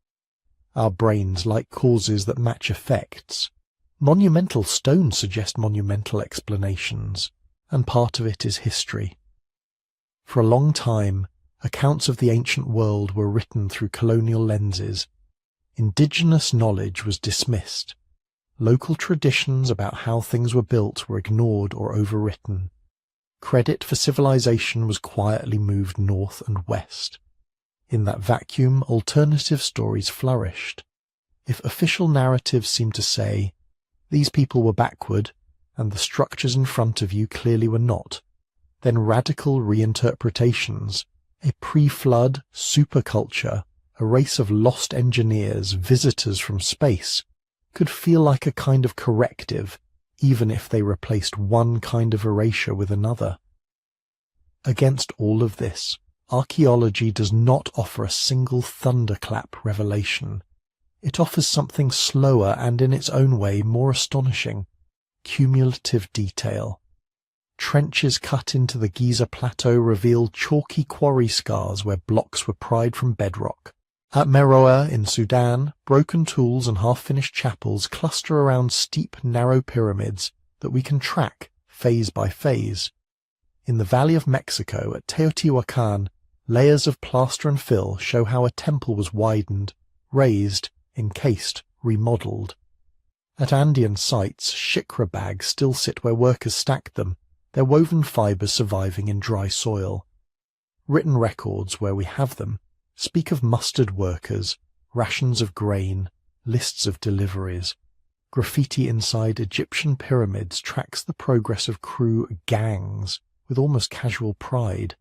Speaker 1: Our brains like causes that match effects. Monumental stones suggest monumental explanations, and part of it is history. For a long time, accounts of the ancient world were written through colonial lenses. Indigenous knowledge was dismissed. Local traditions about how things were built were ignored or overwritten. Credit for civilization was quietly moved north and west. In that vacuum, alternative stories flourished. If official narratives seemed to say, these people were backward, and the structures in front of you clearly were not, then radical reinterpretations, a pre-flood superculture, a race of lost engineers, visitors from space, could feel like a kind of corrective, even if they replaced one kind of erasure with another. Against all of this, archaeology does not offer a single thunderclap revelation. It offers something slower and in its own way more astonishing: cumulative detail. Trenches cut into the Giza Plateau reveal chalky quarry scars where blocks were pried from bedrock. At Meroe in Sudan, broken tools and half-finished chapels cluster around steep, narrow pyramids that we can track phase by phase. In the Valley of Mexico at Teotihuacan, layers of plaster and fill show how a temple was widened, raised, encased, remodeled. At Andean sites, shikra bags still sit where workers stacked them, their woven fibres surviving in dry soil. Written records, where we have them, speak of mustered workers, rations of grain, lists of deliveries. Graffiti inside Egyptian pyramids tracks the progress of crew gangs with almost casual pride.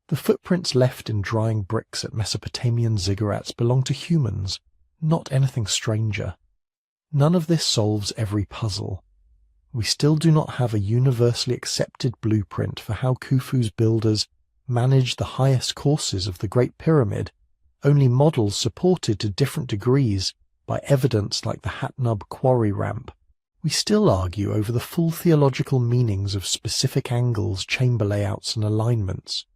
Speaker 1: The footprints left in drying bricks at Mesopotamian ziggurats belong to humans, not anything stranger. None of this solves every puzzle. We still do not have a universally accepted blueprint for how Khufu's builders managed the highest courses of the Great Pyramid, only models supported to different degrees by evidence like the Hatnub quarry ramp. We still argue over the full theological meanings of specific angles, chamber layouts and alignments.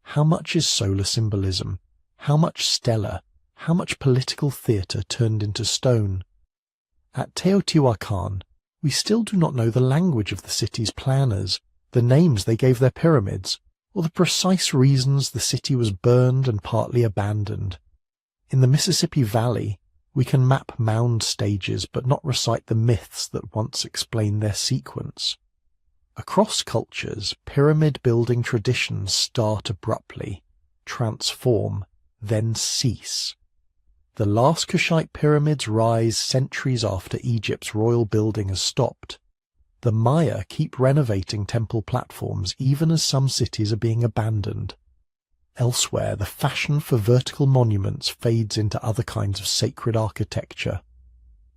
Speaker 1: How much is solar symbolism? How much stellar? How much political theatre turned into stone? At Teotihuacan, we still do not know the language of the city's planners, the names they gave their pyramids, or the precise reasons the city was burned and partly abandoned. In the Mississippi Valley, we can map mound stages but not recite the myths that once explained their sequence. Across cultures, pyramid-building traditions start abruptly, transform, then cease. The last Kushite pyramids rise centuries after Egypt's royal building has stopped. The Maya keep renovating temple platforms even as some cities are being abandoned. Elsewhere, the fashion for vertical monuments fades into other kinds of sacred architecture.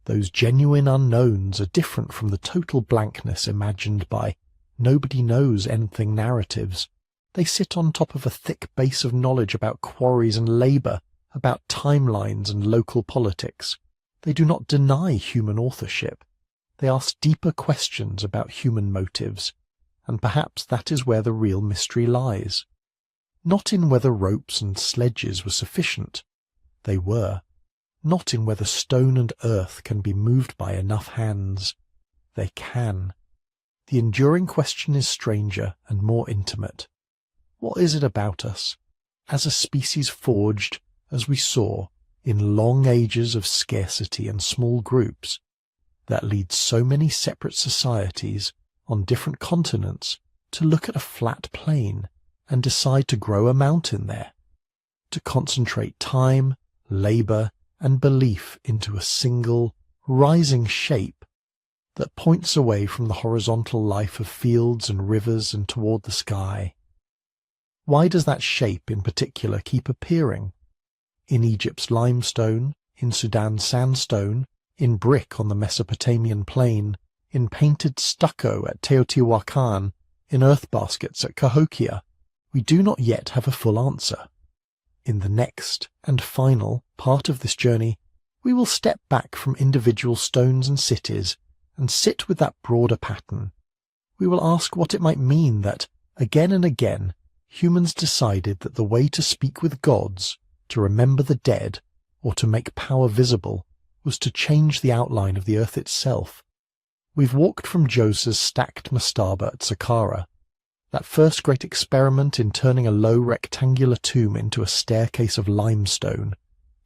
Speaker 1: Those genuine unknowns are different from the total blankness imagined by nobody knows anything narratives. They sit on top of a thick base of knowledge about quarries and labour, about timelines and local politics. They do not deny human authorship. They ask deeper questions about human motives, and perhaps that is where the real mystery lies. Not in whether ropes and sledges were sufficient. They were. Not in whether stone and earth can be moved by enough hands. They can. The enduring question is stranger and more intimate. What is it about us, as a species forged, as we saw, in long ages of scarcity and small groups, that leads so many separate societies on different continents to look at a flat plain and decide to grow a mountain there, to concentrate time, labour, and belief into a single, rising shape that points away from the horizontal life of fields and rivers and toward the sky? Why does that shape in particular keep appearing? In Egypt's limestone, in Sudan's sandstone, in brick on the Mesopotamian plain, in painted stucco at Teotihuacan, in earth baskets at Cahokia, we do not yet have a full answer. In the next and final part of this journey, we will step back from individual stones and cities and sit with that broader pattern. We will ask what it might mean that, again and again, humans decided that the way to speak with gods, to remember the dead, or to make power visible, was to change the outline of the earth itself. We've walked from Djoser's stacked mastaba at Saqqara, that first great experiment in turning a low rectangular tomb into a staircase of limestone,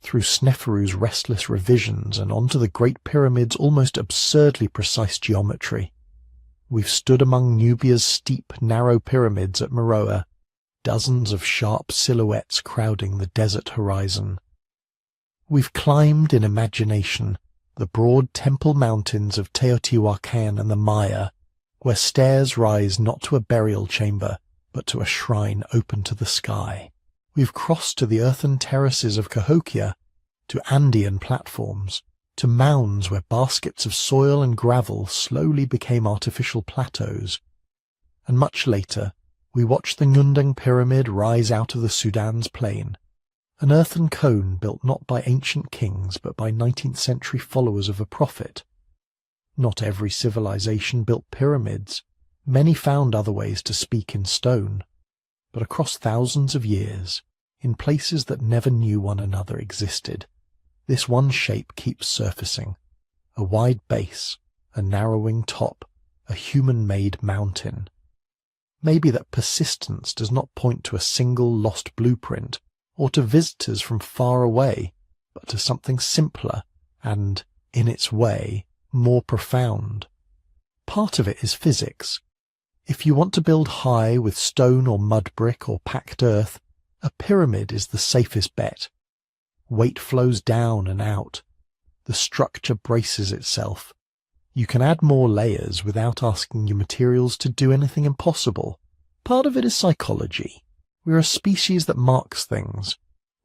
Speaker 1: through Sneferu's restless revisions and onto the Great Pyramid's almost absurdly precise geometry. We've stood among Nubia's steep, narrow pyramids at Meroe, dozens of sharp silhouettes crowding the desert horizon. We've climbed in imagination the broad temple mountains of Teotihuacan and the Maya, where stairs rise not to a burial chamber, but to a shrine open to the sky. We've crossed to the earthen terraces of Cahokia, to Andean platforms, to mounds where baskets of soil and gravel slowly became artificial plateaus. And much later, we watched the Ngundang Pyramid rise out of the Sudan's plain, an earthen cone built not by ancient kings but by 19th century followers of a prophet. Not every civilization built pyramids. Many found other ways to speak in stone. But across thousands of years, in places that never knew one another existed, this one shape keeps surfacing. A wide base, a narrowing top, a human-made mountain. Maybe that persistence does not point to a single lost blueprint, or to visitors from far away, but to something simpler and, in its way, more profound. Part of it is physics. If you want to build high with stone or mud brick or packed earth, a pyramid is the safest bet. Weight flows down and out. The structure braces itself. You can add more layers without asking your materials to do anything impossible. Part of it is psychology. We're a species that marks things.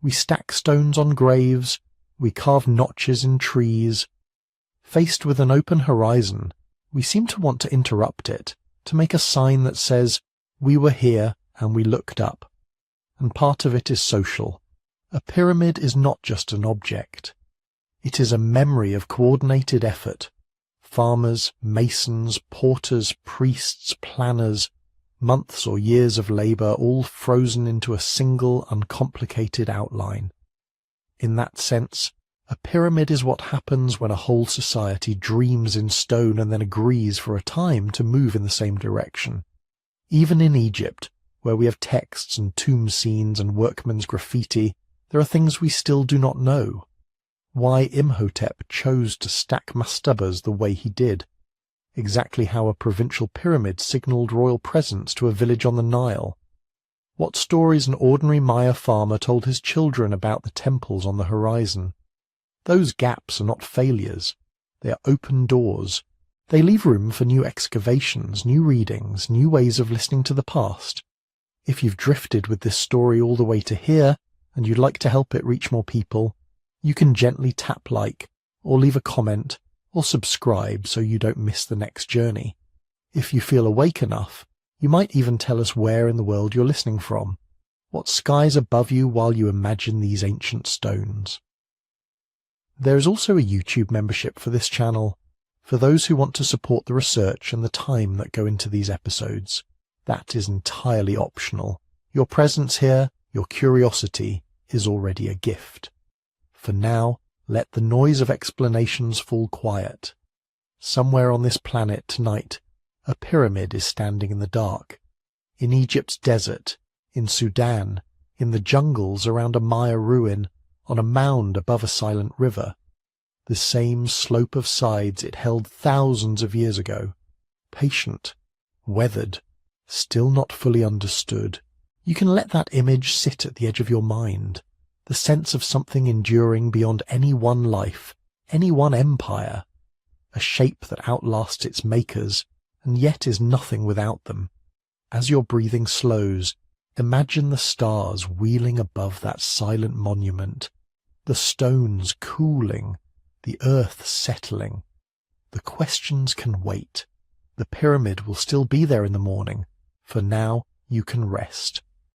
Speaker 1: We stack stones on graves, we carve notches in trees. Faced with an open horizon, we seem to want to interrupt it, to make a sign that says, we were here and we looked up. And part of it is social. A pyramid is not just an object. It is a memory of coordinated effort. Farmers, masons, porters, priests, planners, months or years of labour all frozen into a single uncomplicated outline. In that sense, a pyramid is what happens when a whole society dreams in stone and then agrees for a time to move in the same direction. Even in Egypt, where we have texts and tomb scenes and workmen's graffiti, there are things we still do not know. Why Imhotep chose to stack mastabas the way he did. Exactly how a provincial pyramid signalled royal presence to a village on the Nile. What stories an ordinary Maya farmer told his children about the temples on the horizon. Those gaps are not failures. They are open doors. They leave room for new excavations, new readings, new ways of listening to the past. If you've drifted with this story all the way to here, and you'd like to help it reach more people, you can gently tap like, or leave a comment, or subscribe so you don't miss the next journey. If you feel awake enough, you might even tell us where in the world you're listening from, what skies above you while you imagine these ancient stones. There is also a YouTube membership for this channel, for those who want to support the research and the time that go into these episodes. That is entirely optional. Your presence here, your curiosity, is already a gift. For now, let the noise of explanations fall quiet. Somewhere on this planet tonight, a pyramid is standing in the dark. In Egypt's desert, in Sudan, in the jungles around a Maya ruin, on a mound above a silent river. The same slope of sides it held thousands of years ago. Patient, weathered, still not fully understood. You can let that image sit at the edge of your mind. The sense of something enduring beyond any one life, any one empire. A shape that outlasts its makers, and yet is nothing without them. As your breathing slows, imagine the stars wheeling above that silent monument, the stones cooling, the earth settling. The questions can wait. The pyramid will still be there in the morning. For now, you can rest.